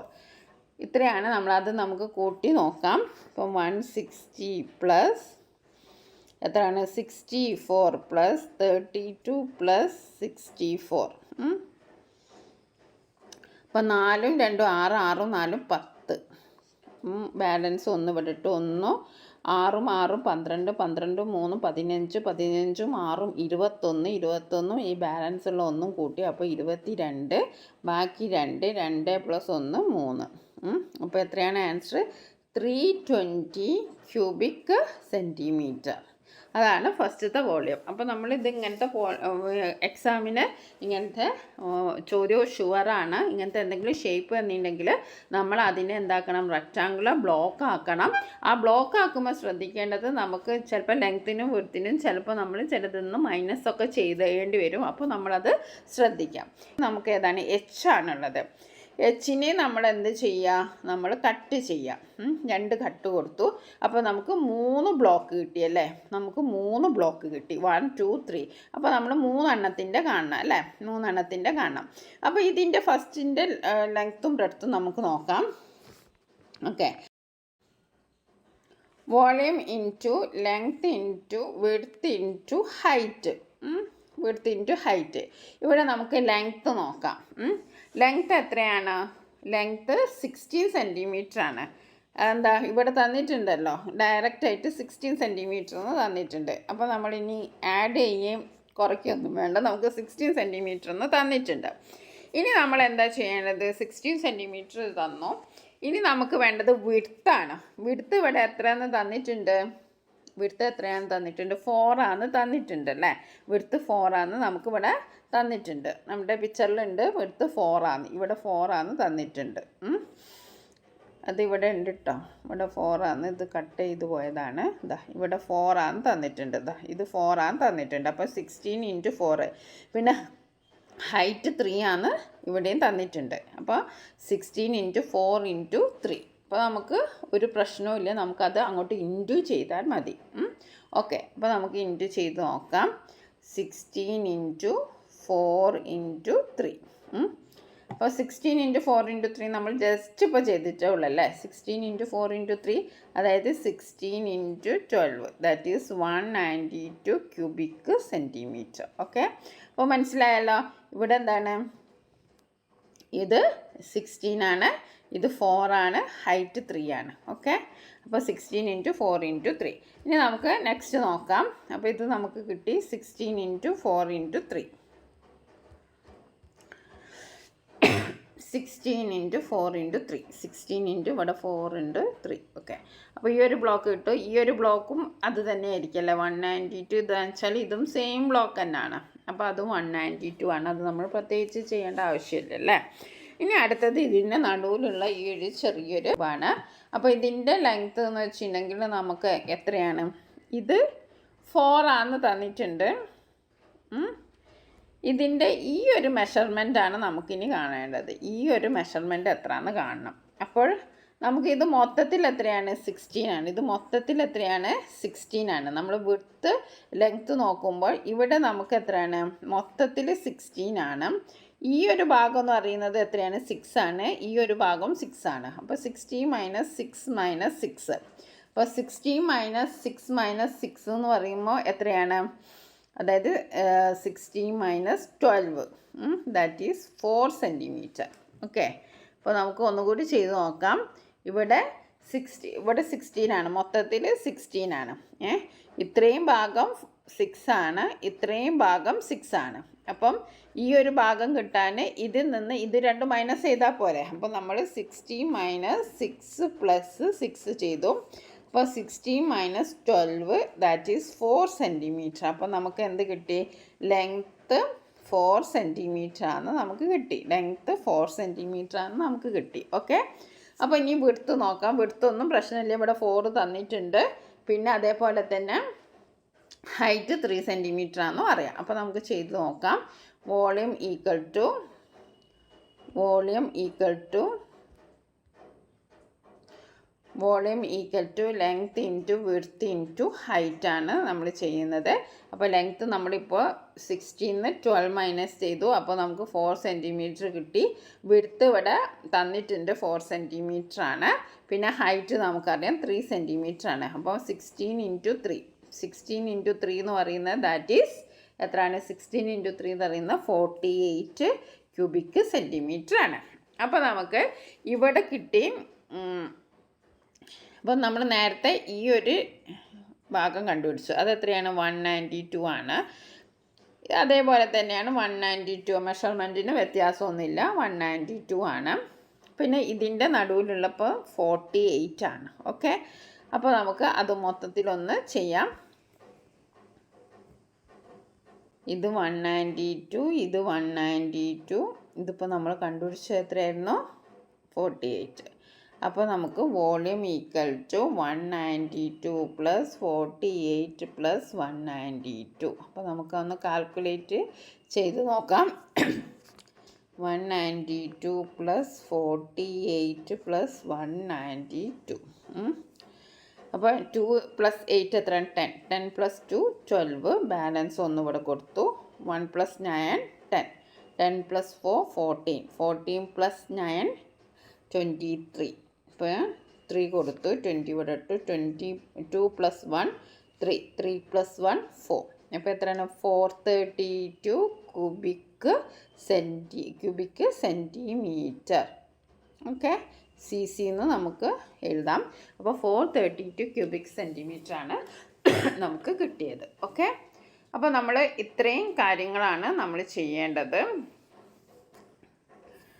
Speaker 1: ഇത്രയാണ് നമ്മളത് നമുക്ക് കൂട്ടി നോക്കാം. ഇപ്പം 160 പ്ലസ് എത്രയാണ്? 64 പ്ലസ് 32 പ്ലസ് 64. അപ്പം 4ഉം 2ഉം 6, 6ഉം 4ഉം 10. ബാലൻസ് 1 ഇവിടെ ഇട്ട് 1, 6ഉം 6ഉം 12, 12ഉം 3ഉം 15, 15ഉം 6ഉം 21, 21ഉം ഈ ബാലൻസ് ഉള്ള 1ഉം കൂട്ടി അപ്പോൾ 22. ബാക്കി 2, 2 പ്ലസ് 1 3. അപ്പോൾ എത്രയാണ് ആൻസർ? 320 cubic centimetre. അതാണ് ഫസ്റ്റത്തെ വോളിയം. അപ്പോൾ നമ്മളിത് ഇങ്ങനത്തെ എക്സാമിന് ഇങ്ങനത്തെ ചോദ്യം ഷുവറാണ്. ഇങ്ങനത്തെ എന്തെങ്കിലും ഷേപ്പ് തന്നിട്ടുണ്ടെങ്കിൽ നമ്മൾ അതിനെ എന്താക്കണം? റെക്റ്റാങ്കുലർ ബ്ലോക്ക് ആക്കണം. ആ ബ്ലോക്ക് ആക്കുമ്പോൾ ശ്രദ്ധിക്കേണ്ടത് നമുക്ക് ചിലപ്പോൾ ലെങ്ത്തിനും വിഡ്ത്തിനും ചിലപ്പോൾ നമ്മൾ ചിലതൊന്നും മൈനസൊക്കെ ചെയ്തേണ്ടി വരും. അപ്പോൾ നമ്മളത് ശ്രദ്ധിക്കാം. നമുക്ക് ഏതാണ്? എച്ച് ആണുള്ളത്. എച്ചിനെ നമ്മൾ എന്ത് ചെയ്യുക? നമ്മൾ കട്ട് ചെയ്യാം. 2 കട്ട് കൊടുത്തു. അപ്പോൾ നമുക്ക് 3 ബ്ലോക്ക് കിട്ടിയല്ലേ? നമുക്ക് 3 ബ്ലോക്ക് കിട്ടി. 1 2 3. അപ്പോൾ നമ്മൾ 3 എണ്ണത്തിൻ്റെ കാണണം അല്ലേ? 3 എണ്ണത്തിൻ്റെ കാണണം. അപ്പോൾ ഇതിൻ്റെ ഫസ്റ്റിൻ്റെ ലെങ്ത്തും ബ്രെഡ്ത്തും നമുക്ക് നോക്കാം. Okay, volume into length into width into height. Width into height. ഇവിടെ നമുക്ക് ലെങ്ത്ത് നോക്കാം. ലെങ്ത്ത് എത്രയാണ്? ലെങ്ത്ത് 16 സെൻറ്റിമീറ്റർ ആണ്. എന്താ ഇവിടെ തന്നിട്ടുണ്ടല്ലോ, ഡയറക്റ്റായിട്ട് 16 സെൻറ്റിമീറ്റർ എന്ന് തന്നിട്ടുണ്ട്. അപ്പോൾ നമ്മളിനി ആഡ് ചെയ്യുകയും കുറയ്ക്കൊന്നും വേണ്ട, നമുക്ക് 16 സെൻറ്റിമീറ്റർ എന്ന് തന്നിട്ടുണ്ട്. ഇനി നമ്മൾ എന്താ ചെയ്യേണ്ടത്? 16 സെൻറ്റിമീറ്റർ തന്നു. ഇനി നമുക്ക് വേണ്ടത് വിഡ്ത്താണ്. വിഡ്ത്ത് ഇവിടെ എത്രയെന്ന് തന്നിട്ടുണ്ട്? വിഡ്ത്ത് എത്രയാണെന്ന് തന്നിട്ടുണ്ട്? 4 ആണ് തന്നിട്ടുണ്ട് അല്ലേ? വിഡ്ത്ത് 4 ആണ് നമുക്കിവിടെ തന്നിട്ടുണ്ട്. നമ്മുടെ പിക്ചറിലുണ്ട് വിഡ്ത്ത് 4 ആണ്. ഇവിടെ 4 ആണ് തന്നിട്ടുണ്ട്. അതിവിടെ ഉണ്ട് കേട്ടോ. ഇവിടെ 4 ആണ്. ഇത് കട്ട് ചെയ്ത് പോയതാണ്. ഇതാ ഇവിടെ 4 ആണ് തന്നിട്ടുണ്ട്. ഇതാ ഇത് 4 ആണ് തന്നിട്ടുണ്ട്. അപ്പോൾ 16 × 4. പിന്നെ ഹൈറ്റ് 3 ആണ് ഇവിടെയും തന്നിട്ടുണ്ട്. അപ്പോൾ 16 × 4 × 3. അപ്പോൾ നമുക്ക് ഒരു പ്രശ്നവുമില്ല, നമുക്കത് അങ്ങോട്ട് ഇൻറ്റു ചെയ്താൽ മതി. ഓക്കെ, അപ്പോൾ നമുക്ക് ഇൻറ്റു ചെയ്ത് നോക്കാം. 16 × 4 × 3. അപ്പോൾ 16 × 4 × 3 നമ്മൾ ജസ്റ്റ് ഇപ്പോൾ ചെയ്തിട്ടേ ഉള്ളൂ അല്ലേ? 16 × 4 × 3 അതായത് 16 × 12 that is 192 cubic centimetre. Okay, അപ്പോൾ മനസ്സിലായല്ലോ. ഇവിടെ എന്താണ്? ഇത് 16 ആണ്, ഇത് 4 ആണ്, ഹൈറ്റ് 3 ആണ്. ഓക്കെ, അപ്പോൾ 16 × 4 × 3. ഇനി നമുക്ക് നെക്സ്റ്റ് നോക്കാം. അപ്പോൾ ഇത് നമുക്ക് കിട്ടി 16 × 4 × 3. 16 × 4 × 3. 16 ഇവിടെ 4 × 3. ഓക്കെ. അപ്പോൾ ഈ ഒരു ബ്ലോക്ക് കിട്ടും. ഈ ഒരു ബ്ലോക്കും അത് തന്നെ ആയിരിക്കും അല്ലേ, 192. ഇതെന്ന് വെച്ചാൽ ഇതും സെയിം ബ്ലോക്ക് തന്നെയാണ്. അപ്പോൾ അതും 192 ആണ്. അത് നമ്മൾ പ്രത്യേകിച്ച് ചെയ്യേണ്ട ആവശ്യമില്ല അല്ലേ. ഇനി അടുത്തത് ഇതിൻ്റെ നടുവിലുള്ള ഈ ഒരു ചെറിയൊരു ആണ്. അപ്പോൾ ഇതിൻ്റെ ലെങ്ത്ത് എന്ന് വെച്ചിട്ടുണ്ടെങ്കിൽ നമുക്ക് എത്രയാണ്, ഇത് 4 ആണെന്ന് തന്നിട്ടുണ്ട്. ഇതിൻ്റെ ഈ ഒരു മെഷർമെൻറ്റാണ് നമുക്കിനി കാണേണ്ടത്. ഈ ഒരു മെഷർമെൻറ്റ് എത്രയാണെന്ന് കാണണം. അപ്പോൾ നമുക്കിത് മൊത്തത്തിൽ എത്രയാണ്, 16 ആണ്. ഇത് മൊത്തത്തിൽ എത്രയാണ്, 16 ആണ്. നമ്മൾ വിഡ്ത്ത് ലെങ്ത്ത് നോക്കുമ്പോൾ ഇവിടെ നമുക്ക് എത്രയാണ്, മൊത്തത്തിൽ 16 ആണ്. ഈ ഒരു ഭാഗം എന്ന് പറയുന്നത് എത്രയാണ്, 6 ആണ്. ഈ ഒരു ഭാഗം 6 ആണ്. അപ്പോൾ 60 - 6 - 6. അപ്പോൾ 60 - 6 - 6 എന്ന് പറയുമ്പോൾ എത്രയാണ്, അതായത് 60 - 12, ദാറ്റ് ഈസ് 4 സെൻറ്റിമീറ്റർ. ഓക്കെ. അപ്പോൾ നമുക്ക് ഒന്നുകൂടി ചെയ്ത് നോക്കാം. ഇവിടെ 16 ആണ്, മൊത്തത്തിൽ 16 ആണ്. ഇത്രയും ഭാഗം 6 ആണ്, ഇത്രയും ഭാഗം 6 ആണ്. അപ്പം ഈ ഒരു ഭാഗം കിട്ടാൻ ഇതിൽ നിന്ന് ഇത് രണ്ടും മൈനസ് ചെയ്താൽ പോരെ. അപ്പോൾ നമ്മൾ 60 - 6 + 6 ചെയ്തു. അപ്പോൾ 60 - 12, ദാറ്റ് ഈസ് 4 സെൻറ്റിമീറ്റർ. അപ്പോൾ നമുക്ക് എന്ത് കിട്ടി, ലെങ്ത്ത് 4 സെൻറ്റിമീറ്റർ ആണ് നമുക്ക് കിട്ടി. ലെങ്ത്ത് 4 സെൻറ്റിമീറ്റർ ആണ് നമുക്ക് കിട്ടി. ഓക്കെ. അപ്പോൾ ഇനി വിഡ്ത്ത് നോക്കാം. വിഡ്ത്തൊന്നും പ്രശ്നമില്ല, ഇവിടെ 4 തന്നിട്ടുണ്ട്. പിന്നെ അതേപോലെ തന്നെ ഹൈറ്റ് 3 സെൻറ്റിമീറ്റർ ആണെന്ന് പറയാം. അപ്പോൾ നമുക്ക് ചെയ്ത് നോക്കാം. Volume equal to length into width into height ആണ് നമ്മൾ ചെയ്യുന്നത്. അപ്പോൾ ലെങ്ത്ത് നമ്മളിപ്പോൾ 16 12 മൈനസ് ചെയ്തു. അപ്പോൾ നമുക്ക് 4 സെൻറ്റിമീറ്റർ കിട്ടി. വിഡ്ത്ത് ഇവിടെ തന്നിട്ടുണ്ട് 4 സെൻറ്റിമീറ്റർ ആണ്. പിന്നെ ഹൈറ്റ് നമുക്കറിയാം 3 സെൻറ്റിമീറ്റർ ആണ്. അപ്പോൾ 16 × 3 എന്ന് പറയുന്നത് ദാറ്റ് ഈസ് എത്രയാണ്, 16 × 3 എന്ന് പറയുന്നത് 48 ക്യൂബിക് സെൻറ്റിമീറ്റർ ആണ്. അപ്പോൾ നമുക്ക് ഇവിടെ കിട്ടി. അപ്പം നമ്മൾ നേരത്തെ ഈ ഒരു ഭാഗം കണ്ടുപിടിച്ചു, അതെത്രയാണ്, 192 ആണ്. അതേപോലെ തന്നെയാണ് 192, മെഷർമെൻറ്റിന് വ്യത്യാസമൊന്നുമില്ല, 192 ആണ്. പിന്നെ ഇതിൻ്റെ നടുവിലുള്ളപ്പോൾ 48 ആണ്. ഓക്കെ. അപ്പോൾ നമുക്ക് അത് മൊത്തത്തിലൊന്ന് ചെയ്യാം. ഇത് 192, ഇത് 192, ഇതിപ്പോൾ നമ്മൾ കണ്ടുപിടിച്ചത് എത്രയായിരുന്നു, 48. അപ്പോൾ നമുക്ക് വോളിയം ഈക്വൽ ടു 192 + 48 + 192. അപ്പോൾ നമുക്കൊന്ന് കാൽക്കുലേറ്റ് ചെയ്ത് നോക്കാം. 192 + 48 + 192. അപ്പോൾ 2 + 8 എത്രയാണ്, 10. 10 + 2 12. ബാലൻസ് ഒന്ന് ഇവിടെ കൊടുത്തു. 1 + 9 10. 10 + 4 14. 14 + 9 23. ഇപ്പോൾ 3 കൊടുത്തു. 20 ഇവിടെ ഇട്ടു. 22 + 1 3. 3 + 1 4. അപ്പോൾ എത്രയാണ്, 432 ക്യൂബിക് സെൻറ്റിമീറ്റർ. ഓക്കെ. CC എന്ന് നമുക്ക് എഴുതാം. അപ്പോൾ 432 ക്യൂബിക് സെൻറ്റിമീറ്റർ ആണ് നമുക്ക് കിട്ടിയത്. ഓക്കെ. അപ്പോൾ നമ്മൾ ഇത്രയും കാര്യങ്ങളാണ് നമ്മൾ ചെയ്യേണ്ടത്.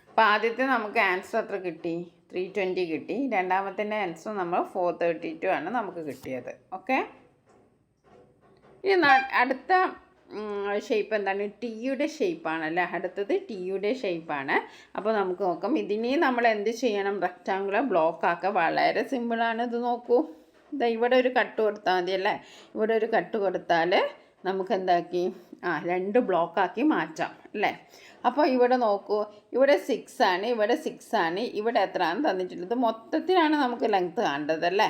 Speaker 1: അപ്പോൾ ആദ്യത്തെ നമുക്ക് ആൻസർ എത്ര കിട്ടി, 320 കിട്ടി. രണ്ടാമത്തിൻ്റെ ആൻസർ നമ്മൾ 432 ആണ് നമുക്ക് കിട്ടിയത്. ഓക്കെ. ഇനി അടുത്ത ഷേപ്പ് എന്താണ്, ടീയുടെ ഷേപ്പാണല്ലേ. അടുത്തത് ടീയുടെ ഷേപ്പാണ്. അപ്പോൾ നമുക്ക് നോക്കാം. ഇതിനെ നമ്മൾ എന്ത് ചെയ്യണം, റെക്റ്റാങ്കുലർ ബ്ലോക്ക് ആക്കുക. വളരെ സിമ്പിളാണ്. ഇത് നോക്കൂ, ഇവിടെ ഒരു കട്ട് കൊടുത്താൽ മതി അല്ലേ. ഇവിടെ ഒരു കട്ട് കൊടുത്താൽ നമുക്ക് എന്താക്കി, 2 ബ്ലോക്കാക്കി മാറ്റാം അല്ലേ. അപ്പോൾ ഇവിടെ നോക്കൂ, ഇവിടെ 6 ആണ്, ഇവിടെ 6 ആണ്, ഇവിടെ എത്രയാണ് തന്നിട്ടുള്ളത്. മൊത്തത്തിലാണ് നമുക്ക് ലെങ്ത്ത് കാണേണ്ടത് അല്ലേ.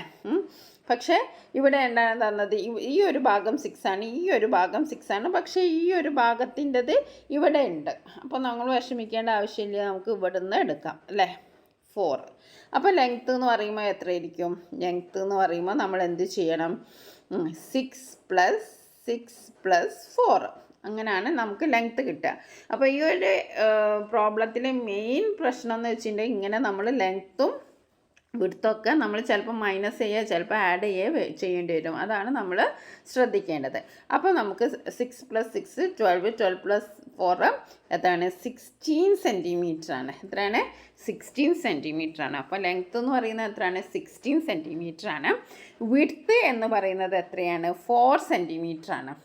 Speaker 1: പക്ഷേ ഇവിടെ എന്താണ് തന്നത്, ഈ ഒരു ഭാഗം 6 ആണ്, ഈ ഒരു ഭാഗം 6 ആണ്. പക്ഷേ ഈ ഒരു ഭാഗത്തിൻ്റെത് ഇവിടെ ഉണ്ട്. അപ്പോൾ നമ്മൾ വിഷമിക്കേണ്ട ആവശ്യമില്ല, നമുക്ക് ഇവിടെ നിന്ന് എടുക്കാം അല്ലേ, 4. അപ്പോൾ ലെങ്ത്ത് എന്ന് പറയുമ്പോൾ എത്രയായിരിക്കും, ലെങ്ത്ത് എന്ന് പറയുമ്പോൾ നമ്മൾ എന്ത് ചെയ്യണം, 6 + 6 + 4 അങ്ങനെയാണ് നമുക്ക് ലെങ്ത്ത് കിട്ടുക. അപ്പോൾ ഈ ഒരു പ്രോബ്ലത്തിലെ മെയിൻ പ്രശ്നം എന്ന് വെച്ചിട്ടുണ്ടെങ്കിൽ ഇങ്ങനെ നമ്മൾ ലെങ്ത്തും വിടുത്തൊക്കെ നമ്മൾ ചിലപ്പോൾ മൈനസ് ചെയ്യുക, ചിലപ്പോൾ ആഡ് ചെയ്യുക ചെയ്യേണ്ടി വരും. അതാണ് നമ്മൾ ശ്രദ്ധിക്കേണ്ടത്. അപ്പോൾ നമുക്ക് 6 + 6 12, 12 + 4 എത്രയാണ്? 16 സെൻറ്റിമീറ്റർ ആണ്. എത്രയാണ്? 16 സെൻറ്റിമീറ്റർ ആണ്. അപ്പോൾ ലെങ്ത്ത് എന്ന് പറയുന്നത് എത്രയാണ്? 16 സെൻറ്റിമീറ്റർ ആണ്. വിഡ്ത്ത് എന്ന് പറയുന്നത് എത്രയാണ്? 4 സെൻറ്റിമീറ്റർ ആണ്.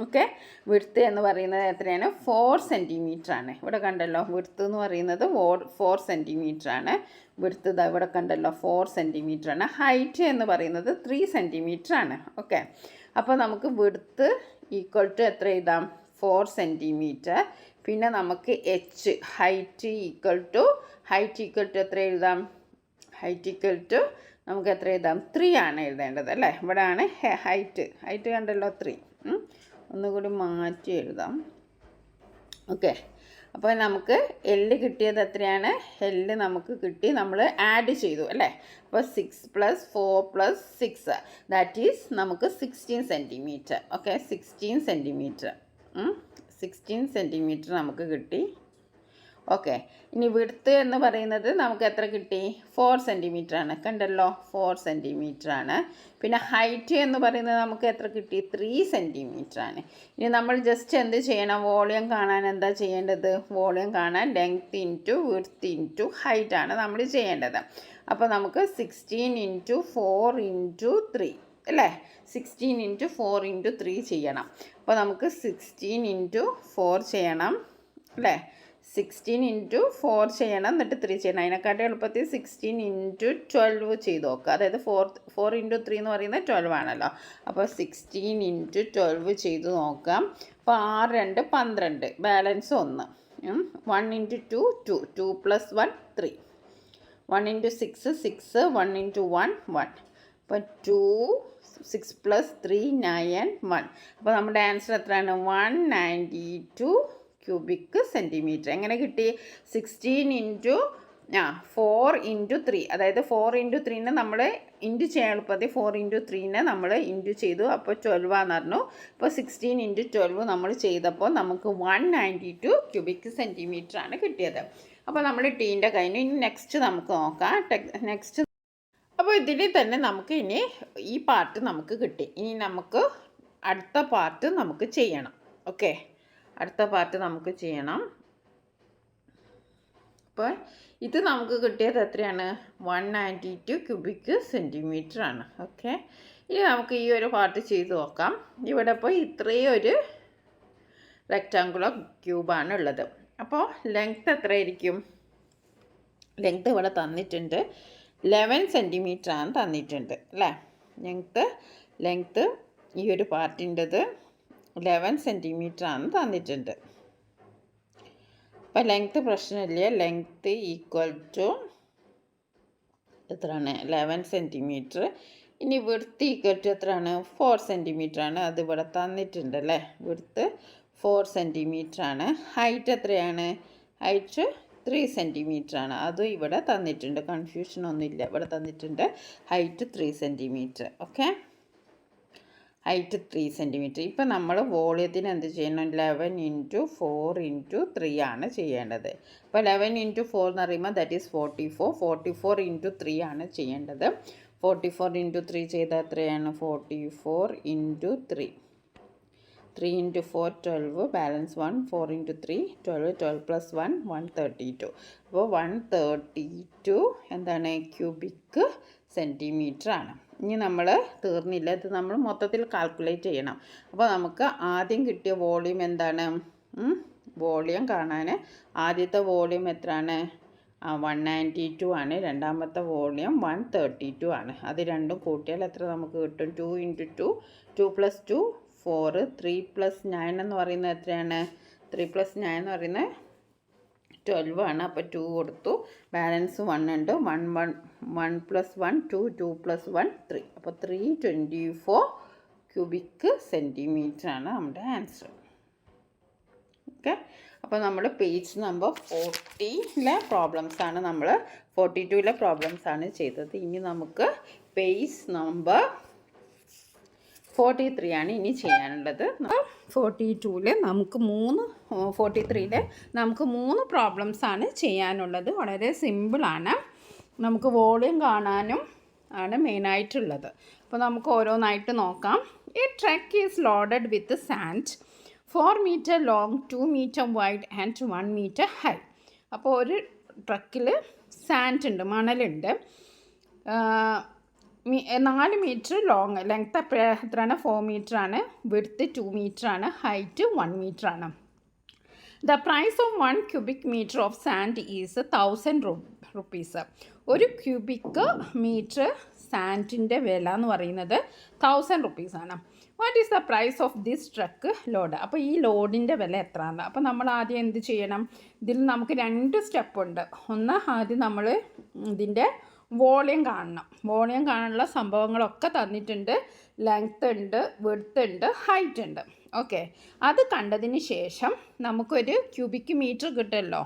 Speaker 1: ഓക്കെ, വിഡ്ത്ത് എന്ന് പറയുന്നത് എത്രയാണ്? 4 സെൻറ്റിമീറ്റർ ആണ്. ഇവിടെ കണ്ടല്ലോ, വിഡ്ത്ത് എന്ന് പറയുന്നത് 4 സെൻറ്റിമീറ്റർ ആണ്. വിഡ്ത്ത് ഇവിടെ കണ്ടല്ലോ 4 സെൻറ്റിമീറ്റർ ആണ്. ഹൈറ്റ് എന്ന് പറയുന്നത് 3 സെൻറ്റിമീറ്റർ ആണ്. ഓക്കെ, അപ്പോൾ നമുക്ക് വിഡ്ത്ത് ഈക്വൽ ടു എത്ര എഴുതാം? 4 സെൻറ്റിമീറ്റർ. പിന്നെ നമുക്ക് ഹൈറ്റ് ഈക്വൽ ടു എത്ര എഴുതാം? ഹൈറ്റ് ഈക്വൽ ടു നമുക്ക് എത്ര എഴുതാം? 3 ആണ് എഴുതേണ്ടത് അല്ലേ? ഇവിടെയാണ് ഹൈറ്റ് കണ്ടല്ലോ 3. ഒന്നുകൂടി മാറ്റി എഴുതാം. ഓക്കെ, അപ്പോൾ നമുക്ക് എല്ല് കിട്ടിയത് എത്രയാണ്? എല്ല് നമുക്ക് കിട്ടി, നമ്മൾ ആഡ് ചെയ്തു അല്ലേ? അപ്പോൾ 6 + 4 + 6 ദാറ്റ് ഈസ് നമുക്ക് 16 സെൻറ്റിമീറ്റർ. ഓക്കെ, 16 സെൻറ്റിമീറ്റർ നമുക്ക് കിട്ടി. ഓക്കെ, ഇനി വിഡ്ത്ത് എന്ന് പറയുന്നത് നമുക്ക് എത്ര കിട്ടി? 4 സെൻറ്റിമീറ്റർ ആണ്. കണ്ടല്ലോ, 4 സെൻറ്റിമീറ്റർ ആണ്. പിന്നെ ഹൈറ്റ് എന്ന് പറയുന്നത് നമുക്ക് എത്ര കിട്ടി? 3 സെൻറ്റിമീറ്റർ ആണ്. ഇനി നമ്മൾ ജസ്റ്റ് എന്ത് ചെയ്യണം? വോളിയം കാണാൻ എന്താ ചെയ്യേണ്ടത്? വോളിയം കാണാൻ length into width into height ആണ് നമ്മൾ ചെയ്യേണ്ടത്. അപ്പോൾ നമുക്ക് 16 × 4 × 3 അല്ലേ? 16 × 4 × 3 ചെയ്യണം. അപ്പോൾ നമുക്ക് 16 × 4 ചെയ്യണം അല്ലേ? 16 × 4 ചെയ്യണം, എന്നിട്ട് 3 ചെയ്യണം. അതിനെക്കാട്ടും എളുപ്പത്തിൽ 16 × 12 ചെയ്ത് നോക്കുക. അതായത് 4 × 3 എന്ന് പറയുന്നത് 12 ആണല്ലോ. അപ്പോൾ 16 × 12 ചെയ്ത് നോക്കാം. അപ്പോൾ 6 2 12, ബാലൻസ് 1. 1 × 2 2, 2 + 1 3. 1 × 6 6, 1 × 1 1. അപ്പോൾ 2 6 + 3 9 1. അപ്പോൾ നമ്മുടെ ആൻസർ എത്രയാണ്? 192 ക്യൂബിക് സെൻറ്റിമീറ്റർ. എങ്ങനെ കിട്ടി? 16 × 4 × 3, അതായത് 4 × 3നെ നമ്മൾ ഇൻറ്റു ചെയ്യാൻ എളുപ്പത്തിൽ 4 × 3നെ നമ്മൾ ഇൻറ്റു ചെയ്തു. അപ്പോൾ 12 ആണെന്ന് പറഞ്ഞു. അപ്പോൾ 16 × 12 നമ്മൾ ചെയ്തപ്പോൾ നമുക്ക് 192 ക്യൂബിക് സെൻറ്റിമീറ്റർ ആണ് കിട്ടിയത്. അപ്പോൾ നമ്മൾ ടീൻ്റെ കഴിഞ്ഞു. ഇനി നെക്സ്റ്റ് നമുക്ക് നോക്കാം. നെക്സ്റ്റ് അപ്പോൾ ഇതിൽ തന്നെ നമുക്ക് ഇനി ഈ പാർട്ട് നമുക്ക് കിട്ടി. ഇനി നമുക്ക് അടുത്ത പാർട്ട് നമുക്ക് ചെയ്യണം. ഓക്കെ, അടുത്ത പാർട്ട് നമുക്ക് ചെയ്യണം. അപ്പോൾ ഇത് നമുക്ക് കിട്ടിയത് എത്രയാണ്? 192 ക്യൂബിക് സെൻറ്റിമീറ്റർ ആണ്. ഓക്കെ, ഇനി നമുക്ക് ഈ ഒരു പാർട്ട് ചെയ്ത് നോക്കാം. ഇവിടെ ഇപ്പോൾ ഇത്രയും ഒരു റെക്റ്റാങ്കുലർ ക്യൂബാണ് ഉള്ളത്. അപ്പോൾ ലെങ്ത്ത് എത്രയായിരിക്കും? ലെങ്ത്ത് ഇവിടെ തന്നിട്ടുണ്ട് 11 സെൻറ്റിമീറ്റർ ആണ് തന്നിട്ടുണ്ട് അല്ലേ? ലെങ്ത്ത് ഈ ഒരു പാർട്ടിൻ്റെത് 11 സെൻറ്റിമീറ്റർ ആണ് തന്നിട്ടുണ്ട്. അപ്പോൾ ലെങ്ത്ത് പ്രശ്നമില്ല. ലെങ്ത്ത് ഈക്വൽ ടു എത്രയാണ്? 11 സെൻറ്റിമീറ്റർ. ഇനി വിഡ്ത്ത് ഈക്വൽ ടു എത്രയാണ്? 4 സെൻറ്റിമീറ്റർ ആണ്. അത് ഇവിടെ തന്നിട്ടുണ്ട് അല്ലേ? വിഡ്ത്ത് 4 സെൻറ്റിമീറ്റർ ആണ്. ഹൈറ്റ് എത്രയാണ്? ഹൈറ്റ് 3 സെൻറ്റിമീറ്റർ ആണ്. അതും ഇവിടെ തന്നിട്ടുണ്ട്. കൺഫ്യൂഷനൊന്നുമില്ല, ഇവിടെ തന്നിട്ടുണ്ട് height 3 centimetre. Okay, height 3 centimetre. ഇപ്പം നമ്മൾ വോളിയത്തിന് എന്ത് ചെയ്യണം? 11 × 4 × 3 ആണ് ചെയ്യേണ്ടത്. അപ്പോൾ 11 × 4 എന്ന് പറയുമ്പോൾ ദാറ്റ് ഈസ് 44. 44 × 3 ആണ് ചെയ്യേണ്ടത്. 44 × 3 ചെയ്താൽ എത്രയാണ്? 44 × 3. 3 × 4 12, ബാലൻസ് 1. 4 × 3 12, 12 + 1 132. അപ്പോൾ 132 എന്താണ്? ക്യൂബിക് സെൻറ്റിമീറ്റർ ആണ്. ഇനി നമ്മൾ തീർന്നില്ല, ഇത് നമ്മൾ മൊത്തത്തിൽ കാൽക്കുലേറ്റ് ചെയ്യണം. അപ്പോൾ നമുക്ക് ആദ്യം കിട്ടിയ വോളിയം എന്താണ്? വോളിയം കാണാൻ ആദ്യത്തെ വോളിയം എത്രയാണ്? 192 ആണ്. രണ്ടാമത്തെ വോളിയം 132 ആണ്. അത് രണ്ടും കൂട്ടിയാൽ എത്ര നമുക്ക് കിട്ടും? 2 × 2 2 + 2 4. 3 + 9 എന്ന് പറയുന്നത് എത്രയാണ്? 3 + 9 എന്ന് പറയുന്നത് 12 ആണ്. അപ്പോൾ 2 കൊടുത്തു, ബാലൻസ് 1 ഉണ്ട്. 1 + 1 2, 2 + 1 3. അപ്പോൾ 324 ക്യൂബിക് സെൻറ്റിമീറ്റർ ആണ് നമ്മുടെ ആൻസർ. ഓക്കെ, അപ്പോൾ നമ്മൾ പേജ് നമ്പർ 40ലെ പ്രോബ്ലംസ് ആണ്, നമ്മൾ 42ലെ പ്രോബ്ലംസ് ആണ് ചെയ്തത്. ഇനി നമുക്ക് പേജ് നമ്പർ 43 ആണ് ഇനി ചെയ്യാനുള്ളത്. 42ൽ നമുക്ക് 43ൽ നമുക്ക് 3 പ്രോബ്ലംസ് ആണ് ചെയ്യാനുള്ളത്. വളരെ സിമ്പിളാണ്. നമുക്ക് വോളിയം കാണാനും ആണ് മെയിനായിട്ടുള്ളത്. അപ്പോൾ നമുക്ക് ഓരോന്നായിട്ട് നോക്കാം. A truck is loaded with sand 4 metre long 2 metre wide and 1 metre high. അപ്പോൾ ഒരു ട്രക്കിൽ സാൻഡ് ഉണ്ട്, മണലുണ്ട്. 4 മീറ്റർ ലോങ്, ലെങ്ത് എത്രയാണ്? 4 മീറ്ററാണ്, വിഡ്ത്ത് 2 മീറ്ററാണ്, ഹൈറ്റ് 1 മീറ്ററാണ്. The price of 1 cubic meter of sand is 1000 rupees. ഒരു ക്യൂബിക് മീറ്റർ സാൻഡിൻ്റെ വില എന്ന് പറയുന്നത് 1000 rupees ആണ്. What is the price of this truck load? അപ്പോൾ ഈ ലോഡിൻ്റെ വില എത്രയാണ്? അപ്പോൾ നമ്മൾ ആദ്യം എന്ത് ചെയ്യണം? ഇതിൽ നമുക്ക് 2 സ്റ്റെപ്പ് ഉണ്ട്. ഒന്ന്, ആദ്യം നമ്മൾ ഇതിൻ്റെ വോളിയം കാണണം. വോളിയം കാണാനുള്ള സംഭവങ്ങളൊക്കെ തന്നിട്ടുണ്ട്. ലെങ്ത് ഉണ്ട്, വിഡ്ത്ത് ഉണ്ട്, ഹൈറ്റ് ഉണ്ട്. ഓക്കെ, അത് കണ്ടതിന് ശേഷം നമുക്കൊരു ക്യൂബിക് മീറ്റർ കിട്ടുമല്ലോ.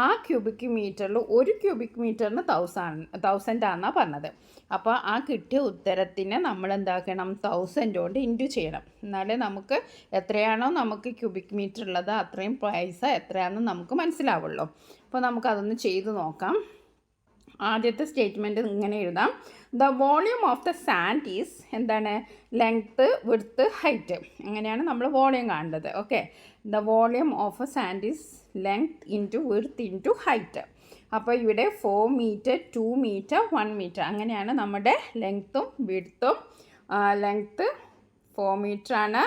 Speaker 1: ആ ക്യൂബിക് മീറ്ററിൽ ഒരു ക്യൂബിക് മീറ്ററിന് 1000 ആണെന്നാണ് പറഞ്ഞത്. അപ്പോൾ ആ കിട്ടിയ ഉത്തരത്തിന് നമ്മൾ എന്താക്കണം? 1000 കൊണ്ട് ഇൻറ്റു ചെയ്യണം. എന്നാലേ നമുക്ക് എത്രയാണോ നമുക്ക് ക്യൂബിക് മീറ്റർ ഉള്ളത് അത്രയും പൈസ എത്രയാണെന്ന് നമുക്ക് മനസ്സിലാവുള്ളൂ. അപ്പോൾ നമുക്കതൊന്ന് ചെയ്ത് നോക്കാം. ആദ്യത്തെ സ്റ്റേറ്റ്മെൻറ്റ് ഇങ്ങനെ എഴുതാം. The volume of the sand is എന്താണ്? Length, width, height. അങ്ങനെയാണ് നമ്മൾ വോളിയം കാണേണ്ടത്. Okay, the volume of a sand is length into width into height. അപ്പോൾ ഇവിടെ 4 മീറ്റർ 2 മീറ്റർ 1 മീറ്റർ അങ്ങനെയാണ് നമ്മുടെ ലെങ്ത്തും വിഡ്ത്തും. ലെങ്ത്ത് 4 മീറ്ററാണ്,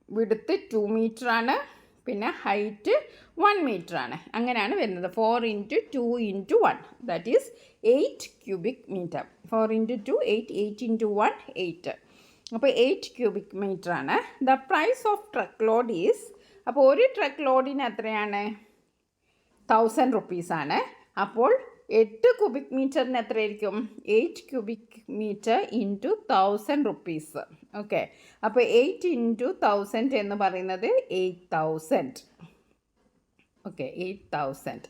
Speaker 1: വിഡ്ത്ത് 2 മീറ്ററാണ്, പിന്നെ ഹൈറ്റ് 1 മീറ്ററാണ്. അങ്ങനെയാണ് വരുന്നത്. 4 × 2 × 1 ദാറ്റ് ഈസ് 8 cubic meter. 4 × 2 8, 8 × 1 8. അപ്പോൾ 8 cubic meter. The price of truck load is, അപ്പോൾ ഒരു ട്രക്ക് ലോഡിന് എത്രയാണ്? 1000 rupees ആണ്. അപ്പോൾ 8 cubic meterന് എത്രയായിരിക്കും? 8 cubic meter × 1000 rupees. ഓക്കെ, അപ്പോൾ 8 × 1000 എന്ന് പറയുന്നത് 8000. Okay, 8000.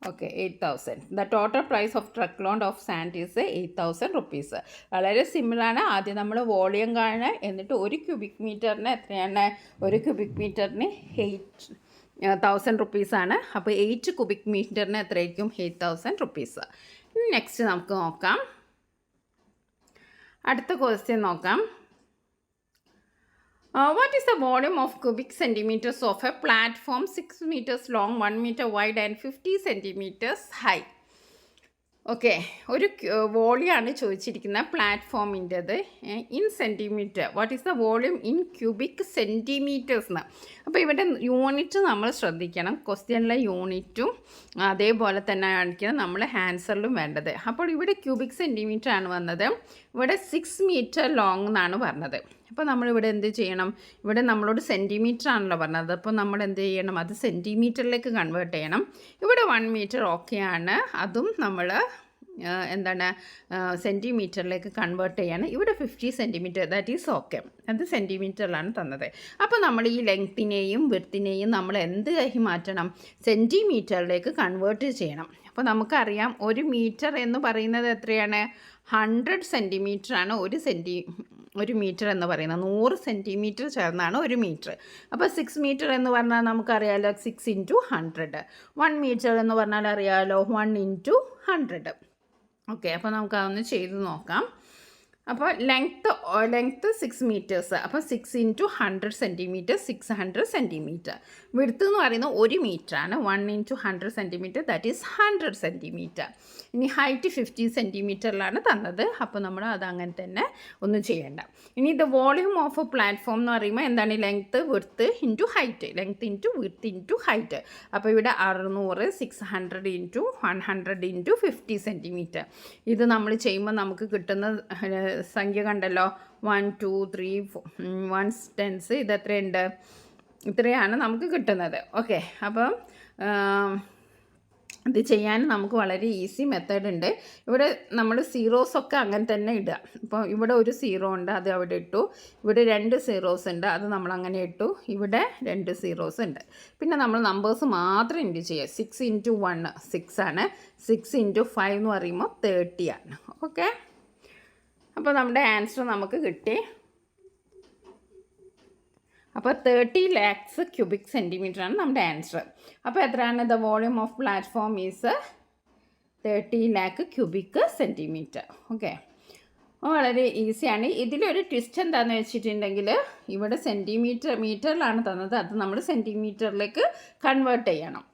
Speaker 1: Okay, 8000. The total price of truck load of sand is 8000 rupees. വളരെ സിമ്പിളാണ്. ആദ്യം നമ്മൾ വോളിയം കാണുക, എന്നിട്ട് ഒരു ക്യൂബിക് മീറ്ററിന് എത്രയാണ്? ഒരു ക്യൂബിക് മീറ്ററിന് 1000 rupees ആണ്. അപ്പോൾ 8 cubic മീറ്ററിന് എത്രയായിരിക്കും? 8000 rupees. നെക്സ്റ്റ് നമുക്ക് നോക്കാം. അടുത്ത ക്വസ്റ്റ്യൻ നോക്കാം. What is the volume of cubic centimeters of a platform 6 meters long, 1 meter wide and 50 centimeters high? Okay, ഒരു വോളിയാണ് ചോദിച്ചിരിക്കുന്നത് പ്ലാറ്റ്ഫോമിൻ്റെത് in centimetre. What is the volume in cubic centimetres എന്ന്. അപ്പോൾ ഇവിടെ യൂണിറ്റ് നമ്മൾ ശ്രദ്ധിക്കണം. ക്വസ്റ്റ്യനിലെ യൂണിറ്റും അതേപോലെ തന്നെ കാണിക്കണം നമ്മൾ ആൻസറിലും വേണ്ടത്. അപ്പോൾ ഇവിടെ ക്യൂബിക് സെൻറ്റിമീറ്റർ ആണ് വന്നത്. ഇവിടെ 6 മീറ്റർ ലോങ് എന്നാണ് പറഞ്ഞത്. അപ്പോൾ നമ്മളിവിടെ എന്ത് ചെയ്യണം? ഇവിടെ നമ്മളോട് സെൻറ്റിമീറ്റർ ആണല്ലോ പറഞ്ഞത്. അപ്പോൾ നമ്മൾ എന്ത് ചെയ്യണം? അത് സെൻറ്റിമീറ്ററിലേക്ക് കൺവേർട്ട് ചെയ്യണം. ഇവിടെ 1 മീറ്റർ ഓക്കെയാണ്, അതും നമ്മൾ എന്താണ് സെൻറ്റിമീറ്ററിലേക്ക് കൺവേർട്ട് ചെയ്യാണ്. ഇവിടെ 50 സെൻറ്റിമീറ്റർ ദാറ്റ് ഈസ് ഓക്കെ, അത് സെൻറ്റിമീറ്ററിലാണ് തന്നത്. അപ്പോൾ നമ്മൾ ഈ ലെങ്ത്തിനെയും വിഡ്ത്തിനെയും നമ്മൾ എന്തായി മാറ്റണം? സെൻറ്റിമീറ്ററിലേക്ക് കൺവേർട്ട് ചെയ്യണം. അപ്പോൾ നമുക്കറിയാം 1 മീറ്റർ എന്ന് പറയുന്നത് എത്രയാണ്? 100 സെൻറ്റിമീറ്ററാണ് ഒരു മീറ്റർ എന്ന് പറയുന്നത്. 100 സെൻറ്റിമീറ്റർ ചേർന്നാണ് 1 മീറ്റർ. അപ്പോൾ 6 മീറ്റർ എന്ന് പറഞ്ഞാൽ നമുക്കറിയാമല്ലോ 6 × 100. 1 മീറ്റർ എന്ന് പറഞ്ഞാൽ അറിയാമല്ലോ 1 × 100. ഓക്കെ, അപ്പോൾ നമുക്ക് അതൊന്ന് ചെയ്ത് നോക്കാം. അപ്പോൾ ലെങ്ത്ത് 6 മീറ്റേഴ്സ്. അപ്പോൾ 6 × 100 സെൻറ്റിമീറ്റർ 600 സെൻറ്റിമീറ്റർ. വിഡ്ത്ത് എന്ന് പറയുന്നത് 1 മീറ്ററാണ്. 1 × 100 സെൻറ്റിമീറ്റർ ദാറ്റ് ഈസ് 100 സെൻറ്റിമീറ്റർ. ഇനി ഹൈറ്റ് 50 സെൻറ്റിമീറ്ററിലാണ് തന്നത്. അപ്പോൾ നമ്മൾ അതങ്ങനെ തന്നെ ഒന്നും ചെയ്യേണ്ട. ഇനി the volume of A platform എന്ന് പറയുമ്പോൾ എന്താണ്? Length width into height. Length into width into height. അപ്പോൾ ഇവിടെ 600 600 × 100 × 50 സെൻറ്റിമീറ്റർ. ഇത് നമ്മൾ ചെയ്യുമ്പോൾ നമുക്ക് കിട്ടുന്ന സംഖ്യ കണ്ടല്ലോ, 1 2 3 1 10s. ഇതെത്രയുണ്ട്? ഇത്രയാണ് നമുക്ക് കിട്ടുന്നത്. ഓക്കെ, അപ്പം ഇത് ചെയ്യാൻ നമുക്ക് വളരെ ഈസി മെത്തേഡ് ഉണ്ട്. ഇവിടെ നമ്മൾ സീറോസൊക്കെ അങ്ങനെ തന്നെ ഇടുക. ഇപ്പോൾ ഇവിടെ ഒരു 0 ഉണ്ട്, അത് അവിടെ ഇട്ടു. ഇവിടെ 2 zeros ഉണ്ട്, അത് നമ്മൾ അങ്ങനെ ഇട്ടു. ഇവിടെ 2 zeros ഉണ്ട്. പിന്നെ നമ്മൾ നമ്പേഴ്സ് മാത്രം ഇൻറ്റു ചെയ്യുക. 6 × 1 6 ആണ്. 6 × 5 എന്ന് പറയുമ്പോൾ 30 ആണ്. ഓക്കെ, അപ്പോൾ നമ്മുടെ ആൻസർ നമുക്ക് കിട്ടി. അപ്പോൾ 30 lakhs ക്യൂബിക് സെൻറ്റിമീറ്ററാണ് നമ്മുടെ ആൻസർ. അപ്പോൾ എത്രയാണ്? The volume of platform is 30 lakh cubic centimeter. Okay, വളരെ ഈസിയാണ്. ഇതിലൊരു ട്വിസ്റ്റ് എന്താണെന്ന് വെച്ചിട്ടുണ്ടെങ്കിൽ ഇവിടെ മീറ്ററിലാണ് തന്നത്, അത് നമ്മൾ സെൻറ്റിമീറ്ററിലേക്ക് കൺവേർട്ട് ചെയ്യണം.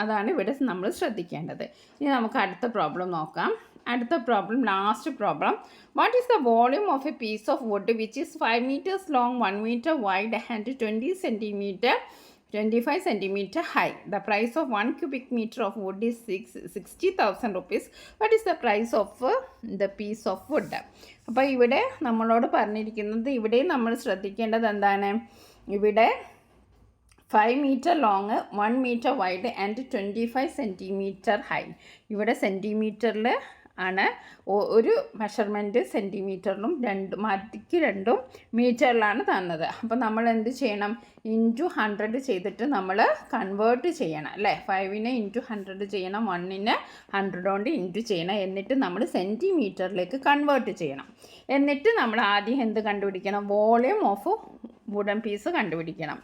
Speaker 1: അതാണ് ഇവിടെ നമ്മൾ ശ്രദ്ധിക്കേണ്ടത്. ഇനി നമുക്ക് അടുത്ത പ്രോബ്ലം നോക്കാം. അടുത്ത problem, last problem. What is the volume of a piece of wood which is 5 meters long, 1 meter wide and 25 centimeter high? The price of 1 cubic meter of wood is 60,000 rupees. What is the price of the piece of wood? അപ്പോൾ ഇവിടെ നമ്മളോട് പറഞ്ഞിരിക്കുന്നത്, ഇവിടെയും നമ്മൾ ശ്രദ്ധിക്കേണ്ടത് എന്താണ്, ഇവിടെ 5 meter long, 1 meter wide and 25 centimeter high. ഇവിടെ സെൻറ്റിമീറ്ററിൽ ആണ് ഒരു മെഷർമെൻറ്റ്, സെൻറ്റിമീറ്ററിലും രണ്ടും മീറ്ററിലാണ് തന്നത്. അപ്പോൾ നമ്മൾ എന്ത് ചെയ്യണം, ഇൻറ്റു 100 ചെയ്തിട്ട് നമ്മൾ കൺവേർട്ട് ചെയ്യണം അല്ലേ. 5നെ ഇൻറ്റു 100 ചെയ്യണം, 1നെ 100 കൊണ്ട് ഇൻറ്റു ചെയ്യണം, എന്നിട്ട് നമ്മൾ സെൻറ്റിമീറ്ററിലേക്ക് കൺവേർട്ട് ചെയ്യണം. എന്നിട്ട് നമ്മൾ ആദ്യം എന്ത് കണ്ടുപിടിക്കണം, വോളിയം ഓഫ് വുഡൻ പീസ് കണ്ടുപിടിക്കണം.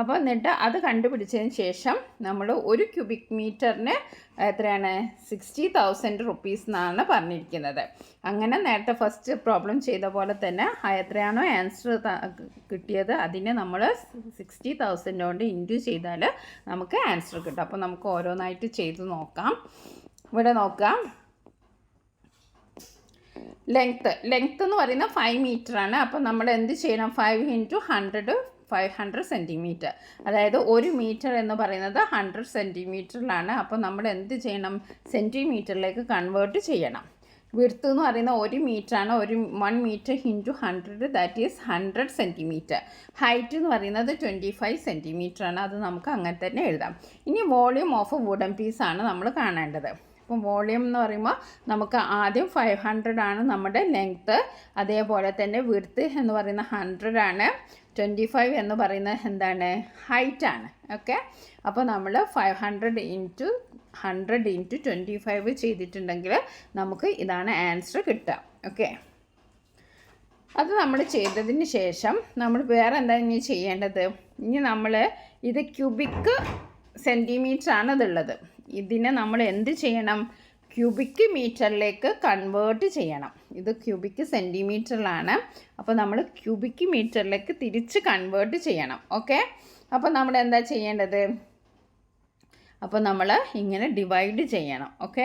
Speaker 1: അപ്പോൾ എന്നിട്ട് അത് കണ്ടുപിടിച്ചതിന് ശേഷം നമ്മൾ 1 ക്യൂബിക് മീറ്ററിന് എത്രയാണ്, 60,000 rupees എന്നാണ് പറഞ്ഞിരിക്കുന്നത്. അങ്ങനെ നേരത്തെ ഫസ്റ്റ് പ്രോബ്ലം ചെയ്ത പോലെ തന്നെ എത്രയാണോ ആൻസർ കിട്ടിയത് അതിനെ നമ്മൾ 60,000 കൊണ്ട് ഇൻറ്റു ചെയ്താൽ നമുക്ക് ആൻസർ കിട്ടും. അപ്പോൾ നമുക്ക് ഓരോന്നായിട്ട് ചെയ്ത് നോക്കാം. ഇവിടെ നോക്കാം, ലെങ്ത്ത് എന്ന് പറയുന്നത് 5 മീറ്ററാണ്. അപ്പോൾ നമ്മൾ എന്ത് ചെയ്യണം, 5 × 100 500 സെൻറ്റിമീറ്റർ. അതായത് 1 മീറ്റർ എന്ന് പറയുന്നത് 100 സെൻറ്റിമീറ്ററിലാണ്. അപ്പോൾ നമ്മൾ എന്ത് ചെയ്യണം, സെൻറ്റിമീറ്ററിലേക്ക് കൺവേർട്ട് ചെയ്യണം. വിഡ്ത്ത് എന്ന് പറയുന്നത് 1 മീറ്ററാണ്. 1 metre × 100 that is 100 centimetre. Height എന്ന് പറയുന്നത് 25 സെൻറ്റിമീറ്ററാണ്. അത് നമുക്ക് അങ്ങനെ തന്നെ എഴുതാം. ഇനി വോളിയം ഓഫ് വുഡൻ പീസാണ് നമ്മൾ കാണേണ്ടത്. അപ്പം വോളിയം എന്ന് പറയുമ്പോൾ നമുക്ക് ആദ്യം 500 ആണ് നമ്മുടെ ലെങ്ത്ത്, അതേപോലെ തന്നെ വിഡ്ത്ത് എന്ന് പറയുന്ന 100 ആണ്, 25 എന്ന് പറയുന്നത് എന്താണ്, ഹൈറ്റാണ്. ഓക്കെ, അപ്പോൾ നമ്മൾ 500 × 100 × 25 ചെയ്തിട്ടുണ്ടെങ്കിൽ നമുക്ക് ഇതാണ് ആൻസർ കിട്ടുക. ഓക്കെ, അത് നമ്മൾ ചെയ്തതിന് ശേഷം നമ്മൾ വേറെ എന്താ ഇനി ചെയ്യേണ്ടത്, ഇനി നമ്മൾ ഇത് ക്യൂബിക് സെൻറ്റിമീറ്റർ ആണ് ഇതുള്ളത്. ഇതിനെ നമ്മൾ എന്ത് ചെയ്യണം, ക്യൂബിക് മീറ്ററിലേക്ക് കൺവേർട്ട് ചെയ്യണം. ഇത് ക്യൂബിക് സെൻറ്റിമീറ്ററിലാണ്, അപ്പോൾ നമ്മൾ ക്യൂബിക് മീറ്ററിലേക്ക് തിരിച്ച് കൺവേർട്ട് ചെയ്യണം. ഓക്കെ, അപ്പോൾ നമ്മൾ എന്താ ചെയ്യേണ്ടത്, അപ്പോൾ നമ്മൾ ഇങ്ങനെ ഡിവൈഡ് ചെയ്യണം. ഓക്കെ,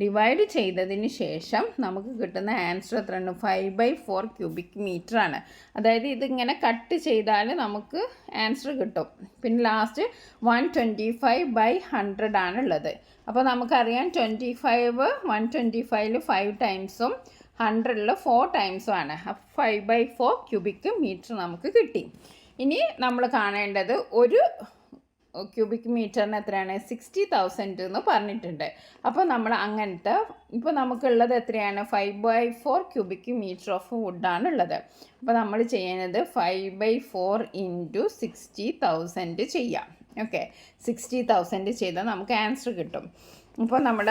Speaker 1: ഡിവൈഡ് ചെയ്തതിന് ശേഷം നമുക്ക് കിട്ടുന്ന ആൻസർ എത്രയാണ്, 5/4 ക്യൂബിക് മീറ്ററാണ്. അതായത് ഇതിങ്ങനെ കട്ട് ചെയ്താൽ നമുക്ക് ആൻസർ കിട്ടും. പിന്നെ ലാസ്റ്റ് 125/100 ആണുള്ളത്. അപ്പോൾ നമുക്കറിയാം 125ൽ 5 ടൈംസും 100ൽ 4 ടൈംസും ആണ്. 5/4 ക്യൂബിക് മീറ്റർ നമുക്ക് കിട്ടി. ഇനി നമ്മൾ കാണേണ്ടത് ഒരു ക്യൂബിക് മീറ്ററിന് എത്രയാണ്, 60,000 എന്ന് പറഞ്ഞിട്ടുണ്ട്. അപ്പോൾ നമ്മൾ അങ്ങനത്തെ, ഇപ്പോൾ നമുക്കുള്ളത് എത്രയാണ്, 5/4 ക്യൂബിക് മീറ്റർ ഓഫ് വുഡാണ് ഉള്ളത്. അപ്പോൾ നമ്മൾ ചെയ്യുന്നത് 5/4 × 60,000 ചെയ്യാം. ഓക്കെ, 60,000 ചെയ്താൽ നമുക്ക് ആൻസർ കിട്ടും. അപ്പോൾ നമ്മൾ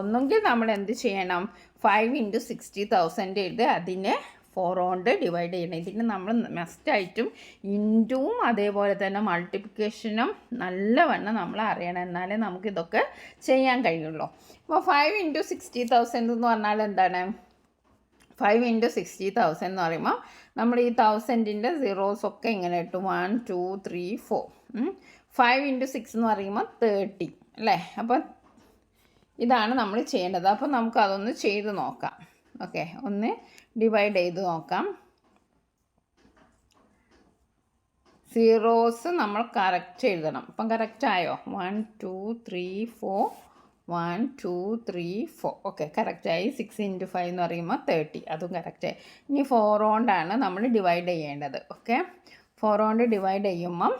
Speaker 1: ഒന്നുകിൽ നമ്മൾ എന്ത് ചെയ്യണം, 5 × 60,000 എഴുതി അതിനെ 4 കൊണ്ട് ഡിവൈഡ് ചെയ്യണം. ഇതിന് നമ്മൾ മസ്റ്റായിട്ടും ഇൻറ്റും അതേപോലെ തന്നെ മൾട്ടിപ്ലിക്കേഷനും നല്ലവണ്ണം നമ്മൾ അറിയണം, എന്നാലേ നമുക്കിതൊക്കെ ചെയ്യാൻ കഴിയുള്ളൂ. അപ്പോൾ 5 × 60,000 എന്ന് പറഞ്ഞാൽ എന്താണ്, 5 × 60,000 എന്ന് പറയുമ്പോൾ നമ്മൾ ഈ 1000ൻ്റെ സീറോസൊക്കെ ഇങ്ങനെ ഇട്ടു, 1 2 3 4. 5 × 6 എന്ന് പറയുമ്പോൾ 30 അല്ലേ. അപ്പോൾ ഇതാണ് നമ്മൾ ചെയ്യേണ്ടത്. അപ്പോൾ നമുക്കതൊന്ന് ചെയ്ത് നോക്കാം. ഓക്കെ, ഒന്ന് ഡിവൈഡ് ചെയ്ത് നോക്കാം. സീറോസ് നമ്മൾ കറക്റ്റ് എഴുതണം. അപ്പം കറക്റ്റായോ, 1 2 3 4 1 2 3 4. ഓക്കെ, കറക്റ്റായി. 6 × 5 എന്ന് പറയുമ്പോൾ 30, അതും കറക്റ്റായി. ഇനി 4 കൊണ്ടാണ് നമ്മൾ ഡിവൈഡ് ചെയ്യേണ്ടത്. ഓക്കെ, 4 കൊണ്ട് ഡിവൈഡ് ചെയ്യുമ്പം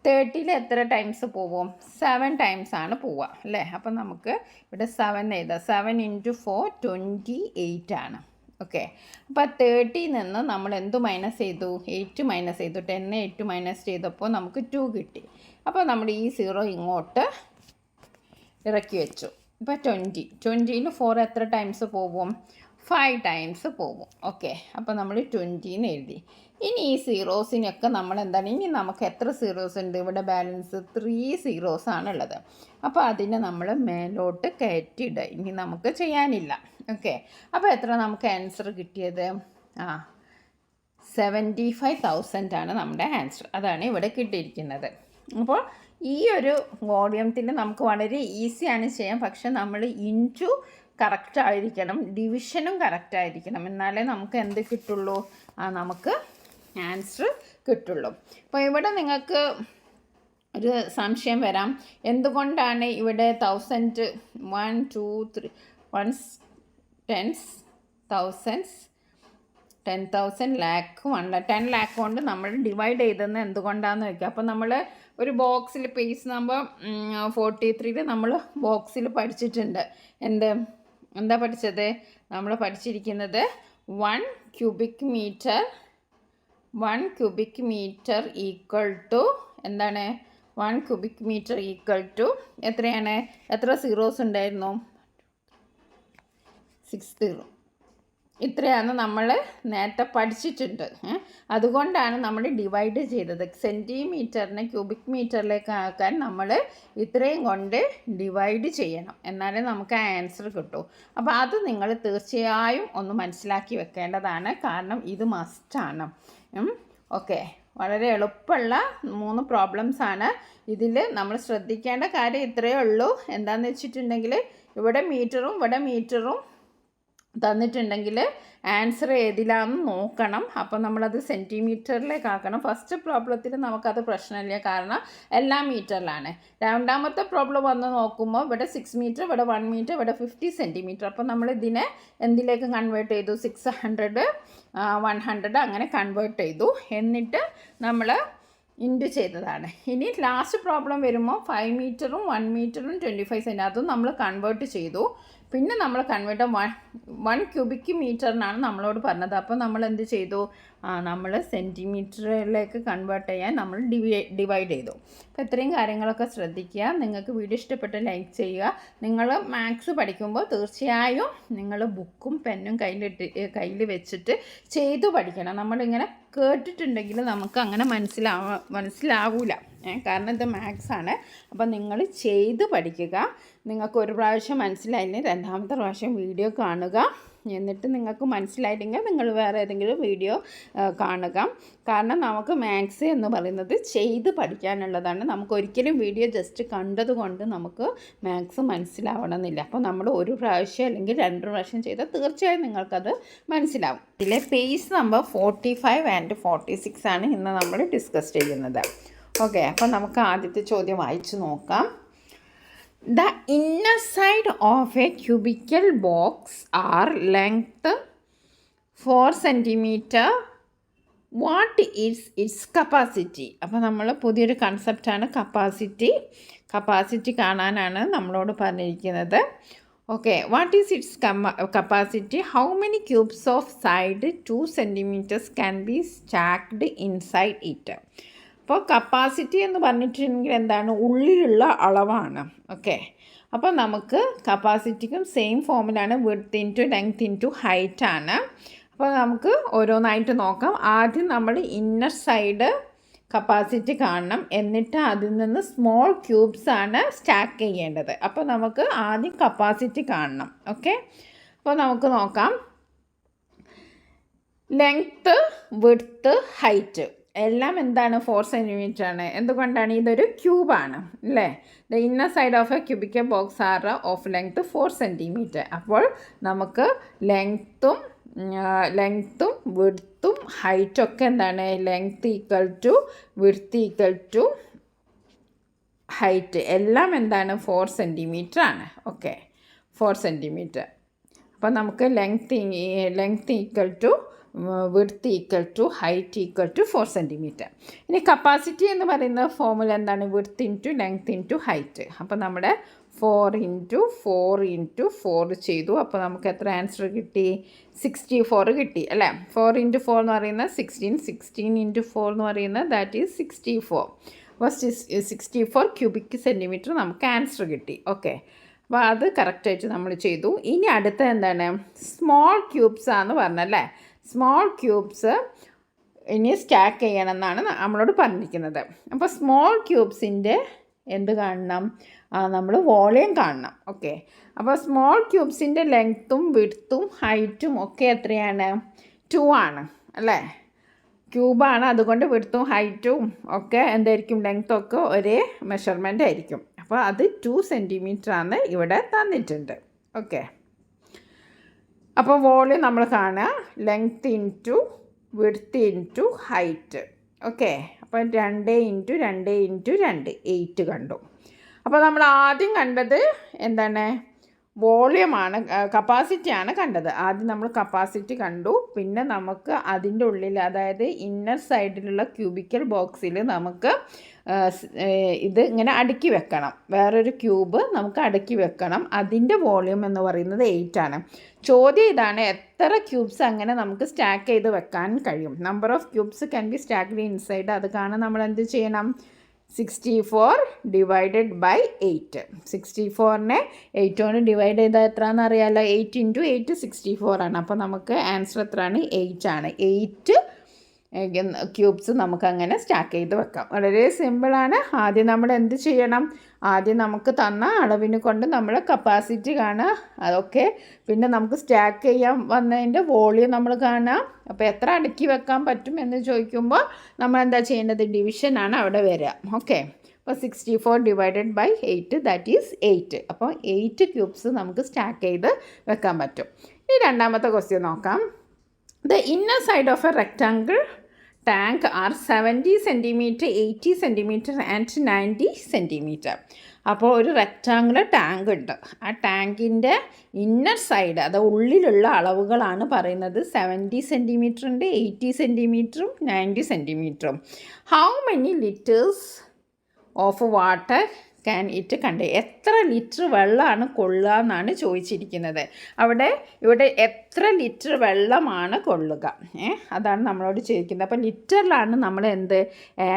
Speaker 1: 30ൽ എത്ര ടൈംസ് പോവും, 7 ടൈംസ് ആണ് പോവുക അല്ലേ. അപ്പം നമുക്ക് ഇവിടെ 7 എഴുതാം. 7 × 4 28 ആണ്. ഓക്കെ, അപ്പോൾ 30 നിന്ന് നമ്മൾ എന്ത് മൈനസ് ചെയ്തു, 8 മൈനസ് ചെയ്തു. 10 8 മൈനസ് ചെയ്തപ്പോൾ നമുക്ക് 2 കിട്ടി. അപ്പോൾ നമ്മൾ ഈ 0 ഇങ്ങോട്ട് ഇറക്കി വെച്ചു. ഇപ്പോൾ 20ൽ 4 എത്ര ടൈംസ് പോവും, 5 ടൈംസ് പോകും. ഓക്കെ, അപ്പോൾ നമ്മൾ 20 എന്ന് എഴുതി. ഇനി ഈ സീറോസിനൊക്കെ നമ്മൾ എന്താണ്, ഇനി നമുക്ക് എത്ര സീറോസ് ഉണ്ട് ഇവിടെ? ബാലൻസ് 3 സീറോസ് ആണുള്ളത്. അപ്പോൾ അതിനെ നമ്മൾ മേലോട്ട് കയറ്റിയിടുക. ഇനി നമുക്ക് ചെയ്യാനില്ല. ഓക്കെ, അപ്പോൾ എത്ര നമുക്ക് ആൻസർ കിട്ടിയത്? 75,000 ആണ് നമ്മുടെ ആൻസർ. അതാണ് ഇവിടെ കിട്ടിയിരിക്കുന്നത്. അപ്പോൾ ഈ ഒരു വോളിയത്തിൽ നമുക്ക് വളരെ ഈസിയാണ് ചെയ്യാൻ. പക്ഷെ നമ്മൾ ഇൻറ്റു കറക്റ്റ് ആയിരിക്കണം, ഡിവിഷനും കറക്റ്റ് ആയിരിക്കണം. എന്നാലേ നമുക്ക് എന്ത് കിട്ടുള്ളൂ? നമുക്ക് ആൻസർ കിട്ടുള്ളൂ. അപ്പോൾ ഇവിടെ നിങ്ങൾക്ക് ഒരു സംശയം വരാം, എന്തുകൊണ്ടാണ് ഇവിടെ 1000 1 2 3 1 10 thousands 10,000 lakh 10 lakh കൊണ്ട് നമ്മൾ ഡിവൈഡ് ചെയ്തെന്ന് എന്തുകൊണ്ടാണെന്ന് വയ്ക്കുക. അപ്പോൾ നമ്മൾ ഒരു ബോക്സിൽ പേജ് നമ്പർ 43 നമ്മൾ ബോക്സിൽ പഠിച്ചിട്ടുണ്ട്. എന്താ പഠിച്ചത്? നമ്മൾ പഠിച്ചിരിക്കുന്നത് 1 cubic meter ഈക്വൽ ടു എന്താണ്? 1 cubic meter ഈക്വൽ ടു എത്രയാണ്? എത്ര സീറോസ് ഉണ്ടായിരുന്നു? 6 ഇത്രയാണ് നമ്മൾ നേരത്തെ പഠിച്ചിട്ടുണ്ട്. അതുകൊണ്ടാണ് നമ്മൾ ഡിവൈഡ് ചെയ്തത്. സെൻറ്റിമീറ്ററിനെ ക്യൂബിക് മീറ്ററിലേക്ക് ആക്കാൻ നമ്മൾ ഇത്രയും കൊണ്ട് ഡിവൈഡ് ചെയ്യണം, എന്നാലേ നമുക്ക് ആൻസർ കിട്ടൂ. അപ്പോൾ അത് നിങ്ങൾ തീർച്ചയായും ഒന്ന് മനസ്സിലാക്കി വെക്കേണ്ടതാണ്, കാരണം ഇത് മസ്റ്റാണ്. ഓക്കെ, വളരെ എളുപ്പമുള്ള 3 പ്രോബ്ലംസാണ്. ഇതിൽ നമ്മൾ ശ്രദ്ധിക്കേണ്ട കാര്യം ഇത്രയേ ഉള്ളൂ. എന്താണെന്ന് വെച്ചിട്ടുണ്ടെങ്കിൽ ഇവിടെ മീറ്ററും തന്നിട്ടുണ്ടെങ്കിൽ ആൻസർ ഏതിലാണെന്ന് നോക്കണം. അപ്പോൾ നമ്മളത് സെൻറ്റിമീറ്ററിലേക്ക് ആക്കണം. ഫസ്റ്റ് പ്രോബ്ലത്തിൽ നമുക്കത് പ്രശ്നമില്ല, കാരണം എല്ലാം മീറ്ററിലാണ്. രണ്ടാമത്തെ പ്രോബ്ലം വന്ന് നോക്കുമ്പോൾ ഇവിടെ 6 മീറ്റർ, ഇവിടെ 1 മീറ്റർ, ഇവിടെ 50 സെൻറ്റിമീറ്റർ. അപ്പോൾ നമ്മൾ ഇതിനെ എന്തിലേക്ക് കൺവേർട്ട് ചെയ്തു? 600 100 അങ്ങനെ കൺവേർട്ട് ചെയ്തു. എന്നിട്ട് നമ്മൾ ഇൻറ്റു ചെയ്തതാണ്. ഇനി ലാസ്റ്റ് പ്രോബ്ലം വരുമ്പോൾ 5 മീറ്ററും 1 മീറ്ററും 25 സെൻറ്റി അതും നമ്മൾ കൺവേർട്ട് ചെയ്തു. പിന്നെ നമ്മൾ കൺവേർട്ട് 1 ക്യൂബിക് മീറ്ററിനാണ് നമ്മളോട് പറഞ്ഞത്. അപ്പോൾ നമ്മൾ എന്ത് ചെയ്തു? നമ്മൾ സെൻറ്റിമീറ്ററിലേക്ക് കൺവേർട്ട് ചെയ്യാൻ നമ്മൾ ഡിവൈഡ് ചെയ്തു. അപ്പോൾ ഇത്രയും കാര്യങ്ങളൊക്കെ ശ്രദ്ധിക്കുക. നിങ്ങൾക്ക് വീഡിയോ ഇഷ്ടപ്പെട്ട ലൈക്ക് ചെയ്യുക. നിങ്ങൾ മാത്സ് പഠിക്കുമ്പോൾ തീർച്ചയായും നിങ്ങൾ ബുക്കും പെന്നും കയ്യിൽ വെച്ചിട്ട് ചെയ്തു പഠിക്കണം. നമ്മളിങ്ങനെ കേട്ടിട്ടുണ്ടെങ്കിൽ നമുക്ക് അങ്ങനെ മനസ്സിലാവില്ല, കാരണം ഇത് മാത്സ് ആണ്. അപ്പോൾ നിങ്ങൾ ചെയ്ത് പഠിക്കുക. നിങ്ങൾക്ക് ഒരു പ്രാവശ്യം മനസ്സിലായില്ലെങ്കിൽ 2ാമത്തെ പ്രാവശ്യം വീഡിയോ കാണുക. എന്നിട്ട് നിങ്ങൾക്ക് മനസ്സിലായില്ലെങ്കിൽ നിങ്ങൾ വേറെ ഏതെങ്കിലും വീഡിയോ കാണുക. കാരണം നമുക്ക് മാത്സ് എന്ന് പറയുന്നത് ചെയ്ത് പഠിക്കാനുള്ളതാണ്. നമുക്ക് ഒരിക്കലും വീഡിയോ ജസ്റ്റ് കണ്ടതുകൊണ്ട് നമുക്ക് മാത്സ് മനസ്സിലാവണമെന്നില്ല. അപ്പോൾ നമ്മൾ ഒരു പ്രാവശ്യം അല്ലെങ്കിൽ 2 പ്രാവശ്യം ചെയ്താൽ തീർച്ചയായും നിങ്ങൾക്കത് മനസ്സിലാവും. ഇതിലെ പേജ് നമ്പർ 45 and 46 ആണ് ഇന്ന് നമ്മൾ ഡിസ്കസ് ചെയ്യുന്നത്. ഓക്കെ, അപ്പോൾ നമുക്ക് ആദ്യത്തെ ചോദ്യം വായിച്ച് നോക്കാം. The inner side of a cubical box are length 4 centimeter. What is its capacity? അപ്പോൾ നമ്മൾ പുതിയൊരു കൺസെപ്റ്റാണ് കപ്പാസിറ്റി കാണാനാണ് നമ്മളോട് പറഞ്ഞിരിക്കുന്നത്. Okay, what is it's capacity? How many cubes of side 2 centimeters can be stacked inside it? അപ്പോൾ capacity എന്ന് പറഞ്ഞിട്ടുണ്ടെങ്കിൽ എന്താണ്? ഉള്ളിലുള്ള അളവാണ്. ഓക്കെ, അപ്പോൾ നമുക്ക് കപ്പാസിറ്റിക്കും സെയിം ഫോമിലാണ്, width into length into height ആണ്. അപ്പോൾ നമുക്ക് ഓരോന്നായിട്ട് നോക്കാം. ആദ്യം നമ്മൾ ഇന്നർ സൈഡ് കപ്പാസിറ്റി കാണണം, എന്നിട്ട് അതിൽ നിന്ന് സ്മോൾ ക്യൂബ്സ് ആണ് സ്റ്റാക്ക് ചെയ്യേണ്ടത്. അപ്പോൾ നമുക്ക് ആദ്യം കപ്പാസിറ്റി കാണണം. ഓക്കെ, അപ്പോൾ നമുക്ക് നോക്കാം. ലെങ്ത്ത്, വിഡ്ത്ത്, ഹൈറ്റ് എല്ലാം എന്താണ്? 4 centimeter ആണ്. എന്തുകൊണ്ടാണ്? ഇതൊരു ക്യൂബാണ് അല്ലേ? The inner side of a cubical box are of length 4 centimeter. അപ്പോൾ നമുക്ക് ലെങ്ത്തും വിഡ്ത്തും ഹൈറ്റൊക്കെ എന്താണ്? Length equal to width equal to height എല്ലാം എന്താണ്? 4 centimeter ആണ്. Okay, 4 centimeter. അപ്പോൾ നമുക്ക് length equal to width equal to height equal to 4 centimeter. ഇനി കപ്പാസിറ്റി എന്ന് പറയുന്ന ഫോമുല എന്താണ്? Width into length into height. അപ്പോൾ നമ്മുടെ 4 × 4 × 4 ചെയ്തു. അപ്പോൾ നമുക്ക് എത്ര ആൻസർ കിട്ടി? 64 കിട്ടി അല്ലേ? 4 × 4 എന്ന് പറയുന്നത് 16, 16 × 4 എന്ന് പറയുന്നത് ദാറ്റ് ഈസ് 64. അപ്പോൾ 64 ക്യൂബിക് സെൻറ്റിമീറ്റർ നമുക്ക് ആൻസർ കിട്ടി. ഓക്കെ, അപ്പോൾ അത് കറക്റ്റായിട്ട് നമ്മൾ ചെയ്തു. ഇനി അടുത്ത എന്താണ്, സ്മോൾ ക്യൂബ്സ് ആണെന്ന് പറഞ്ഞല്ലേ. സ്മോൾ ക്യൂബ്സ് ഇനി സ്റ്റാക്ക് ചെയ്യണം എന്നാണ് നമ്മളോട് പറഞ്ഞിരിക്കുന്നത്. അപ്പോൾ സ്മോൾ ക്യൂബ്സിൻ്റെ എന്ത് കാണണം, നമ്മൾ വോളിയം കാണണം. ഓക്കെ, അപ്പോൾ സ്മോൾ ക്യൂബ്സിൻ്റെ ലെങ്ത്തും വിഡ്ത്തും ഹൈറ്റും ഒക്കെ എത്രയാണ്, 2 ആണ് അല്ലേ. ക്യൂബാണ്, അതുകൊണ്ട് വിഡ്ത്തും ഹൈറ്റും ഒക്കെ എന്തായിരിക്കും, ലെങ്ത്തൊക്കെ ഒരേ മെഷർമെൻ്റ് ആയിരിക്കും. അപ്പോൾ അത് 2 സെൻറ്റിമീറ്റർ ആണ് ഇവിടെ തന്നിട്ടുണ്ട്. ഓക്കെ, അപ്പോൾ വോളിയം നമ്മൾ കാണുക, length into width into height. Okay, അപ്പോൾ 2 ഇൻറ്റു 2 ഇൻറ്റു 2 8 കണ്ടു. അപ്പോൾ നമ്മൾ ആദ്യം കണ്ടത് എന്താണ്, വോളിയമാണ്, കപ്പാസിറ്റിയാണ് കണ്ടത്. ആദ്യം നമ്മൾ കപ്പാസിറ്റി കണ്ടു. പിന്നെ നമുക്ക് അതിൻ്റെ ഉള്ളിൽ, അതായത് ഇന്നർ സൈഡിലുള്ള ക്യൂബിക്കൽ ബോക്സിൽ നമുക്ക് ഇത് ഇങ്ങനെ അടുക്കി വെക്കണം. വേറൊരു ക്യൂബ് നമുക്ക് അടുക്കി വെക്കണം. അതിൻ്റെ വോളിയം എന്ന് പറയുന്നത് 8 ആണ്. ചോദ്യം ഇതാണ്, എത്ര ക്യൂബ്സ് അങ്ങനെ നമുക്ക് സ്റ്റാക്ക് ചെയ്ത് വെക്കാൻ കഴിയും. Number of cubes can be stacked inside. അത് കാണാൻ നമ്മൾ എന്ത് ചെയ്യണം, 64 ഡിവൈഡഡ് ബൈ 8. 64നെ 8 കൊണ്ട് ഡിവൈഡ് ചെയ്താൽ എത്രയാണെന്ന് അറിയാമല്ലോ. 8 ഇൻറ്റു 8 64 ആണ്. അപ്പോൾ നമുക്ക് ആൻസർ എത്രയാണ്, 8 ആണ്. 8 ക്യൂബ്സ് നമുക്കങ്ങനെ സ്റ്റാക്ക് ചെയ്ത് വെക്കാം. വളരെ സിമ്പിളാണ്. ആദ്യം നമ്മൾ എന്ത് ചെയ്യണം, ആദ്യം നമുക്ക് തന്ന അളവിന് കൊണ്ട് നമ്മൾ കപ്പാസിറ്റി കാണുക, അതൊക്കെ. പിന്നെ നമുക്ക് സ്റ്റാക്ക് ചെയ്യാൻ വന്നതിൻ്റെ വോളിയം നമ്മൾ കാണാം. അപ്പോൾ എത്ര അടുക്കി വെക്കാൻ പറ്റും എന്ന് ചോദിക്കുമ്പോൾ നമ്മൾ എന്താ ചെയ്യേണ്ടത്, ഡിവിഷനാണ് അവിടെ വരിക. ഓക്കെ, അപ്പോൾ 64 ഡിവൈഡഡ് ബൈ 8 ദാറ്റ് ഈസ് 8. അപ്പോൾ 8 ക്യൂബ്സ് നമുക്ക് സ്റ്റാക്ക് ചെയ്ത് വെക്കാൻ പറ്റും. ഇനി രണ്ടാമത്തെ ക്വസ്റ്റ്യൻ നോക്കാം. The inner side of a rectangle tank are 70 cm, 80 cm and 90 cm. അപ്പോൾ ഒരു റെക്റ്റാങ്കുലർ ടാങ്ക് ഉണ്ട്. ആ ടാങ്കിൻ്റെ ഇന്നർ സൈഡ്, അത് ഉള്ളിലുള്ള അളവുകളാണ് പറയുന്നത്. 70 സെൻറ്റിമീറ്റർ ഉണ്ട്, 80 സെൻറ്റിമീറ്ററും 90 സെൻറ്റിമീറ്ററും. How many litres of water can it കണ്ടേ, എത്ര ലിറ്റർ വെള്ളമാണ് കൊള്ളുക എന്നാണ് ചോദിച്ചിരിക്കുന്നത്. ഇവിടെ എത്ര ലിറ്റർ വെള്ളമാണ് കൊള്ളുക, അതാണ് നമ്മളോട് ചോദിക്കുന്നത്. അപ്പോൾ ലിറ്ററിലാണ് നമ്മൾ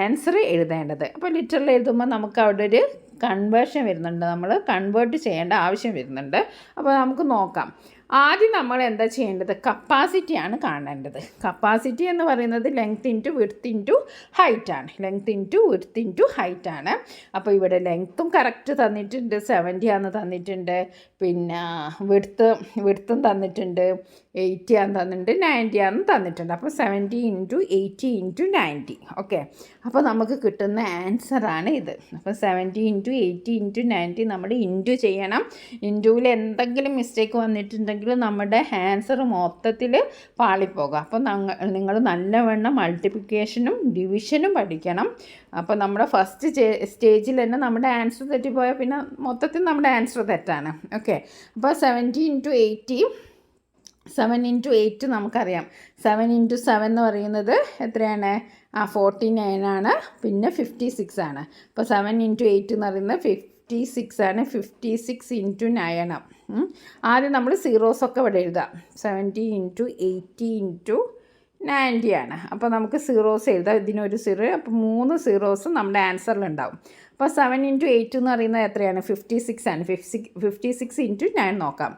Speaker 1: ആൻസർ എഴുതേണ്ടത്. അപ്പോൾ ലിറ്ററിൽ എഴുതുമ്പോൾ നമുക്ക് അവിടെ ഒരു കൺവേർഷൻ വരുന്നുണ്ട്, നമ്മൾ കൺവേർട്ട് ചെയ്യേണ്ട ആവശ്യം വരുന്നുണ്ട്. അപ്പോൾ നമുക്ക് നോക്കാം. ആദ്യം നമ്മൾ എന്താ ചെയ്യേണ്ടത്, കപ്പാസിറ്റിയാണ് കാണേണ്ടത്. കപ്പാസിറ്റി എന്ന് പറയുന്നത് ലെങ്ത് ഇൻറ്റു വിഡ്ത്ത് ഇൻറ്റു ഹൈറ്റാണ്. ലെങ്ത് ഇൻറ്റു വിഡ്ത്ത് ഇൻറ്റു ഹൈറ്റാണ്. അപ്പോൾ ഇവിടെ ലെങ്ത്തും കറക്റ്റ് തന്നിട്ടുണ്ട്, 70 ആണെന്ന് തന്നിട്ടുണ്ട്. പിന്നെ വിഡ്ത്തും തന്നിട്ടുണ്ട്, 80 ആണെന്ന് തന്നിട്ടുണ്ട്, 90 ആണെന്ന് തന്നിട്ടുണ്ട്. അപ്പോൾ 70 ഇൻറ്റു 80 ഇൻറ്റു 90. ഓക്കെ, അപ്പോൾ നമുക്ക് കിട്ടുന്ന ആൻസറാണ് ഇത്. അപ്പോൾ 70 ഇൻറ്റു 80 ഇൻറ്റു 90 നമ്മൾ ഇൻറ്റു ചെയ്യണം. ഇൻറ്റുവിൽ എന്തെങ്കിലും മിസ്റ്റേക്ക് വന്നിട്ടുണ്ടെങ്കിൽ നമ്മുടെ ആൻസർ മൊത്തത്തിൽ പാളിപ്പോകും. അപ്പോൾ നിങ്ങൾ നല്ലവണ്ണം മൾട്ടിപ്ലിക്കേഷനും ഡിവിഷനും പഠിക്കണം. അപ്പോൾ നമ്മുടെ ഫസ്റ്റ് സ്റ്റേജിൽ തന്നെ നമ്മുടെ ആൻസർ തെറ്റിപ്പോയാൽ പിന്നെ മൊത്തത്തിൽ നമ്മുടെ ആൻസർ തെറ്റാണ്. ഓക്കെ, അപ്പോൾ 70 ഇൻറ്റു 80, 7 ഇൻറ്റു 8 നമുക്കറിയാം. 7 ഇൻറ്റു 7 എന്ന് പറയുന്നത് എത്രയാണ്, 49 ആണ്. പിന്നെ 56 ആണ്. അപ്പോൾ 7 ഇൻറ്റു 8 എന്ന് പറയുന്നത് 56 ആണ്. 56 ഇൻറ്റു 9 ആണ്. ആദ്യം നമ്മൾ സീറോസൊക്കെ ഇവിടെ എഴുതാം. 70 ഇൻറ്റു 80 ഇൻറ്റു 90 ആണ്. അപ്പോൾ നമുക്ക് സീറോസ് എഴുതാം, ഇതിനൊരു സീറോ. അപ്പോൾ 3 സീറോസ് നമ്മുടെ ആൻസറിലുണ്ടാവും. അപ്പോൾ 7 ഇൻറ്റു 8 എന്ന് പറയുന്നത് എത്രയാണ്, 56 ആണ്. 56 ഇൻറ്റു 9 നോക്കാം.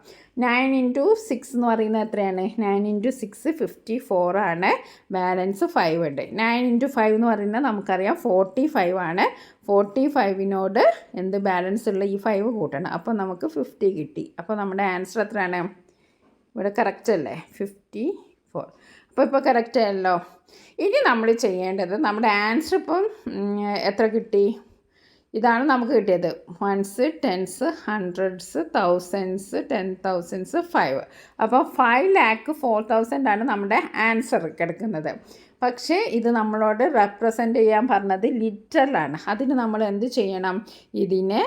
Speaker 1: 9 ഇൻറ്റു 6 എന്ന് പറയുന്നത് എത്രയാണ്, 9 ഇൻറ്റു 6 54 ആണ്. ബാലൻസ് 5 ഉണ്ട്. 9 ഇൻറ്റു 5 എന്ന് പറയുന്നത് നമുക്കറിയാം 45 ആണ്. 45നോട് എന്ത് ബാലൻസ് ഉള്ള ഈ 5 കൂട്ടണം. അപ്പോൾ നമുക്ക് 50 കിട്ടി. അപ്പോൾ നമ്മുടെ ആൻസർ എത്രയാണ്, ഇവിടെ കറക്റ്റ് അല്ലേ, 54. അപ്പോൾ കറക്റ്റ് ആയല്ലോ. ഇനി നമ്മൾ ചെയ്യേണ്ടത്, നമ്മുടെ ആൻസർ ഇപ്പം എത്ര കിട്ടി, ഇതാണ് നമുക്ക് കിട്ടിയത്. 1s, 10s, 100s, 1000s, 10,000s, 5. അപ്പോൾ 5,04,000 ആണ് നമ്മുടെ ആൻസർ കിടക്കുന്നത്. പക്ഷേ ഇത് നമ്മളോട് റെപ്രസെൻ്റ് ചെയ്യാൻ പറഞ്ഞത് ലിറ്ററിലാണ്. അതിന് നമ്മൾ എന്ത് ചെയ്യണം, ഇതിനെ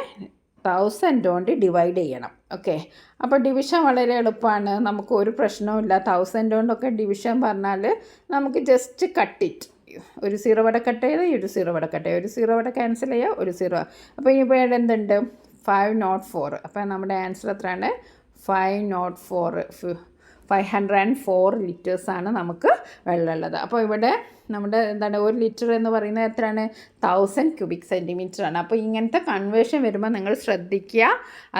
Speaker 1: 1000 കൊണ്ട് ഡിവൈഡ് ചെയ്യണം. ഓക്കെ, അപ്പോൾ ഡിവിഷൻ വളരെ എളുപ്പമാണ്, നമുക്ക് ഒരു പ്രശ്നവുമില്ല. 1000 കൊണ്ടൊക്കെ ഡിവിഷൻ പറഞ്ഞാൽ നമുക്ക് ജസ്റ്റ് കട്ട് ഇറ്റ്. ഒരു സീറോ ഇവിടെ കട്ട് ചെയ്ത് ഒരു സീറോ ഇവിടെ കട്ട് ചെയ്യുക, ഒരു സീറോ ഇവിടെ ക്യാൻസൽ ചെയ്യുക, ഒരു സീറോ. അപ്പോൾ ഇപ്പോൾ എന്തുണ്ട്, 504. അപ്പോൾ നമ്മുടെ ആൻസർ എത്രയാണ്, 504. 504 ലിറ്റേഴ്സാണ് നമുക്ക് വെള്ളമുള്ളത്. അപ്പോൾ ഇവിടെ നമ്മുടെ എന്താണ് 1 ലിറ്റർ എന്ന് പറയുന്നത് എത്രയാണ്? 1000 ക്യൂബിക് സെൻറ്റിമീറ്റർ ആണ്. അപ്പോൾ ഇങ്ങനത്തെ കൺവേർഷൻ വരുമ്പോൾ നിങ്ങൾ ശ്രദ്ധിക്കുക,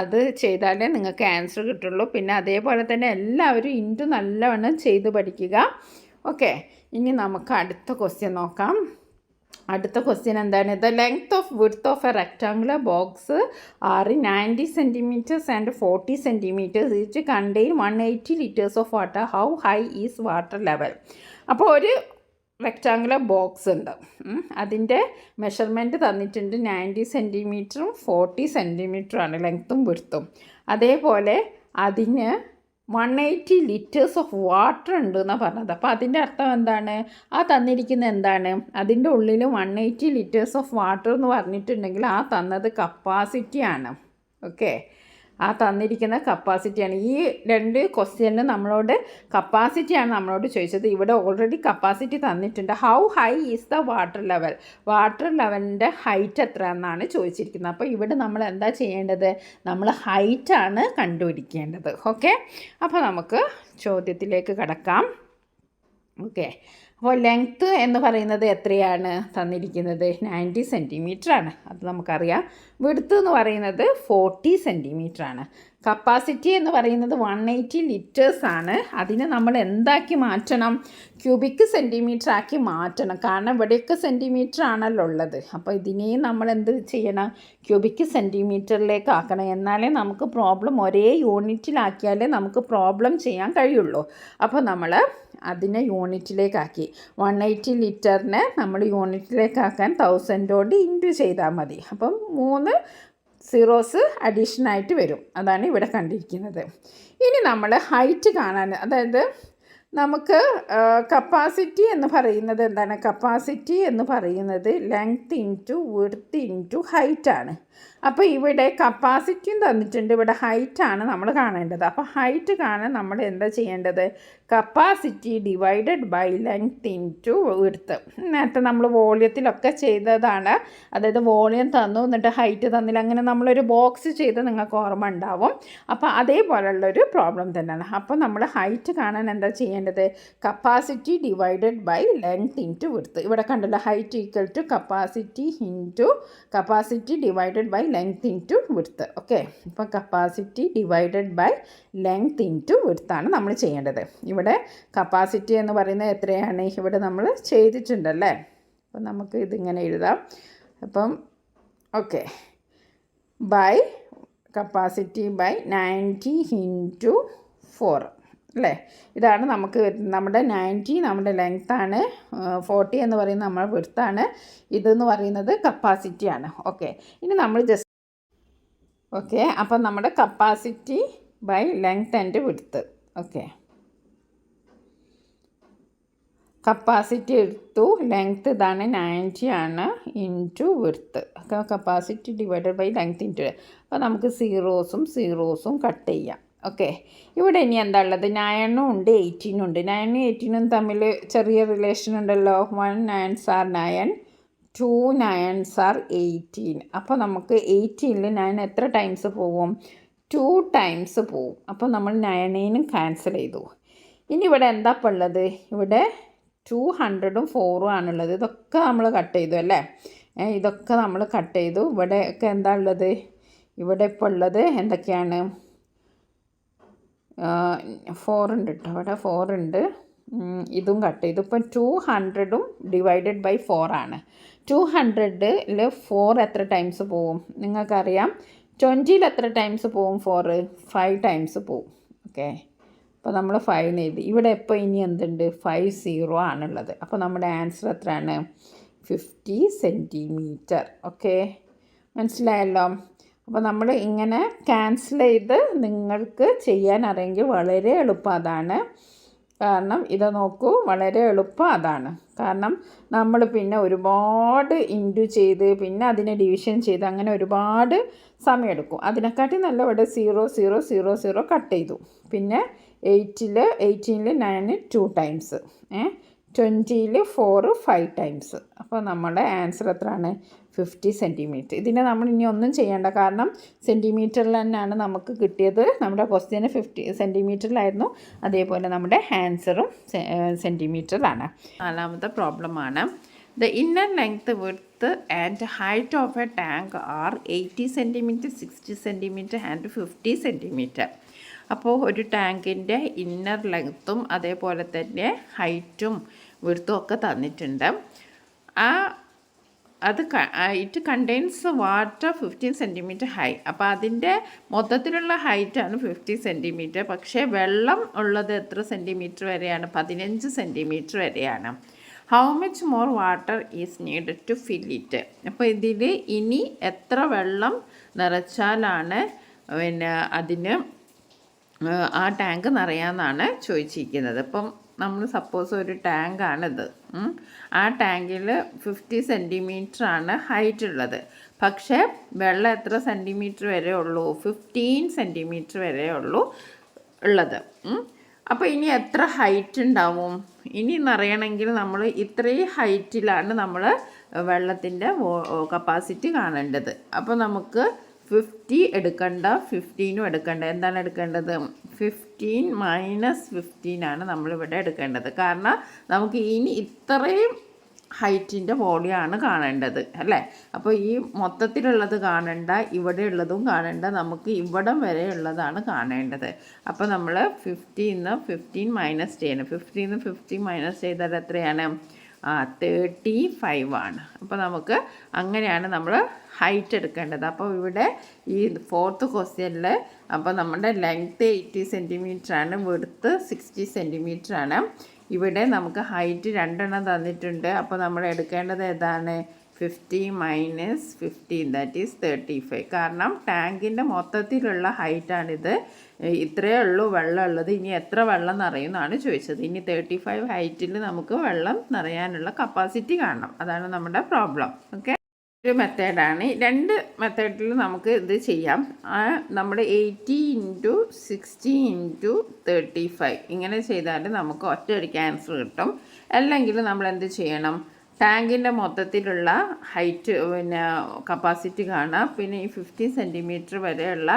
Speaker 1: അത് ചെയ്താലേ നിങ്ങൾക്ക് ആൻസർ കിട്ടുള്ളൂ. പിന്നെ അതേപോലെ തന്നെ എല്ലാവരും ഇൻറ്റു നല്ലവണ്ണം ചെയ്ത് പഠിക്കുക. ഓക്കെ, ഇനി നമുക്ക് അടുത്ത ക്വസ്റ്റ്യൻ നോക്കാം. അടുത്ത ക്വസ്റ്റ്യൻ എന്താണ്? The length of width of a rectangular box are 90 centimetres and 40 centimetres each contain 180 litres of water. How high is water level? അപ്പോൾ ഒരു റെക്ടാങ്കുലർ ബോക്സ് ഉണ്ട്, അതിൻ്റെ മെഷർമെൻറ്റ് തന്നിട്ടുണ്ട് 90 സെൻറ്റിമീറ്ററും 40 സെൻറ്റിമീറ്ററുമാണ് ലെങ്ത്തും വിഡ്ത്തും. അതേപോലെ അതിന് 180 ലിറ്റേഴ്സ് ഓഫ് വാട്ടർ ഉണ്ട് എന്നാണ് പറഞ്ഞത്. അപ്പോൾ അതിൻ്റെ അർത്ഥം എന്താണ്? ആ തന്നിരിക്കുന്ന എന്താണ്? അതിൻ്റെ ഉള്ളിൽ 180 ലിറ്റേഴ്സ് ഓഫ് വാട്ടർ എന്ന് പറഞ്ഞിട്ടുണ്ടെങ്കിൽ ആ തന്നത് കപ്പാസിറ്റിയാണ്. ഓക്കെ, ആ തന്നിരിക്കുന്ന കപ്പാസിറ്റിയാണ്. ഈ 2 ക്വസ്റ്റ്യനിൽ നമ്മളോട് കപ്പാസിറ്റിയാണ് നമ്മളോട് ചോദിച്ചത്. ഇവിടെ ഓൾറെഡി കപ്പാസിറ്റി തന്നിട്ടുണ്ട്. How high is the water level? Water ലെവലിൻ്റെ ഹൈറ്റ് എത്ര എന്നാണ് ചോദിച്ചിരിക്കുന്നത്. അപ്പോൾ ഇവിടെ നമ്മൾ എന്താ ചെയ്യേണ്ടത്? നമ്മൾ ഹൈറ്റാണ് കണ്ടുപിടിക്കേണ്ടത്. ഓക്കെ, അപ്പോൾ നമുക്ക് ചോദ്യത്തിലേക്ക് കടക്കാം. ഓക്കെ, അപ്പോൾ ലെങ്ത്ത് എന്ന് പറയുന്നത് എത്രയാണ് തന്നിരിക്കുന്നത്? 90 സെൻറ്റിമീറ്റർ ആണ്, അത് നമുക്കറിയാം. വിഡ്ത്ത് എന്ന് പറയുന്നത് 40 സെൻറ്റിമീറ്റർ ആണ്. കപ്പാസിറ്റി എന്ന് പറയുന്നത് 180 ലിറ്റേഴ്സ് ആണ്. അതിനെ നമ്മൾ എന്താക്കി മാറ്റണം? ക്യൂബിക് സെൻറ്റിമീറ്റർ ആക്കി മാറ്റണം. കാരണം ഇവിടെയൊക്കെ സെൻറ്റിമീറ്റർ ആണല്ലോ ഉള്ളത്. അപ്പോൾ ഇതിനെയും നമ്മൾ എന്ത് ചെയ്യണം? ക്യൂബിക് സെൻറ്റിമീറ്ററിലേക്ക് ആക്കണം. എന്നാലേ നമുക്ക് പ്രോബ്ലം ഒരേ യൂണിറ്റിലാക്കിയാലേ നമുക്ക് പ്രോബ്ലം ചെയ്യാൻ കഴിയുള്ളൂ. അപ്പോൾ നമ്മൾ അതിനെ യൂണിറ്റിലേക്കാക്കി. 180 ലിറ്ററിനെ നമ്മൾ യൂണിറ്റിലേക്കാക്കാൻ 1000 ഇൻറ്റു ചെയ്താൽ മതി. അപ്പം 3 സീറോസ് അഡീഷനായിട്ട് വരും. അതാണ് ഇവിടെ കണ്ടിരിക്കുന്നത്. ഇനി നമ്മൾ ഹൈറ്റ് കാണാൻ, അതായത് നമുക്ക് കപ്പാസിറ്റി എന്ന് പറയുന്നത് എന്താണ്? കപ്പാസിറ്റി എന്ന് പറയുന്നത് ലെങ്ത് ഇൻറ്റു വിഡ്ത്ത് ഇൻറ്റു ഹൈറ്റാണ്. അപ്പോൾ ഇവിടെ കപ്പാസിറ്റിയും തന്നിട്ടുണ്ട്, ഇവിടെ ഹൈറ്റാണ് നമ്മൾ കാണേണ്ടത്. അപ്പോൾ ഹൈറ്റ് കാണാൻ നമ്മൾ എന്താ ചെയ്യേണ്ടത്? Capacity divided by length into width. നേരത്തെ നമ്മൾ വോളിയത്തിലൊക്കെ ചെയ്തതാണ്. അതായത് വോളിയം തന്നു, എന്നിട്ട് ഹൈറ്റ് തന്നില്ല, അങ്ങനെ നമ്മളൊരു ബോക്സ് ചെയ്ത് നിങ്ങൾക്ക് ഓർമ്മ ഉണ്ടാവും. അപ്പോൾ അതേപോലുള്ളൊരു പ്രോബ്ലം തന്നെയാണ്. അപ്പോൾ നമ്മൾ ഹൈറ്റ് കാണാൻ എന്താ ചെയ്യേണ്ടത്? Capacity divided by length into width. ഇവിടെ കണ്ടല്ലോ, height equal to capacity into capacity divided by length into width. Okay, ഇപ്പോൾ capacity divided by length into വിഡ്ത്താണ് നമ്മൾ ചെയ്യേണ്ടത്. ഇവിടെ കപ്പാസിറ്റി എന്ന് പറയുന്നത് എത്രയാണ്? ഇവിടെ നമ്മൾ ചെയ്തിട്ടുണ്ടല്ലേ. അപ്പം നമുക്ക് ഇതിങ്ങനെ എഴുതാം. അപ്പം okay, by capacity by 90 into 4 അല്ലേ? ഇതാണ് നമുക്ക് നമ്മുടെ 90 നമ്മുടെ ലെങ്ത്താണ്, 40 എന്ന് പറയുന്നത് നമ്മുടെ വിഡ്ത്താണ്, ഇതെന്ന് പറയുന്നത് കപ്പാസിറ്റിയാണ്. ഓക്കെ, ഇനി നമ്മൾ ജസ്റ്റ് ഓക്കെ, അപ്പം നമ്മുടെ capacity by length and width. Okay, capacity എടുത്തു, ലെങ്ത്ത് ഇതാണ് 90 ആണ്, into width. Capacity divided by length into. അപ്പോൾ നമുക്ക് സീറോസും കട്ട് ചെയ്യാം. ഓക്കെ, ഇവിടെ ഇനി എന്താ ഉള്ളത്? 9 ഉണ്ട് 18 ഉണ്ട്. 9 18 തമ്മിൽ ചെറിയ റിലേഷൻ ഉണ്ടല്ലോ. 1 9s are 9, 2 9s are 18. അപ്പോൾ നമുക്ക് 18ൽ 9 എത്ര ടൈംസ് പോവും? 2 ടൈംസ് പോവും. അപ്പോൾ നമ്മൾ 9നും ക്യാൻസൽ ചെയ്തു. ഇനി ഇവിടെ എന്താ ഇപ്പോൾ ഉള്ളത്? ഇവിടെ 200ഉം 4ഉം ആണുള്ളത്. ഇതൊക്കെ നമ്മൾ കട്ട് ചെയ്തു അല്ലേ? ഇതൊക്കെ നമ്മൾ കട്ട് ചെയ്തു. ഇവിടെയൊക്കെ എന്താ ഉള്ളത്? ഇവിടെ ഇപ്പോൾ ഉള്ളത് എന്തൊക്കെയാണ്? 4 ഉണ്ട് കേട്ടോ, ഇവിടെ 4 ഉണ്ട്. ഇതും കട്ട് ചെയ്തു. ഇപ്പം 200ഉം ഡിവൈഡഡ് ബൈ 4 ആണ്. 200ൽ 4 എത്ര ടൈംസ് പോവും? നിങ്ങൾക്കറിയാം. 20ൽ എത്ര ടൈംസ് പോവും? 4 5 ടൈംസ് പോവും. ഓക്കെ, അപ്പോൾ നമ്മൾ 5 എഴുതി. ഇവിടെ ഇപ്പോൾ ഇനി എന്തുണ്ട്? 50 ആണുള്ളത്. അപ്പോൾ നമ്മുടെ ആൻസർ എത്രയാണ്? 50 സെൻറ്റിമീറ്റർ. ഓക്കെ, മനസ്സിലായല്ലോ. അപ്പോൾ നമ്മൾ ഇങ്ങനെ ക്യാൻസൽ ചെയ്ത് നിങ്ങൾക്ക് ചെയ്യാൻ അറിയെങ്കിൽ വളരെ എളുപ്പം അതാണ്. കാരണം ഇത് നോക്കൂ, വളരെ എളുപ്പം അതാണ്. കാരണം നമ്മൾ പിന്നെ ഒരുപാട് ഇൻറ്റു ചെയ്ത് പിന്നെ അതിനെ ഡിവിഷൻ ചെയ്ത് അങ്ങനെ ഒരുപാട് സമയമെടുക്കും. അതിനെക്കാട്ടി നല്ല ഇവിടെ 0 കട്ട് ചെയ്തു. പിന്നെ 18ൽ 9 2 ടൈംസ് 20ൽ 4 5 ടൈംസ്. അപ്പോൾ നമ്മുടെ ആൻസർ എത്രയാണ്? 50 സെൻറ്റിമീറ്റർ. ഇതിനെ നമ്മൾ ഇനി ഒന്നും ചെയ്യേണ്ട, കാരണം സെൻറ്റിമീറ്ററിൽ തന്നെയാണ് നമുക്ക് കിട്ടിയത്. നമ്മുടെ ക്വസ്റ്റ്യന് 50 സെൻറ്റിമീറ്ററിലായിരുന്നു, അതേപോലെ നമ്മുടെ ആൻസറും സെൻറ്റിമീറ്ററിലാണ്. നാലാമത്തെ പ്രോബ്ലമാണ്. The inner length, width and height of a tank are 80 centimeter, 60 centimeter and 50 centimeter. അപ്പോൾ ഒരു ടാങ്കിൻ്റെ ഇന്നർ ലെങ്ത്തും അതേപോലെ തന്നെ ഹൈറ്റും വിഡ്ത്തും ഒക്കെ തന്നിട്ടുണ്ട്. It contains water 15 centimetre high. അപ്പോൾ അതിൻ്റെ മൊത്തത്തിലുള്ള ഹൈറ്റാണ് 50 സെൻറ്റിമീറ്റർ. പക്ഷേ വെള്ളം ഉള്ളത് എത്ര സെൻറ്റിമീറ്റർ വരെയാണ്? 15 സെൻറ്റിമീറ്റർ വരെയാണ്. How much more water is needed to fill it. അപ്പോൾ ഇതിൽ ഇനി എത്ര വെള്ളം നിറച്ചാലാണ് അതിന് ആ ടാങ്ക് നിറയാമെന്നാണ് ചോദിച്ചിരിക്കുന്നത്. ഇപ്പം നമ്മൾ സപ്പോസ് ഒരു ടാങ്കാണിത്. ആ ടാങ്കിൽ 50 സെൻറ്റിമീറ്ററാണ് ഹൈറ്റ് ഉള്ളത്. പക്ഷേ വെള്ളം എത്ര സെൻറ്റിമീറ്റർ വരെ ഉള്ളൂ? 15 സെൻറ്റിമീറ്റർ വരെ ഉള്ളൂ ഉള്ളത്. അപ്പോൾ ഇനി എത്ര ഹൈറ്റ് ഉണ്ടാവും? ഇനി നിറയണമെങ്കിൽ നമ്മൾ ഇത്രയും ഹൈറ്റിലാണ് നമ്മൾ വെള്ളത്തിൻ്റെ കപ്പാസിറ്റി കാണേണ്ടത്. അപ്പോൾ നമുക്ക് 50 എടുക്കണ്ട, 15 എടുക്കണ്ട. എന്താണ് എടുക്കേണ്ടത്? 15 - 15 നമ്മളിവിടെ എടുക്കേണ്ടത്. കാരണം നമുക്ക് ഇനി ഇത്രയും ഹൈറ്റിൻ്റെ വോളിയമാണ് കാണേണ്ടത് അല്ലേ. അപ്പോൾ ഈ മൊത്തത്തിലുള്ളത് കാണണ്ട, ഇവിടെ ഉള്ളതും കാണണ്ട, നമുക്ക് ഇവിടം വരെ ഉള്ളതാണ് കാണേണ്ടത്. അപ്പോൾ നമ്മൾ 50 - 15 മൈനസ് ചെയ്യണം. 50 - 15 മൈനസ് ചെയ്താൽ എത്രയാണ്? 35 ആണ്. അപ്പോൾ നമുക്ക് അങ്ങനെയാണ് നമ്മൾ ഹൈറ്റ് എടുക്കേണ്ടത്. അപ്പോൾ ഇവിടെ ഈ 4th ക്വസ്റ്റ്യനിൽ അപ്പോൾ നമ്മുടെ ലെങ്ത്ത് 80 സെൻറ്റിമീറ്റർ ആണ്, വിഡ്ത്ത് 60 സെൻറ്റിമീറ്റർ ആണ്. ഇവിടെ നമുക്ക് ഹൈറ്റ് 2 തന്നിട്ടുണ്ട്. അപ്പോൾ നമ്മൾ എടുക്കേണ്ടത് ഏതാണ്? 50 - 15 ദാറ്റ് ഈസ് 35. കാരണം ടാങ്കിൻ്റെ മൊത്തത്തിലുള്ള ഹൈറ്റാണിത്. ഇത്രയേ ഉള്ളൂ വെള്ളം ഉള്ളത്. ഇനി എത്ര വെള്ളം നിറയുമെന്നാണ് ചോദിച്ചത്. ഇനി 35 ഹൈറ്റിൽ നമുക്ക് വെള്ളം നിറയാനുള്ള കപ്പാസിറ്റി കാണണം. അതാണ് നമ്മുടെ പ്രോബ്ലം. ഓക്കെ, ഒരു മെത്തേഡാണ്. 2 മെത്തേഡിൽ നമുക്ക് ഇത് ചെയ്യാം. നമ്മുടെ 80 × 60 × 35 ഇങ്ങനെ ചെയ്താൽ നമുക്ക് ഒറ്റയടിക്ക് ആൻസർ കിട്ടും. അല്ലെങ്കിൽ നമ്മൾ എന്ത് ചെയ്യണം? ടാങ്കിൻ്റെ മൊത്തത്തിലുള്ള ഹൈറ്റ് കപ്പാസിറ്റി കാണുക, പിന്നെ ഈ 50 സെൻറ്റിമീറ്റർ വരെയുള്ള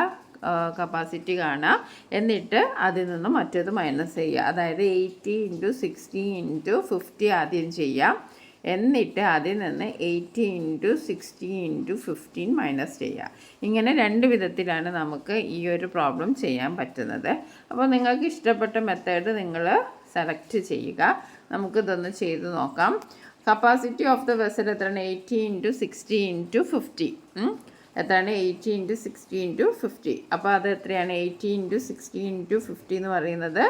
Speaker 1: കപ്പാസിറ്റി കാണുക, എന്നിട്ട് അതിൽ നിന്ന് മറ്റേത് മൈനസ് ചെയ്യുക. അതായത് 80 × 60 × 50 ആദ്യം ചെയ്യാം, എന്നിട്ട് അതിൽ നിന്ന് 80 × 60 × 15 മൈനസ് ചെയ്യുക. ഇങ്ങനെ 2 വിധത്തിലാണ് നമുക്ക് ഈ ഒരു പ്രോബ്ലം ചെയ്യാൻ പറ്റുന്നത്. അപ്പോൾ നിങ്ങൾക്ക് ഇഷ്ടപ്പെട്ട മെത്തേഡ് നിങ്ങൾ സെലക്ട് ചെയ്യുക. നമുക്കിതൊന്ന് ചെയ്ത് നോക്കാം. കപ്പാസിറ്റി ഓഫ് ദ വെസൽ എത്രയാണ്? 80 × 60 × 50. എത്രയാണ്? 80 × 60 × 50. അപ്പോൾ അത് എത്രയാണ്? 80 × 60 × 50 എന്ന് പറയുന്നത്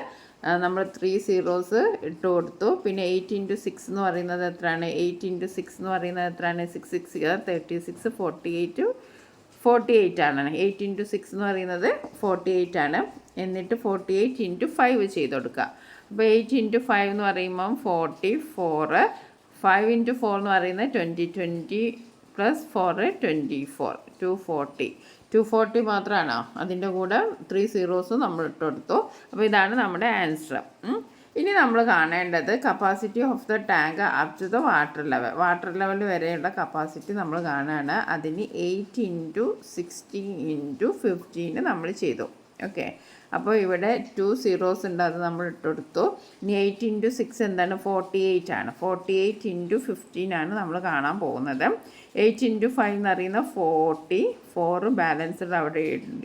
Speaker 1: നമ്മൾ 3 zeros ഇട്ട് കൊടുത്തു. പിന്നെ 8 × 6 എന്ന് പറയുന്നത് എത്രയാണ്? 8 × 6 എന്ന് പറയുന്നത് എത്രയാണ്? 6 6 36 48 ആണ്. 8 × 6 എന്ന് പറയുന്നത് 48 ആണ്. എന്നിട്ട് 48 × 5 ചെയ്ത് കൊടുക്കുക. അപ്പോൾ 8 × 5 എന്ന് പറയുമ്പം 44, 5 × 4 എന്ന് പറയുന്നത് 20, 20 + 4 24, 240 മാത്രമാണോ? അതിൻ്റെ കൂടെ 3 zeros നമ്മൾ ഇട്ട് കൊടുത്തു. അപ്പോൾ ഇതാണ് നമ്മുടെ ആൻസർ. ഇനി നമ്മൾ കാണേണ്ടത് capacity of the tank up to the water level വരെയുള്ള കപ്പാസിറ്റി നമ്മൾ കാണുകയാണ്. അതിന് 8 × 60 × 15 നമ്മൾ ചെയ്തു. ഓക്കെ, അപ്പോൾ ഇവിടെ 2 zeros ഉണ്ട്, അത് നമ്മൾ ഇട്ടെടുത്തു. ഇനി 8 × 6 എന്താണ്? 48 ആണ്. 48 × 15 ആണ് നമ്മൾ കാണാൻ പോകുന്നത്. 8 × 5 എന്ന് പറയുന്നത് 40, 4 ബാലൻസ്ഡ് അവിടെ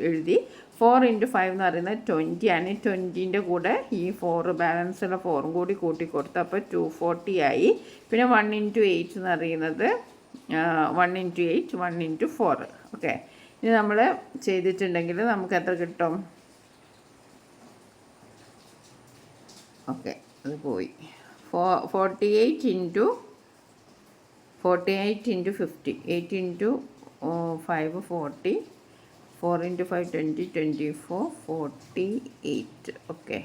Speaker 1: എഴുതി. 4 × 5 എന്ന് പറയുന്നത് 20 ആണ്. 20ൻ്റെ കൂടെ ഈ 4 ബാലൻസുള്ള 4 കൂടി കൂട്ടി കൊടുത്തു. അപ്പോൾ 240 ആയി. പിന്നെ 1 × 8 എന്ന് പറയുന്നത് 1 × 8, 1 × 4. ഓക്കെ, ഇനി നമ്മൾ ചെയ്തിട്ടുണ്ടെങ്കിൽ നമുക്ക് എത്ര കിട്ടും? ഓക്കെ, അത് പോയി. 48 × 50, 8 × 5 40, 4 × 5 20, 24, 48. ഓക്കെ,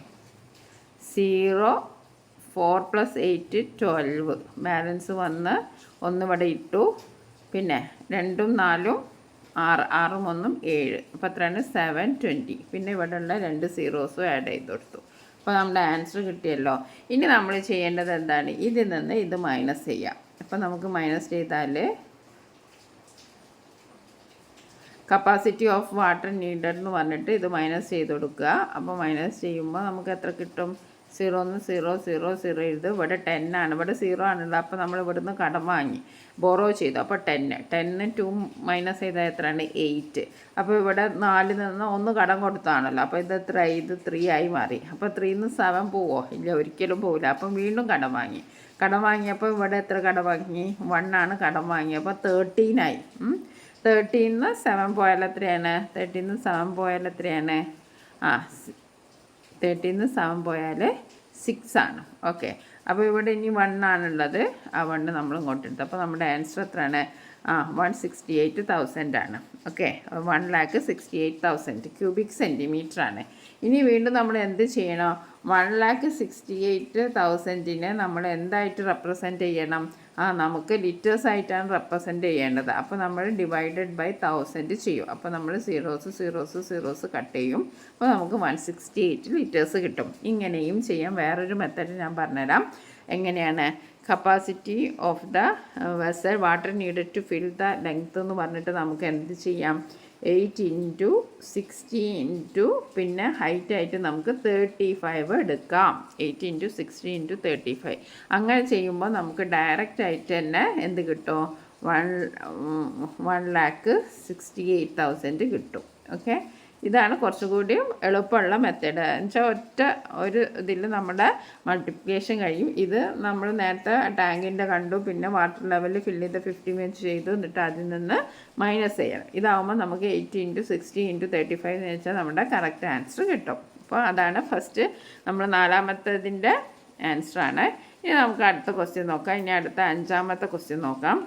Speaker 1: 0, 4 + 8 12. ബാലൻസ് വന്ന് 1 ഇവിടെ ഇട്ടു. പിന്നെ 2ഉം 4ഉം 6, 6ഉം 1ഉം 7. അപ്പോൾ എത്രയാണ്? 720. പിന്നെ ഇവിടെ ഉള്ള 2 zeros ആഡ് ചെയ്ത് കൊടുത്തു. അപ്പോൾ നമ്മുടെ ആൻസർ കിട്ടിയല്ലോ. ഇനി നമ്മൾ ചെയ്യേണ്ടത് എന്താണ്? ഇതിൽ നിന്ന് ഇത് മൈനസ് ചെയ്യാം. അപ്പോൾ നമുക്ക് മൈനസ് ചെയ്താൽ കപ്പാസിറ്റി ഓഫ് വാട്ടർ നീഡഡ് എന്ന് പറഞ്ഞിട്ട് ഇത് മൈനസ് ചെയ്ത് കൊടുക്കുക. അപ്പോൾ മൈനസ് ചെയ്യുമ്പോൾ നമുക്ക് എത്ര കിട്ടും? 0 0 0 0 എഴുത്. ഇവിടെ 10 ആണ്, ഇവിടെ 0 ആണുള്ളത്. അപ്പോൾ നമ്മൾ ഇവിടുന്ന് കടം വാങ്ങി ബോറോ ചെയ്തു. അപ്പോൾ 10 2 മൈനസ് ചെയ്താൽ എത്രയാണ്? 8. അപ്പോൾ ഇവിടെ 4 നിന്ന് 1 കടം കൊടുത്താണല്ലോ. അപ്പോൾ ഇത് എത്ര? ഇത് 3 ആയി മാറി. അപ്പോൾ 3 7 പോവോ? ഇല്ല, ഒരിക്കലും പോവില്ല. അപ്പം വീണ്ടും കടം വാങ്ങി. കടം വാങ്ങിയപ്പോൾ ഇവിടെ എത്ര കടം വാങ്ങി? 1 ആണ് കടം വാങ്ങി. അപ്പോൾ 13 ആയി. 13 7 പോയാൽ എത്രയാണ്? 13 7 പോയാൽ എത്രയാണ്? 13 7 പോയാൽ 6 ആണ്. ഓക്കെ, അപ്പോൾ ഇവിടെ ഇനി 1 ആണുള്ളത്. ആ 1 നമ്മൾ ഇങ്ങോട്ട് എടുത്തു. അപ്പോൾ നമ്മുടെ ആൻസർ എത്രയാണ്? 168,000 ആണ്. ഓക്കെ, 1,68,000 ക്യൂബിക് സെൻറ്റിമീറ്റർ ആണ്. ഇനി വീണ്ടും നമ്മൾ എന്ത് ചെയ്യണം? 1,68,000 നമ്മൾ എന്തായിട്ട് റെപ്രസെൻറ്റ് ചെയ്യണം? നമുക്ക് ലിറ്റേഴ്സ് ആയിട്ടാണ് റെപ്രസെൻറ്റ് ചെയ്യേണ്ടത്. അപ്പോൾ നമ്മൾ ഡിവൈഡഡ് ബൈ 1000 ചെയ്യും. അപ്പോൾ നമ്മൾ സീറോസ് കട്ട് ചെയ്യും. അപ്പോൾ നമുക്ക് 168 ലിറ്റേഴ്സ് കിട്ടും. ഇങ്ങനെയും ചെയ്യാം. വേറൊരു മെത്തേഡ് ഞാൻ പറഞ്ഞുതരാം. എങ്ങനെയാണ്? Capacity of the vessel water needed to fill the length എന്ന് പറഞ്ഞിട്ട് നമുക്ക് എന്ത് ചെയ്യാം? 8 × 60 × പിന്നെ ഹൈറ്റ് ആയിട്ട് നമുക്ക് 35 എടുക്കാം. 8 × 60 × 35. അങ്ങനെ ചെയ്യുമ്പോൾ നമുക്ക് ഡയറക്റ്റ് ആയിട്ട് തന്നെ എന്ത് കിട്ടും? 1,68,000 കിട്ടും. ഓക്കെ, ഇതാണ് കുറച്ചുകൂടിയും എളുപ്പമുള്ള മെത്തേഡ്. എന്നുവെച്ചാൽ ഒറ്റ ഒരു ഇതിൽ നമ്മുടെ മൾട്ടിപ്ലിക്കേഷൻ കഴിയും. ഇത് നമ്മൾ നേരത്തെ ടാങ്കിൻ്റെ കണ്ടു, പിന്നെ വാട്ടർ ലെവൽ ഫില്ല് ചെയ്ത് 50 മിനിറ്റ് ചെയ്തു, എന്നിട്ട് അതിൽ നിന്ന് മൈനസ് ചെയ്യണം. ഇതാവുമ്പോൾ നമുക്ക് 8 × 60 × 35 എന്ന് വെച്ചാൽ നമ്മുടെ കറക്റ്റ് ആൻസർ കിട്ടും. അപ്പോൾ അതാണ് ഫസ്റ്റ് നമ്മൾ 4ാമത്തതിൻ്റെ ആൻസറാണ്. ഇനി നമുക്ക് അടുത്ത ക്വസ്റ്റ്യൻ നോക്കാം. ഇനി അടുത്ത 5ാമത്തെ ക്വസ്റ്റ്യൻ നോക്കാം.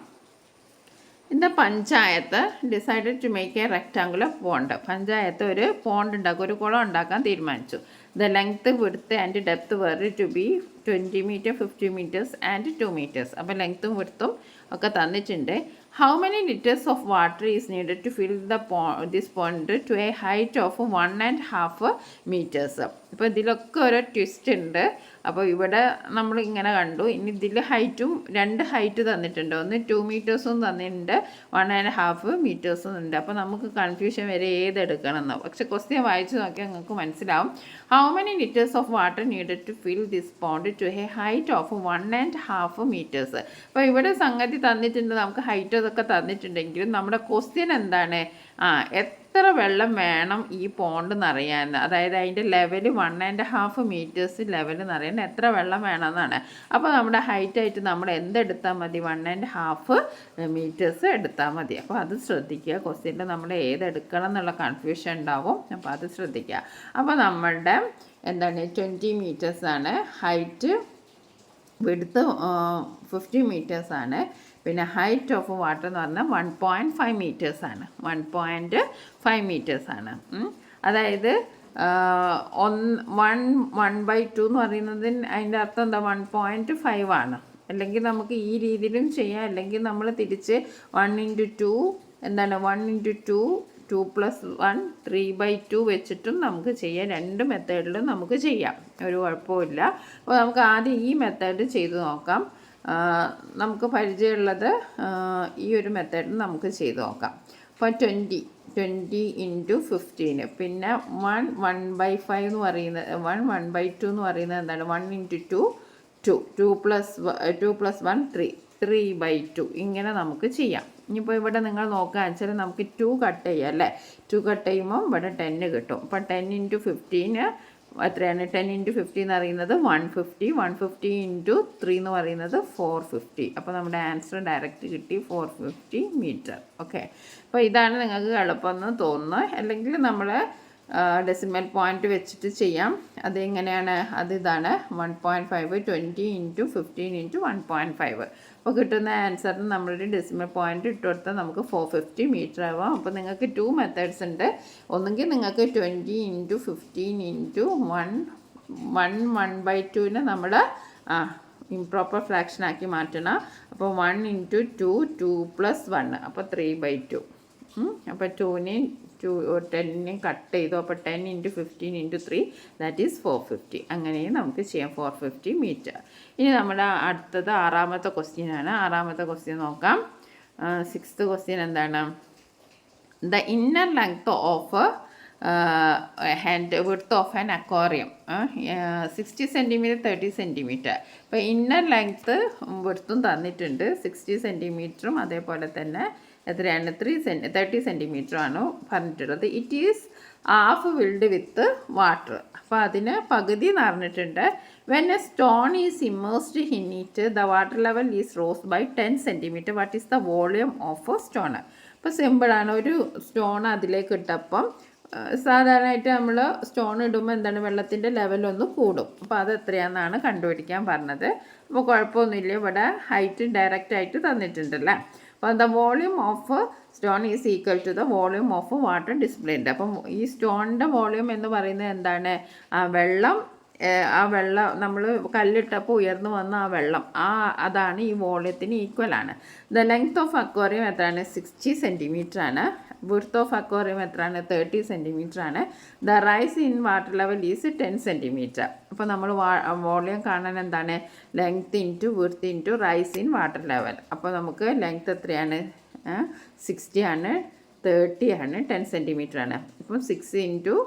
Speaker 1: ഇന്ന് panchayat decided to make a rectangular pond. Panchayat ഒരു പോണ്ട് ഉണ്ടാക്കും, ഒരു കുളം ഉണ്ടാക്കാൻ തീരുമാനിച്ചു. The length, width and depth were to be 20 metre, 50 metres and 2 metres. അപ്പോൾ ലെങ്ത്തും വിഡ്ത്തും ഒക്കെ തന്നിട്ടുണ്ട്. How many litres of water is needed to fill this pond to a height of 1.5 metres. ഇപ്പോൾ ഇതിലൊക്കെ ഓരോ ട്വിസ്റ്റ് ഉണ്ട്. അപ്പോൾ ഇവിടെ നമ്മൾ ഇങ്ങനെ കണ്ടു. ഇനി ഇതിൽ ഹൈറ്റും 2 ഹൈറ്റ് തന്നിട്ടുണ്ട്. ഒന്ന് 2 മീറ്റേഴ്സും തന്നിട്ടുണ്ട്, 1.5 മീറ്റേഴ്സും ഉണ്ട്. അപ്പോൾ നമുക്ക് കൺഫ്യൂഷൻ വരെ ഏതെടുക്കണമെന്ന്. പക്ഷേ ക്വസ്റ്റ്യൻ വായിച്ച് നോക്കിയാൽ നിങ്ങൾക്ക് മനസ്സിലാവും. How many litres of water needed to fill this pond to a height of 1.5 metres. അപ്പോൾ ഇവിടെ സംഗതി തന്നിട്ടുണ്ട്, നമുക്ക് ഹൈറ്റ് അതൊക്കെ തന്നിട്ടുണ്ടെങ്കിലും നമ്മുടെ ക്വസ്റ്റ്യൻ എന്താണ്? എത്ര വെള്ളം വേണം ഈ പോണ്ട് നിറയാൻ? അതായത് അതിൻ്റെ ലെവൽ 1.5 മീറ്റേഴ്സ് ലെവൽ നിറയാൻ എത്ര വെള്ളം വേണമെന്നാണ്. അപ്പോൾ നമ്മുടെ ഹൈറ്റായിട്ട് നമ്മൾ എന്തെടുത്താൽ മതി? 1.5 മീറ്റേഴ്സ് എടുത്താൽ മതി. അപ്പോൾ അത് ശ്രദ്ധിക്കുക. ക്വസ്റ്റ്യനിൽ നമ്മൾ ഏതെടുക്കണം എന്നുള്ള കൺഫ്യൂഷൻ ഉണ്ടാവും. അപ്പോൾ അത് ശ്രദ്ധിക്കുക. അപ്പോൾ നമ്മളുടെ എന്താണ് 20 മീറ്റേഴ്സാണ് ഹൈറ്റ്, വിഡ്ത്ത് 50 മീറ്റേഴ്സാണ്, പിന്നെ ഹൈറ്റ് ഓഫ് വാട്ടർ എന്ന് പറഞ്ഞാൽ 1.5 മീറ്റേഴ്സാണ്. 1.5 മീറ്റേഴ്സാണ്. അതായത് 1/2 എന്ന് പറയുന്നത് അതിൻ്റെ അർത്ഥം എന്താ? 1.5 ആണ്. അല്ലെങ്കിൽ നമുക്ക് ഈ രീതിയിലും ചെയ്യാം, അല്ലെങ്കിൽ നമ്മൾ തിരിച്ച് 1 × 2 എന്താണ് 1 × 2 2 + 1 3/2 വെച്ചിട്ടും നമുക്ക് ചെയ്യാം. 2 മെത്തേഡിലും നമുക്ക് ചെയ്യാം, ഒരു കുഴപ്പമില്ല. അപ്പോൾ നമുക്ക് ആദ്യം ഈ മെത്തേഡ് ചെയ്ത് നോക്കാം. നമുക്ക് പരിചയമുള്ളത് ഈ ഒരു മെത്തേഡിൽ നമുക്ക് ചെയ്ത് നോക്കാം. അപ്പോൾ 20 × 15, പിന്നെ 1/5 എന്ന് പറയുന്നത് 1/2 എന്ന് പറയുന്നത് എന്താണ്? 1 × 2 2 2 + 1 3/2 ഇങ്ങനെ നമുക്ക് ചെയ്യാം. ഇനിയിപ്പോൾ ഇവിടെ നിങ്ങൾ നോക്കുകയെന്ന് വെച്ചാൽ നമുക്ക് 2 കട്ട് ചെയ്യാം അല്ലേ? 2 കട്ട് ചെയ്യുമ്പോൾ ഇവിടെ 10 കിട്ടും. അപ്പോൾ 10 × 15 എത്രയാണ്? 10 × 50 എന്ന് പറയുന്നത് 150. 150 × 3 എന്ന് പറയുന്നത് 450. അപ്പോൾ നമ്മുടെ ആൻസർ ഡയറക്റ്റ് കിട്ടി, 450 മീറ്റർ. ഓക്കെ, അപ്പോൾ ഇതാണ് നിങ്ങൾക്ക് എളുപ്പമെന്ന് തോന്നുന്നത്. അല്ലെങ്കിൽ നമ്മൾ ഡെസിമൽ പോയിൻ്റ് വെച്ചിട്ട് ചെയ്യാം. അതെങ്ങനെയാണ്? ഇതാണ് 1.5 20 × 15 × 1.5. അപ്പോൾ കിട്ടുന്ന ആൻസറിന് നമ്മളൊരു ഡെസിമൽ പോയിൻ്റ് ഇട്ട് കൊടുത്താൽ നമുക്ക് 450 മീറ്റർ ആവാം. അപ്പോൾ നിങ്ങൾക്ക് 2 മെത്തേഡ്സ് ഉണ്ട്. ഒന്നുകിൽ നിങ്ങൾക്ക് 20 × 15 × 1/2 നമ്മൾ ഇംപ്രോപ്പർ ഫ്രാക്ഷൻ ആക്കി മാറ്റണം. അപ്പോൾ 1 × 2 2 + 1 അപ്പോൾ 3/2. അപ്പോൾ 2നെയും 10നെയും കട്ട് ചെയ്തു. അപ്പോൾ 10 × 15 × 3 ദാറ്റ് ഈസ് 450. അങ്ങനെയും നമുക്ക് ചെയ്യാം 450 മീറ്റർ. ഇനി നമ്മുടെ അടുത്തത് 6ാമത്തെ ക്വസ്റ്റ്യനാണ്. 6ാമത്തെ ക്വസ്റ്റ്യൻ നോക്കാം. 6th ക്വസ്റ്റ്യൻ എന്താണ്? The inner length of and width of an aquarium 60 centimetre 30 centimetre. ഇപ്പോൾ ഇന്നർ ലെങ്ത്ത് വിഡ്ത്തും തന്നിട്ടുണ്ട് 60 സെൻറ്റിമീറ്ററും അതേപോലെ തന്നെ എത്രയാണ് 30 സെൻറ്റിമീറ്ററുമാണ് പറഞ്ഞിട്ടുള്ളത്. It is half filled with water. അപ്പോൾ അതിന് പകുതി എന്ന് പറഞ്ഞിട്ടുണ്ട്. When a stone is immersed in it the water level is rose by 10 centimetre. What is the volume of a stone? അപ്പോൾ സിമ്പിളാണ്. ഒരു സ്റ്റോൺ അതിലേക്ക് ഇട്ടപ്പം സാധാരണയായിട്ട് നമ്മൾ സ്റ്റോൺ ഇടുമ്പോൾ എന്താണ് വെള്ളത്തിൻ്റെ ലെവലൊന്ന് കൂടും. അപ്പോൾ അത് എത്രയാണെന്നാണ് കണ്ടുപിടിക്കാൻ പറഞ്ഞത്. അപ്പോൾ കുഴപ്പമൊന്നുമില്ല, ഇവിടെ ഹൈറ്റ് ഡയറക്റ്റ് ആയിട്ട് തന്നിട്ടുണ്ടല്ലേ. അപ്പോൾ the volume of stone is equal to the volume of water displaced. അപ്പം ഈ സ്റ്റോണിൻ്റെ വോളിയം എന്ന് പറയുന്നത് എന്താണ്? ആ വെള്ളം നമ്മൾ കല്ലിട്ടപ്പോൾ ഉയർന്നു വന്ന ആ വെള്ളം അതാണ് ഈ വോളിയത്തിന് ഈക്വലാണ്. ദ ലെങ്ത് ഓഫ് അക്വാറിയം എത്രയാണ്? 60 സെൻറ്റിമീറ്റർ ആണ്. വിഡ്ത്ത് ഓഫ് അക്വാറിയം എത്രയാണ്? 30 സെൻറ്റിമീറ്റർ ആണ്. The rice in water level is 10 centimetre. അപ്പോൾ നമ്മൾ വോളിയം കാണാൻ എന്താണ്? Length into width into rice in water level. അപ്പോൾ നമുക്ക് ലെങ്ത് എത്രയാണ്? 60 ആണ്, 30 ആണ്, 10 സെൻറ്റിമീറ്റർ ആണ്. അപ്പം 6 ×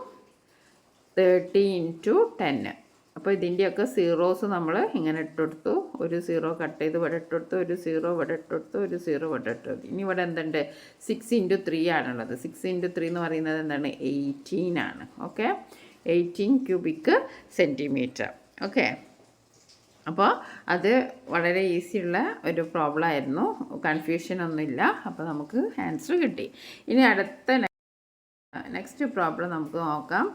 Speaker 1: 30 × 10. അപ്പോൾ ഇതിൻ്റെയൊക്കെ സീറോസ് നമ്മൾ ഇങ്ങനെ ഇട്ടുകൊടുത്തു. ഒരു 0 കട്ട് ചെയ്ത് ഇവിടെ ഇട്ടുകൊടുത്തു, ഒരു 0 ഇവിടെ ഇട്ടുകൊടുത്തു, ഒരു 0 ഇവിടെ ഇട്ടുകൊടുത്തു. ഇനി ഇവിടെ എന്തുണ്ട്? 6 × 3 ആണുള്ളത്. 6 × 3 എന്ന് പറയുന്നത് എന്താണ്? 18 ആണ്. Okay, 18 cubic centimetre. ഓക്കെ, അപ്പോൾ അത് വളരെ ഈസിയുള്ള ഒരു പ്രോബ്ലം ആയിരുന്നു, കൺഫ്യൂഷൻ ഒന്നുമില്ല. അപ്പോൾ നമുക്ക് ആൻസർ കിട്ടി. ഇനി അടുത്ത നെക്സ്റ്റ് പ്രോബ്ലം നമുക്ക് നോക്കാം.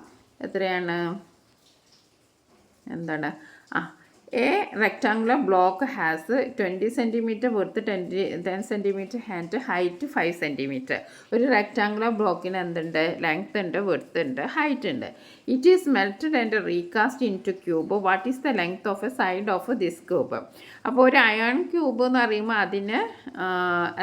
Speaker 1: എത്രയാണ്? എന്താണ്? A rectangular block has 20 centimetre width 10 centimetre hand height 5 centimetre. ഒരു റെക്ടാങ്കുലർ ബ്ലോക്കിന് എന്തുണ്ട്? ലെങ്ത് ഉണ്ട്, വിഡ്ത്ത് ഉണ്ട്, ഹൈറ്റ് ഉണ്ട്. It is melted and recast in two cube. What is the length of A side of this cube? അപ്പോൾ ഒരു iron cube എന്ന് പറയുമ്പോൾ അതിന്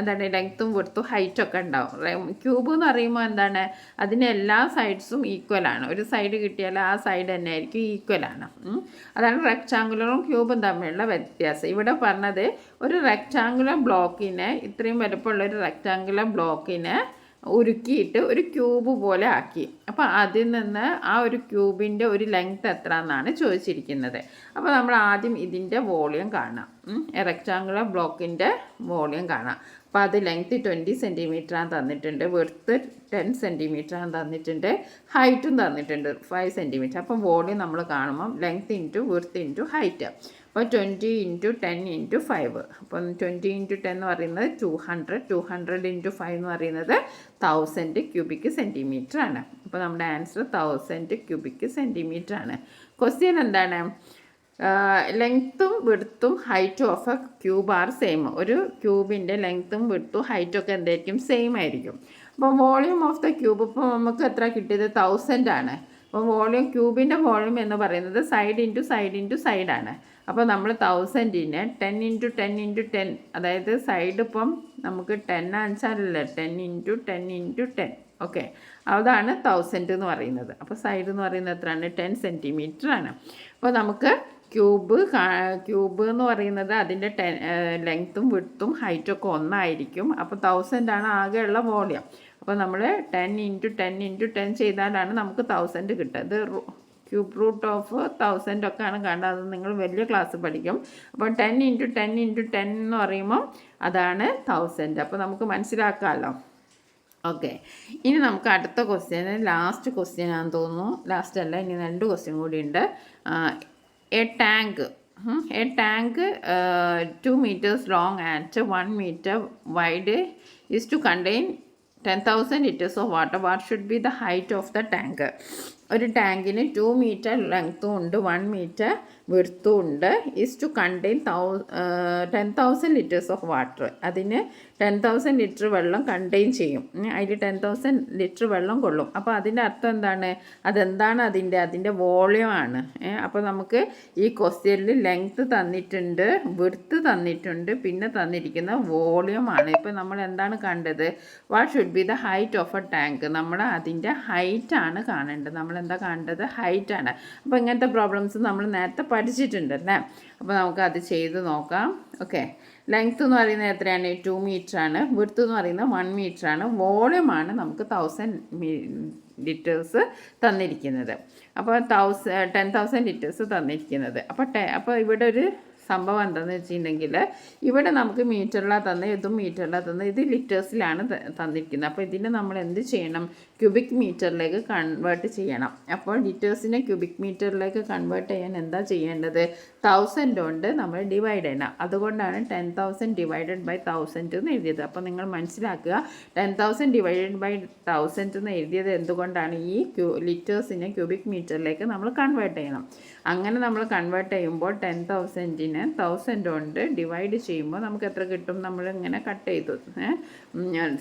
Speaker 1: എന്താണ്? ലെങ്ത്തും വിഡ്ത്തും ഹൈറ്റൊക്കെ ഉണ്ടാവും. ക്യൂബ് എന്ന് പറയുമ്പോൾ എന്താണ്? അതിന് എല്ലാ സൈഡ്സും ഈക്വലാണ്. ഒരു സൈഡ് കിട്ടിയാൽ ആ സൈഡ് തന്നെ ആയിരിക്കും ഈക്വലാണ്. അതാണ് റെക്ടാങ്കുലറും ക്യൂബും തമ്മിലുള്ള വ്യത്യാസം. ഇവിടെ പറഞ്ഞത് ഒരു റെക്ടാങ്കുലർ ബ്ലോക്കിനെ, ഇത്രയും വലുപ്പമുള്ള ഒരു റെക്ടാങ്കുലർ ബ്ലോക്കിനെ ഉരുക്കിയിട്ട് ഒരു ക്യൂബ് പോലെ ആക്കി. അപ്പോൾ അതിൽ നിന്ന് ആ ഒരു ക്യൂബിൻ്റെ ഒരു ലെങ്ത് എത്ര എന്നാണ് ചോദിച്ചിരിക്കുന്നത്. അപ്പോൾ നമ്മൾ ആദ്യം ഇതിൻ്റെ വോളിയം കാണാം. റെക്ടാങ്കുലർ ബ്ലോക്കിൻ്റെ വോളിയം കാണാം. അപ്പോൾ അത് ലെങ്ത്ത് 20 സെൻറ്റിമീറ്ററാണ് തന്നിട്ടുണ്ട്, വിഡ്ത്ത് 10 സെൻറ്റിമീറ്ററാണ് തന്നിട്ടുണ്ട്, ഹൈറ്റും തന്നിട്ടുണ്ട് 5 സെൻറ്റിമീറ്റർ. അപ്പം വോളിയം നമ്മൾ കാണുമ്പം length into width into height. അപ്പോൾ 20 × 10 × 5. അപ്പം 20 × 10 എന്ന് പറയുന്നത് 200, 200 × 5 എന്ന് പറയുന്നത് 1000 ക്യൂബിക് സെൻറ്റിമീറ്റർ ആണ്. അപ്പോൾ നമ്മുടെ ആൻസർ 1000 ക്യൂബിക് സെൻറ്റിമീറ്റർ ആണ്. ക്വസ്റ്റ്യൻ എന്താണ്? ലെങ്ത്തും വിഡ്ത്തും ഹൈറ്റും of A cube are same. ഒരു ക്യൂബിൻ്റെ ലെങ്ത്തും വിഡ്ത്തും ഹൈറ്റും ഒക്കെ എന്തായിരിക്കും? സെയിം ആയിരിക്കും. അപ്പോൾ വോളിയം ഓഫ് ദ ക്യൂബ് ഇപ്പോൾ നമുക്ക് എത്ര കിട്ടിയത്? 1000 ആണ്. അപ്പോൾ വോളിയം ക്യൂബിൻ്റെ വോളിയം എന്ന് പറയുന്നത് സൈഡ് ഇൻറ്റു സൈഡ് ഇൻറ്റു സൈഡാണ്. അപ്പോൾ നമ്മൾ 1000നെ 10 × 10 × 10, അതായത് സൈഡ് ഇപ്പം നമുക്ക് 10 ആണെച്ചാലല്ലേ 10 × 10 × 10. ഓക്കെ, അതാണ് 1000 എന്ന് പറയുന്നത്. അപ്പോൾ സൈഡ് എന്ന് പറയുന്നത് എത്രയാണ്? 10 സെൻറ്റിമീറ്റർ ആണ്. അപ്പോൾ നമുക്ക് ക്യൂബ് എന്ന് പറയുന്നത് അതിൻ്റെ ലെങ്ത്തും വിഡ്ത്തും ഹൈറ്റും ഒക്കെ ഒന്നായിരിക്കും. അപ്പോൾ 1000 ആണ് ആകെയുള്ള വോളിയം. അപ്പോൾ നമ്മൾ 10 × 10 × 10 ചെയ്താലാണ് നമുക്ക് 1000 കിട്ടുക. ഇത് ക്യൂബ് റൂട്ട് ഓഫ് 1000 ഒക്കെയാണ് കണ്ടത്. അത് നിങ്ങൾ വലിയ ക്ലാസ് പഠിക്കും. അപ്പോൾ 10 × 10 × 10 എന്ന് പറയുമ്പോൾ അതാണ് 1000. അപ്പോൾ നമുക്ക് മനസ്സിലാക്കാമല്ലോ. ഓക്കെ, ഇനി നമുക്ക് അടുത്ത ക്വസ്റ്റ്യൻ, ലാസ്റ്റ് ക്വസ്റ്റ്യൻ ആണെന്ന് തോന്നുന്നു. ലാസ്റ്റ് അല്ല, ഇനി 2 ക്വസ്റ്റ്യൻ കൂടിയുണ്ട്. A tank 2 meters long and 1 meter wide is to contain 10,000 liters of water. What should be the height of the tank? ഒരു ടാങ്കിന് 2 മീറ്റർ ലെങ്ത്തും ഉണ്ട്, 1 മീറ്റർ വിഡ്ത്തും ഉണ്ട്. Is to contain 10,000 litres of water. അതിന് 10,000 litre വെള്ളം contain ചെയ്യും. അതിൽ 10,000 litre വെള്ളം കൊള്ളും. അപ്പോൾ അതിൻ്റെ അർത്ഥം എന്താണ്? അതെന്താണ് അതിൻ്റെ വോളിയം ആണ്. അപ്പോൾ നമുക്ക് ഈ ക്വസ്റ്റ്യനിൽ ലെങ്ത്ത് തന്നിട്ടുണ്ട്, വിഡ്ത്ത് തന്നിട്ടുണ്ട്, പിന്നെ തന്നിരിക്കുന്ന വോളിയം ആണ്. ഇപ്പോൾ നമ്മൾ എന്താണ് കണ്ടത്? What should be the height of A tank? നമ്മൾ അതിൻ്റെ ഹൈറ്റാണ് കാണേണ്ടത്. നമ്മളെന്താ കണ്ടത്? ഹൈറ്റാണ്. അപ്പോൾ ഇങ്ങനത്തെ പ്രോബ്ലംസ് നമ്മൾ നേരത്തെ പഠിച്ചിട്ടുണ്ടല്ലേ. അപ്പോൾ നമുക്കത് ചെയ്ത് നോക്കാം. ഓക്കെ, ലെങ്ത്ത് എന്ന് പറയുന്നത് എത്രയാണ്? 2 മീറ്ററാണ്. വിഡ്ത്ത് എന്ന് പറയുന്നത് 1 മീറ്ററാണ്. വോളിയമാണ് നമുക്ക് 1000 ലിറ്റേഴ്സ് തന്നിരിക്കുന്നത്. അപ്പോൾ 10,000 ലിറ്റേഴ്സ് തന്നിരിക്കുന്നത്. അപ്പോൾ ഇവിടെ ഒരു സംഭവം എന്താണെന്ന് വെച്ചിട്ടുണ്ടെങ്കിൽ, ഇവിടെ നമുക്ക് മീറ്ററിലാണ് തന്നെ, ഇതും മീറ്ററിലാണ് തന്നെ, ഇത് ലിറ്റേഴ്സിലാണ് തന്നിരിക്കുന്നത്. അപ്പോൾ ഇതിനെ നമ്മൾ എന്ത് ചെയ്യണം? ക്യൂബിക് മീറ്ററിലേക്ക് കൺവേർട്ട് ചെയ്യണം. അപ്പോൾ ലിറ്റേഴ്സിനെ ക്യൂബിക് മീറ്ററിലേക്ക് കൺവേർട്ട് ചെയ്യാൻ എന്താ ചെയ്യേണ്ടത്? 1000 കൊണ്ട് നമ്മൾ ഡിവൈഡ് ചെയ്യണം. അതുകൊണ്ടാണ് 10,000 ഡിവൈഡഡ് ബൈ 1000 എന്ന് എഴുതിയത്. അപ്പോൾ നിങ്ങൾ മനസ്സിലാക്കുക, 10,000 ഡിവൈഡഡ് ബൈ 1000 എന്ന് എഴുതിയത് എന്തുകൊണ്ടാണ്? ഈ ലിറ്റേഴ്സിനെ ക്യൂബിക് മീറ്ററിലേക്ക് നമ്മൾ കൺവേർട്ട് ചെയ്യണം. അങ്ങനെ നമ്മൾ കൺവേർട്ട് ചെയ്യുമ്പോൾ 10,000നെ 1000 കൊണ്ട് ഡിവൈഡ് ചെയ്യുമ്പോൾ നമുക്ക് എത്ര കിട്ടും? നമ്മൾ ഇങ്ങനെ കട്ട് ചെയ്തു,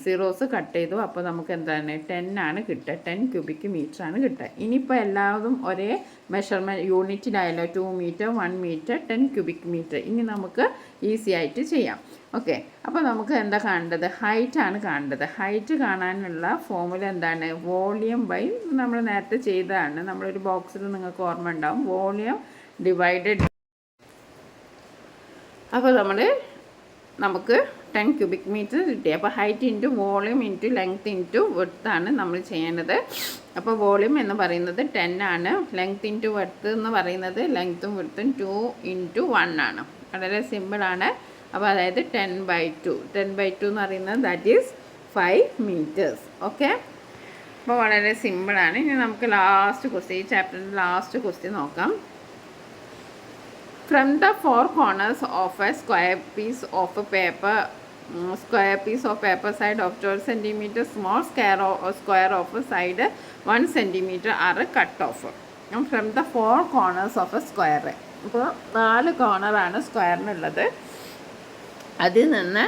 Speaker 1: സീറോസ് കട്ട് ചെയ്തു. അപ്പോൾ നമുക്ക് എന്താണ്? 10 ആണ് കിട്ടുക. 10 ക്യൂബിക് മീറ്റർ ആണ് കിട്ടുക. ഇനിയിപ്പോൾ എല്ലാവരും ഒരേ മെഷർമെൻറ്റ് യൂണിറ്റിലായല്ലോ. 2 മീറ്റർ, 1 മീറ്റർ, 10 ക്യൂബിക് മീറ്റർ. ഇനി നമുക്ക് ഈസി ആയിട്ട് ചെയ്യാം. ഓക്കെ, അപ്പോൾ നമുക്ക് എന്താ കാണേണ്ടത്? ഹൈറ്റ് ആണ് കാണേണ്ടത്. ഹൈറ്റ് കാണാനുള്ള ഫോർമുല എന്താണ്? വോളിയം ബൈ, നമ്മൾ നേരത്തെ ചെയ്തതാണ്. നമ്മളൊരു ബോക്സിൽ നിങ്ങൾക്ക് ഓർമ്മ ഉണ്ടാവും, വോളിയം ഡിവൈഡഡ്. അപ്പോൾ നമുക്ക് 10 ക്യൂബിക് മീറ്റർ കിട്ടി. അപ്പോൾ height into volume into length into വിഡ്ത്താണ് നമ്മൾ ചെയ്യേണ്ടത്. അപ്പോൾ വോളിയം എന്ന് പറയുന്നത് 10 ആണ്. ലെങ്ത് ഇൻറ്റു വിഡ്ത്ത് എന്ന് പറയുന്നത് ലെങ്ത്തും വിഡ്ത്തും 2 ഇൻറ്റു 1 ആണ്. വളരെ സിമ്പിളാണ്. അപ്പോൾ അതായത് 10/2 എന്ന് പറയുന്നത് ദാറ്റ് ഈസ് 5 മീറ്റേഴ്സ്. ഓക്കെ, അപ്പോൾ വളരെ സിമ്പിളാണ്. ഇനി നമുക്ക് ലാസ്റ്റ് ക്വസ്റ്റ്യൻ, ഈ ചാപ്റ്ററിൻ്റെ ലാസ്റ്റ് ക്വസ്റ്റ്യൻ നോക്കാം. From the four corners of a square piece of paper side of 12 cm, small square of a side 1 cm are cut off. From the four corners of a square. അപ്പോൾ 4 കോർണറാണ് സ്ക്വയറിനുള്ളത്. അതിൽ നിന്ന്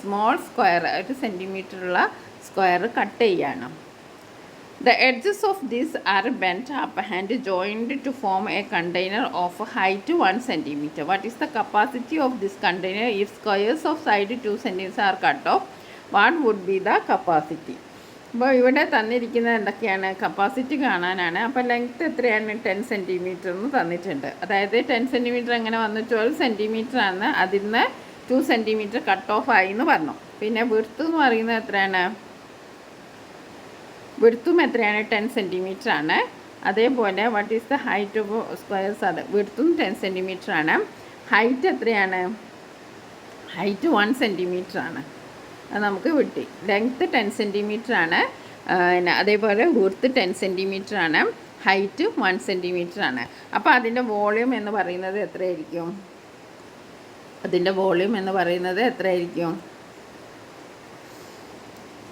Speaker 1: small square 1 സെൻറ്റിമീറ്ററുള്ള square cut ചെയ്യണം. The edges of these are bent up and joined to form a container of height 1 cm. What is the capacity of this container if squares of side 2 cm are cut off? What would be the capacity? അപ്പോൾ ഇവിടെ തന്നിരിക്കുന്നത് എന്തൊക്കെയാണ്? Capacity കാണാനാണ്. അപ്പോൾ length എത്രയാണ്? 10 centimetre എന്ന് തന്നിട്ടുണ്ട്. അതായത് 10 സെൻറ്റിമീറ്റർ എങ്ങനെ വന്നു? 12 സെൻറ്റിമീറ്റർ ആണ്. അതിൽ നിന്ന് 2 സെൻറ്റിമീറ്റർ കട്ട് ഓഫ് ആയി എന്ന് പറഞ്ഞു. പിന്നെ വിഡ്ത്ത് എന്ന് പറയുന്നത് എത്രയാണ്? വിഡ്ത്തും എത്രയാണ്? 10 സെൻറ്റിമീറ്റർ ആണ്. അതേപോലെ what is the height of squares? അത് വിഡ്ത്തും 10 സെൻറ്റിമീറ്റർ ആണ്. ഹൈറ്റ് എത്രയാണ്? ഹൈറ്റ് 1 സെൻറ്റിമീറ്റർ ആണ്. അത് നമുക്ക് കിട്ടി. ലെങ്ത്ത് 10 സെൻറ്റിമീറ്റർ ആണ്. അതേപോലെ വിഡ്ത്ത് 10 സെൻറ്റിമീറ്റർ ആണ്. ഹൈറ്റ് 1 സെൻറ്റിമീറ്റർ ആണ്. അപ്പോൾ അതിൻ്റെ വോളിയം എന്ന് പറയുന്നത് എത്രയായിരിക്കും?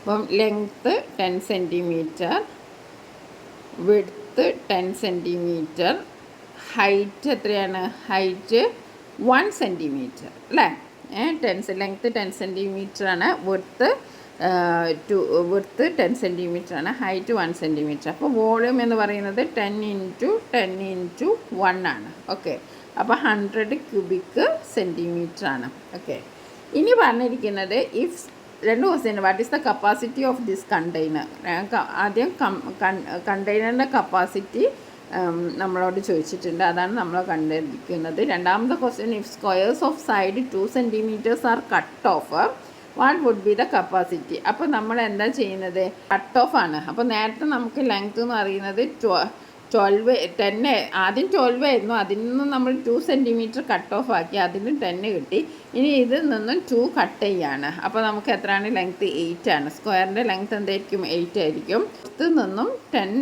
Speaker 1: അപ്പം length 10 centimetre, width 10 centimetre, height എത്രയാണ്? ഹൈറ്റ് 1 സെൻറ്റിമീറ്റർ അല്ലേ? ലെങ്ത്ത് 10 സെൻറ്റിമീറ്റർ ആണ്. വിഡ്ത്ത് 10 സെൻറ്റിമീറ്റർ ആണ്. Height 1 centimetre. അപ്പോൾ വോളിയം എന്ന് പറയുന്നത് 10 × 1 ആണ്. ഓക്കെ, അപ്പോൾ 100 ക്യൂബിക് സെൻറ്റിമീറ്റർ ആണ്. ഓക്കെ, ഇനി പറഞ്ഞിരിക്കുന്നത് if 2 question. What is the capacity of this container? ആദ്യം കണ്ടെയ്നറിൻ്റെ കപ്പാസിറ്റി നമ്മളോട് ചോദിച്ചിട്ടുണ്ട്. അതാണ് നമ്മൾ കണ്ടിരിക്കുന്നത്. രണ്ടാമത്തെ question, if squares of side 2 centimetres are cut off, what would be the capacity? അപ്പോൾ നമ്മൾ എന്താ ചെയ്യുന്നത്? കട്ട് ഓഫ് ആണ്. അപ്പോൾ നേരത്തെ നമുക്ക് ലെങ്ത്ത് എന്ന് പറയുന്നത് 10 ആദ്യം 12 ആയിരുന്നു. അതിൽ നിന്നും നമ്മൾ 2 സെൻറ്റിമീറ്റർ കട്ട് ഓഫ് ആക്കി, അതിന് 10 കിട്ടി. ഇനി ഇതിൽ നിന്നും 2 കട്ട് ചെയ്യാണ്. അപ്പോൾ നമുക്ക് എത്രയാണ്? ലെങ്ത്ത് 8 ആണ്. സ്ക്വയറിൻ്റെ ലെങ്ത്ത് എന്തായിരിക്കും? 8 ആയിരിക്കും. ഇതിൽ നിന്നും 10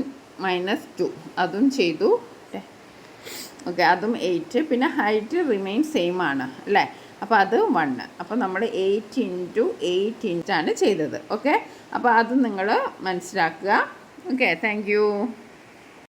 Speaker 1: - 2 അതും ചെയ്തു. ഓക്കെ, അതും 8. പിന്നെ ഹൈറ്റ് റിമെയിൻ സെയിം ആണ് അല്ലേ? അപ്പോൾ അത് 1. അപ്പോൾ നമ്മൾ 8 × 8 ഇഞ്ചാണ് ചെയ്തത്. ഓക്കെ, അപ്പോൾ അത് നിങ്ങൾ മനസ്സിലാക്കുക. Okay, thank you.